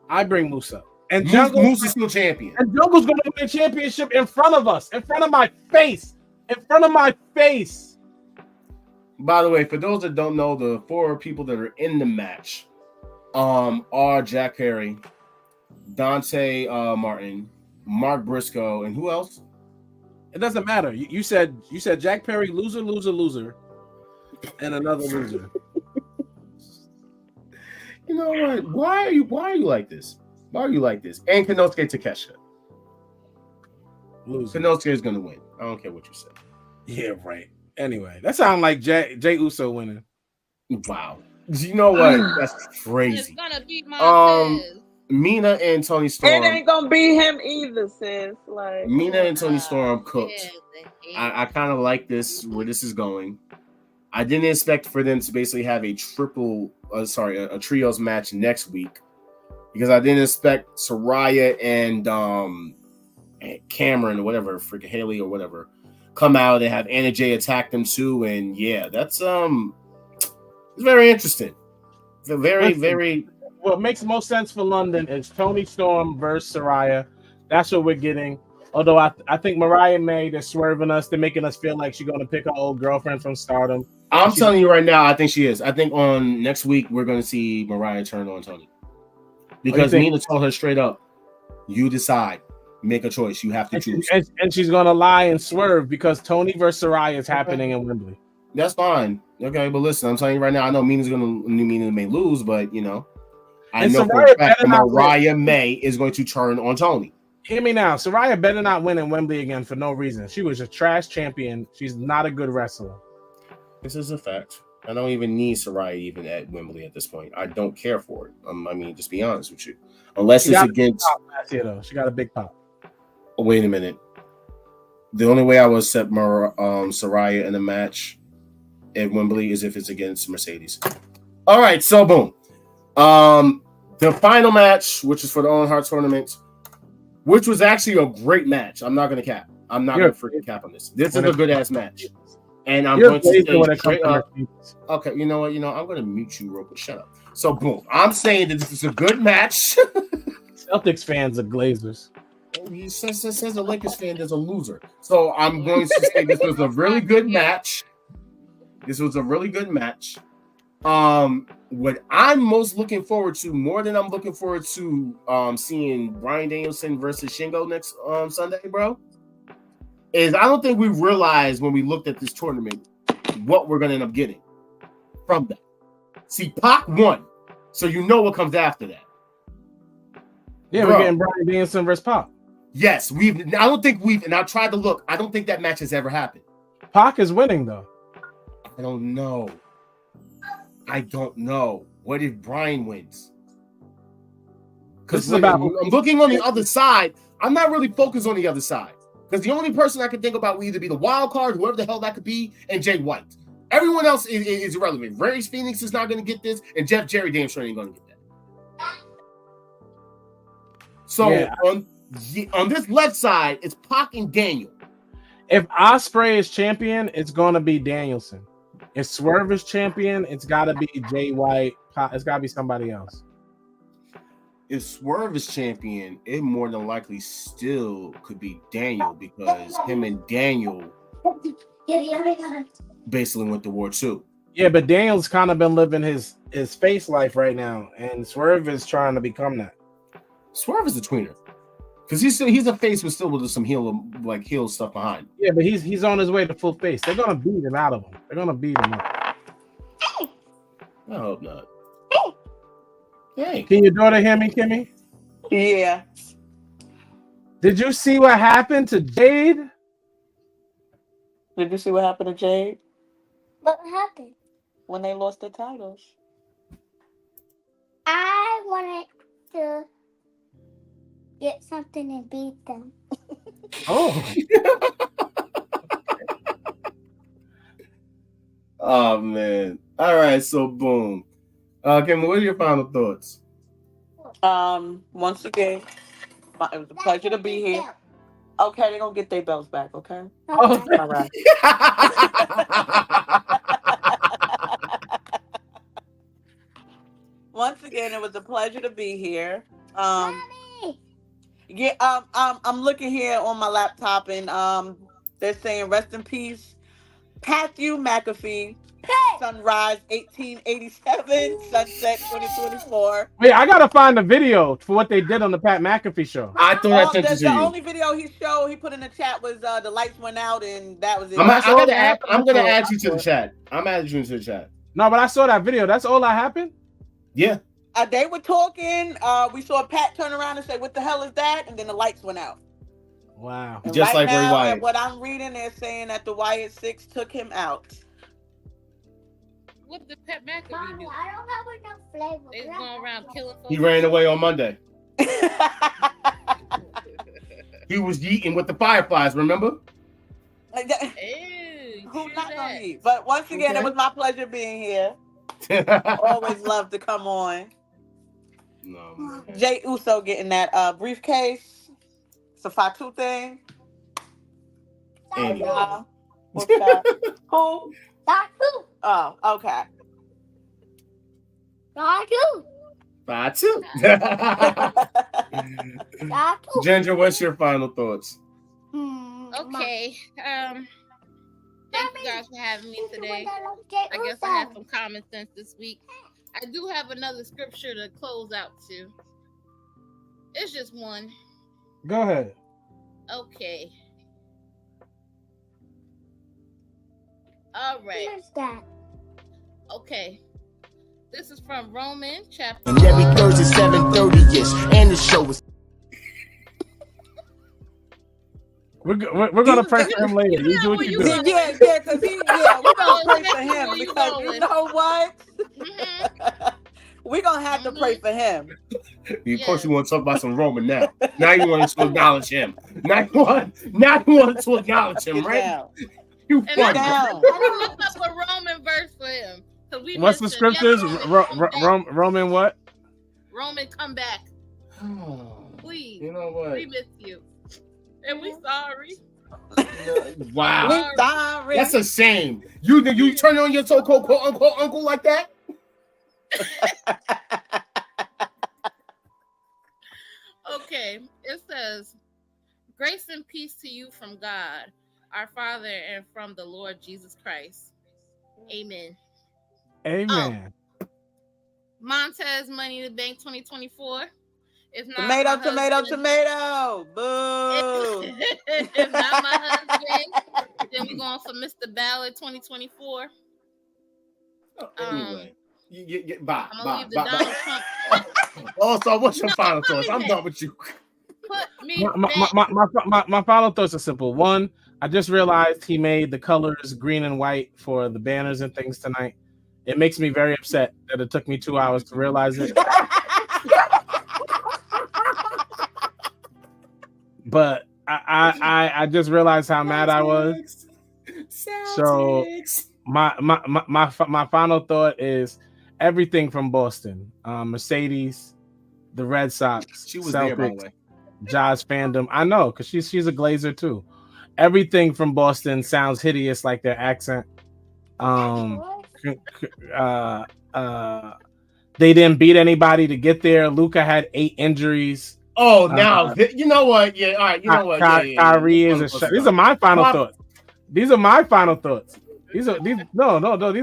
I bring Moose up. And Moose is still champion. And Jungle's going to win a championship in front of us, in front of my face. By the way, for those that don't know, the 4 people that are in the match are Jack Perry, Dante Martin, Mark Briscoe, and who else? It doesn't matter. You said Jack Perry, loser, and another loser. You know what? Why are you like this? Why are you like this? And Konosuke Takeshita. Konosuke is going to win. I don't care what you say. Yeah, right. Anyway, that sounds like Jay Uso winning. Wow. You know what? That's crazy. It's gonna beat my Mina and Tony Storm. It ain't gonna beat him either, sis. Like Mina and Tony Storm cooked. I kind of like this where this is going. I didn't expect for them to basically have a trios match next week because I didn't expect Saraya and Cameron or whatever, freaking Haley or whatever, come out and have Anna Jay attack them too. And yeah, that's it's very interesting. Very. What makes most sense for London is Tony Storm versus Saraya. That's what we're getting. Although I think Mariah May, they're swerving us. They're making us feel like she's going to pick her old girlfriend from Stardom. I'm telling you right now, I think she is. I think on next week, we're going to see Mariah turn on Tony. Because Mina told her straight up, you decide. Make a choice. You have to choose. And she's going to lie and swerve because Tony versus Saraya is happening in Wembley. That's fine. Okay, but listen, I'm telling you right now, I know Mina may lose, but, I know for a fact that Mariah May is going to turn on Tony. Hear me now. Saraya better not win in Wembley again for no reason. She was a trash champion. She's not a good wrestler. This is a fact. I don't even need Saraya even at Wembley at this point. I don't care for it. Just be honest with you. Unless it's against... She got a big pop. Oh, wait a minute. The only way I would accept Saraya in a match at Wembley is if it's against Mercedes. All right, so boom. The final match, which is for the Owen Hart tournament, which was actually a great match. I'm not going to cap. I'm not going to freaking cap on this. This is a good-ass match. And I'm You're going to lazy say when it comes straight to up. Mercedes. Okay, you know what? I'm going to mute you real quick. Shut up. So, boom. I'm saying that this is a good match. Celtics fans are Glazers. He says a Lakers fan is a loser. So I'm going to say this was a really good match. This was a really good match. What I'm most looking forward to, more than I'm looking forward to seeing Bryan Danielson versus Shingo next Sunday, bro, is I don't think we realized when we looked at this tournament what we're going to end up getting from that. See, Pac won, so you know what comes after that. Yeah, Bro, we're getting Bryan Danielson versus Pac. Yes, and I tried to look. I don't think that match has ever happened. Pac is winning, though. I don't know. What if Bryan wins? Because I'm looking on the other side. I'm not really focused on the other side. Because the only person I can think about will either be the wild card, whoever the hell that could be, and Jay White. Everyone else is irrelevant. Reyes Phoenix is not going to get this, and Jeff Jarrett damn sure ain't going to get that. So yeah. on this left side, it's Pac and Daniel. If OSPREY is champion, it's going to be Danielson. If Swerve is champion, it's got to be Jay White. It's got to be somebody else. If Swerve is champion, it more than likely still could be Daniel because him and Daniel basically went to war too. Yeah, but Daniel's kind of been living his face life right now, and Swerve is trying to become that. Swerve is a tweener because he's a face with still with some heel stuff behind. Yeah, but he's on his way to full face. They're gonna beat him out of him. They're gonna beat him up. I hope not. Hey, can your daughter hear me, Kimmy? Yeah. Did you see what happened to Jade? Did you see what happened to Jade? What happened? When they lost their titles. I wanted to get something and beat them. Oh. Oh man. All right, so boom. Kim, what are your final thoughts? Once again, it was a pleasure to be here. Okay, they're gonna get their belts back, okay? Oh. All right. Once again, it was a pleasure to be here. Yeah, I'm looking here on my laptop and they're saying rest in peace, Matthew McAfee, Sunrise 1887, Sunset 2024. Wait, I gotta find the video for what they did on the Pat McAfee show. I thought I sent it to the you. only video he put in the chat was the lights went out and that was it. I'm gonna add you to the chat. I'm adding you to the chat. No, but I saw that video. That's all that happened? Yeah. They were talking. We saw Pat turn around and say, "What the hell is that?" And then the lights went out. Wow. And just right like Bray now, Wyatt. what I'm reading, they're saying that the Wyatt 6 took him out. What did Pat McAfee do? I don't have enough flavor. They was going around killing folks. He ran away on Monday. He was yeeting with the Fireflies, remember? Ew, Who not that. gonna eat? But once again, Okay. it was my pleasure being here. Always love to come on. No, man. Jay Uso getting that briefcase. It's a Fatu thing. Anyway. What's that? Who? Fatu. Oh, okay. Fatu. Fatu. Fatu. Ginger, what's your final thoughts? Okay. Thank you guys for having me today. I guess I had some common sense this week. I do have another scripture to close out to. It's just one. Go ahead. Okay. All right. Where's that? Okay. This is from Romans chapter. And every Thursday 7:30ish, and the show is. We're gonna pray for him later. You do what you do. Yeah, because we're gonna pray for him because you know what? We're gonna have to pray for him. Of course, you want to talk about some Roman now. Now you want to acknowledge him. Now you want to acknowledge him, right? Down. You And funny. I looked up a Roman verse for him. What's the scriptures? Roman what? Roman, come back. Oh, Please. you know what? We miss you. And we sorry. Wow. Sorry. That's a shame. You turn on your so-called quote unquote uncle like that? Okay, it says, grace and peace to you from God, our Father, and from the Lord Jesus Christ. Amen. Amen. Montez Money in the Bank 2024. If not Tomato, my tomato, husband, tomato. Boo. if not my husband, then we're going for Mr. Ballard 2024. Anyway, bye. I'm gonna leave the Donald Trump. Also, what's your final thoughts? I'm done with you. Put me My final thoughts are simple. One, I just realized he made the colors green and white for the banners and things tonight. It makes me very upset that it took me 2 hours to realize it. But I just realized how mad I was. So my final thought is everything from Boston, Mercedes, the Red Sox, she was Celtics, there, by the way. Jaws fandom. I know, because she's a Glazer too. Everything from Boston sounds hideous, like their accent. They didn't beat anybody to get there. Luka had 8 injuries. Oh, now you know what? Yeah, all right. You know what? Kyrie is a shot. These are my final thoughts. These are my final thoughts. These are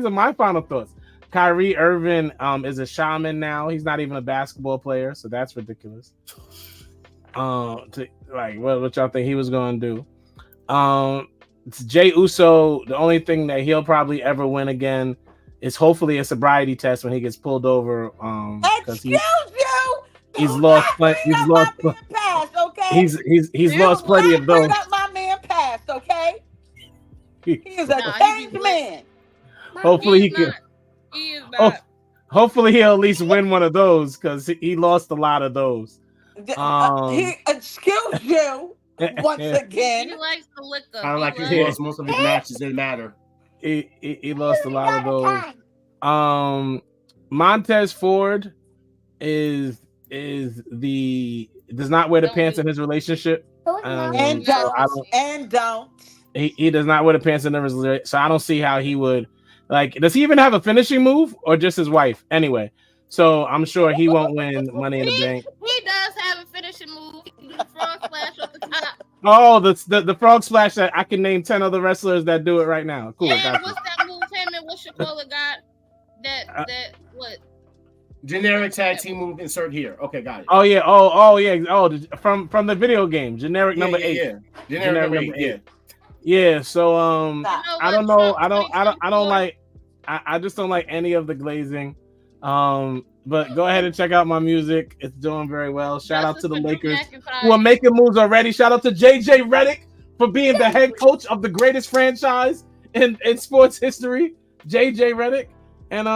my final thoughts. Kyrie Irving is a shaman now. He's not even a basketball player, so that's ridiculous. What y'all think he was going to do? Jey Uso, the only thing that he'll probably ever win again is hopefully a sobriety test when he gets pulled over. Because he's lost plenty. He's lost plenty of those. Up my man past, okay? He is a changed man. Hopefully he can. Hopefully he'll at least win one of those because he lost a lot of those. Excuse you. Once again, he likes to lick them. Kind of like he lost most of his matches. Didn't matter. He lost a lot of those. Montez Ford does not wear the pants in his relationship. And don't. He does not wear the pants in the relationship, so I don't see how he would. Like, does he even have a finishing move or just his wife? Anyway, so I'm sure he won't win Money in the Bank. He does have a finishing move. The frog splash off the top. Oh, the frog splash that I can name 10 other wrestlers that do it right now. Cool. And what's that move him and what's your caller got? That what? Generic tag team move. Insert here. Okay, got it. Oh yeah. Oh yeah. Oh, from the video game. Generic number 8. Yeah. Generic number 8. Yeah. Yeah. So I don't know. I just don't like any of the glazing. But go ahead and check out my music. It's doing very well. Shout out to the Lakers who are making moves already. Shout out to JJ Redick for being the head coach of the greatest franchise in sports history. JJ Redick. And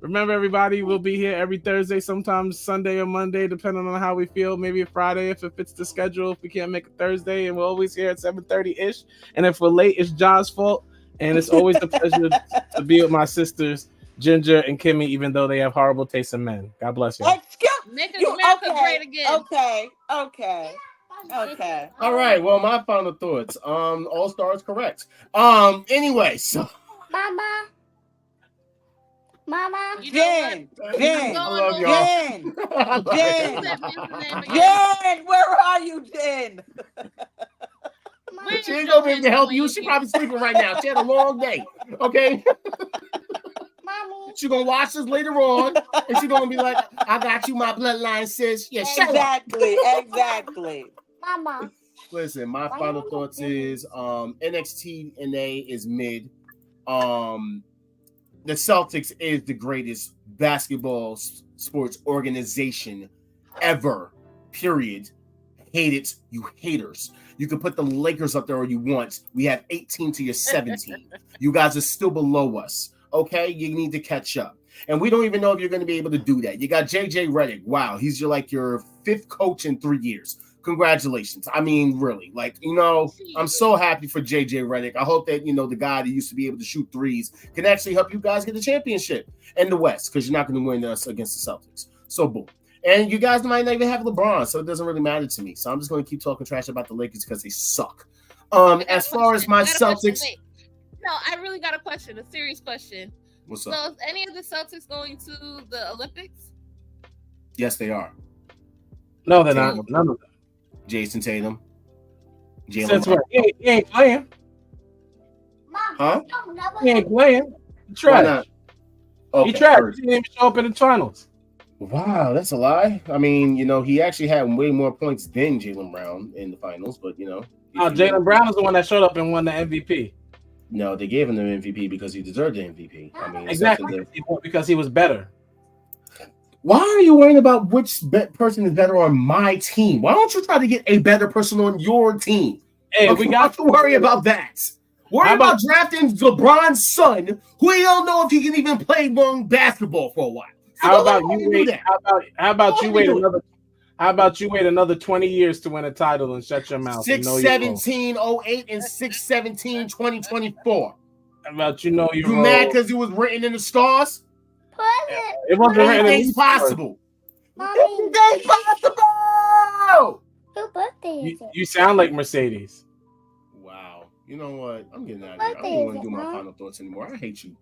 remember everybody, we'll be here every Thursday, sometimes Sunday or Monday, depending on how we feel. Maybe a Friday if it fits the schedule. If we can't make a Thursday, and we're always here at 7:30-ish. And if we're late, it's Ja's fault. And it's always a pleasure to be with my sisters, Ginger and Kimmy, even though they have horrible taste in men. God bless you. Make America great again. Okay. All right. Well, my final thoughts. All stars correct. Anyway, so Mama. Jen. I love y'all. Jen, where are you, Jen? She ain't gonna be able to help you. She probably sleeping right now. She had a long day. Okay. Mommy. She's gonna watch this later on, and she's gonna be like, "I got you, my bloodline sis." Yeah, Exactly. Mama. Listen, my final thoughts is NXT NA is mid. The Celtics is the greatest basketball sports organization ever. Period. Hate it, you haters. You can put the Lakers up there all you want. We have 18 to your 17. You guys are still below us. Okay, you need to catch up. And we don't even know if you're going to be able to do that. You got JJ Redick. Wow, he's your 5th coach in 3 years. Congratulations. I mean, really, I'm so happy for JJ Redick. I hope that, the guy that used to be able to shoot threes can actually help you guys get the championship in the West, because you're not going to win us against the Celtics. So, boom. And you guys might not even have LeBron, so it doesn't really matter to me. So I'm just going to keep talking trash about the Lakers because they suck. As far as my Celtics. No, I really got a question, a serious question. What's up? So is any of the Celtics going to the Olympics? Yes, they are. No, they're not. None of them. Jason Tatum. Since when? He ain't playing. Huh? He ain't playing. He trash. Okay, he trash. He didn't even show up in the finals. Wow, that's a lie. I mean, he actually had way more points than Jaylen Brown in the finals, but Jaylen Brown is the one that showed up and won the MVP. No, they gave him the MVP because he deserved the MVP. I mean, exactly, because he was better. Why are you worrying about which person is better on my team? Why don't you try to get a better person on your team? Hey, we got to worry about that. Worry about drafting LeBron's son, who you don't know if he can even play long basketball for a while. So how about you wait? How about you wait another 20 years to win a title and shut your mouth? 6/17/08 and 6/17/2024. How about you know you mad because it was written in the stars? It wasn't written in the possible. Anything's possible. Who birthday is it? You sound like Mercedes. Wow. You know what? I'm getting out of here. I don't want to do my final thoughts anymore. I hate you.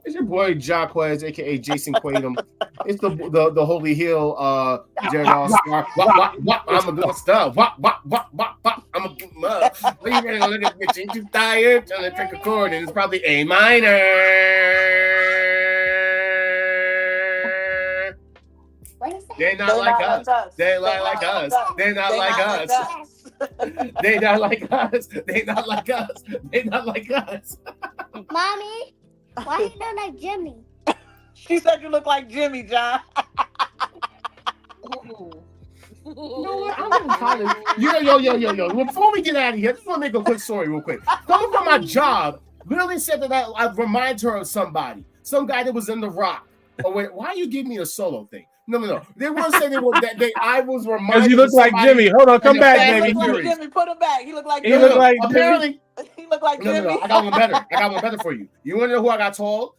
It's your boy Jacquez, aka Jason Quaidum. It's the Holy Hill Jared All-Star. I'm a good stuff. I'm a good mug. Are you ready to look at bitch? Ain't you tired? Trying to pick a chord, and it's probably A minor. They're not like us. They're not like us. They're not like us. They're not like us. They're not like us. They're not like us. Mommy, why you look like Jimmy? She said you look like Jimmy, John. You know what? I'm getting kind of. Yo. Before we get out of here, I just want to make a quick story real quick. Someone from my job literally said that I remind her of somebody. Some guy that was in The Rock. Oh, wait, why you give me a solo thing? No. They want to say I was reminded. Because you look like Jimmy. Hold on, come back, baby. He looked like Jimmy. Put him back. He looked like Jimmy. He looked like apparently. He looked like Jimmy. No. I got one better for you. You want to know who I got told?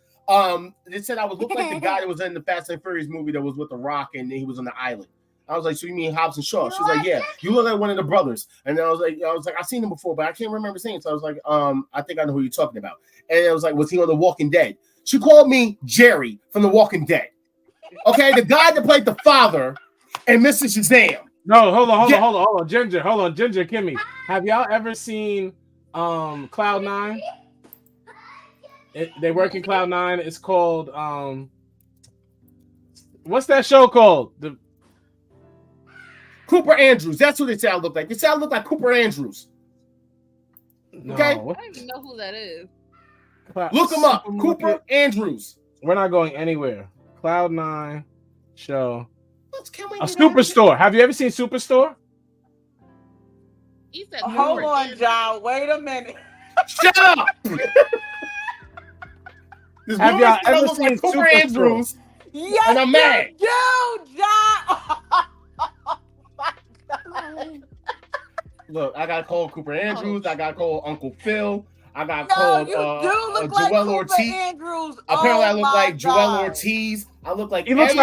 They said I was looking like the guy that was in the Fast and Furious movie that was with The Rock and he was on the island. I was like, so you mean Hobbs and Shaw? She was like, yeah. You look like one of the brothers. And then I was like, I've seen him before, but I can't remember seeing him. So I was like, I think I know who you're talking about. And I was like, was he on The Walking Dead? She called me Jerry from The Walking Dead. Okay, the guy that played the father and Mr. Shazam. No, hold on, Ginger, Kimmy. Have y'all ever seen Cloud9? They work in Cloud9. It's called what's that show called? Cooper Andrews. That's who they say I look like. They say I look like Cooper Andrews. Okay, I don't even know who that is. Look him up, Cooper Andrews. We're not going anywhere. Cloud9 show. A Superstore. Have you ever seen Superstore? He said, hold on, John. Wait a minute. Shut up. Have y'all ever seen Cooper Andrews? Yes, and I'm mad. Dude, John. Look, I got called Cooper Andrews. I got called Uncle Phil. I got called Joel like Ortiz. Andrews. Apparently, I look like Joel Ortiz. I look like he looks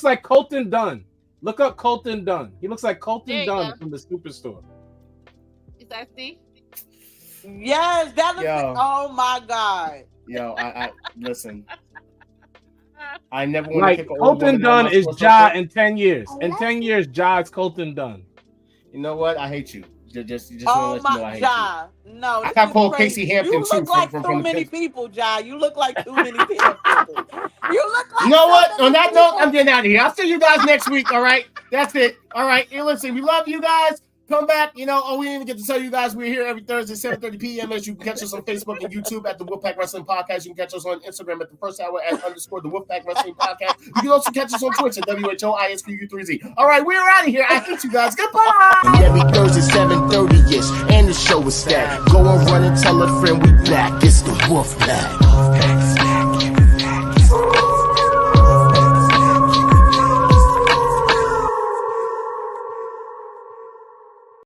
like Colton Dunn. Look up Colton Dunn. He looks like Colton Dunn from the Superstore. Is that Steve? Yes, that looks like, oh my God. Yo, I listen. I never want to pick an old Colton Dunn is Ja in 10 years. In 10 years, Ja is Colton Dunn. You know what? I hate you. Just oh my I hate you. No, I got called Casey Hampton you look too. Like from too many people, Ja. You look like too many people. You look like. You know what? On that note, I'm getting out of here. I'll see you guys next week. All right, that's it. All right, hey, listen, we love you guys. Come back. We didn't even get to tell you guys we're here every Thursday, 7:30 p.m. As you can catch us on Facebook and YouTube at the Wolfpack Wrestling Podcast. You can catch us on Instagram at the first hour at _ the Wolfpack Wrestling Podcast. You can also catch us on Twitch at WHOISQU3Z. All right, we're out of here. I hate you guys. Goodbye. And every Thursday, 7:30ish, and the show is stacked. Go and run and tell a friend we back. It's the Wolfpack.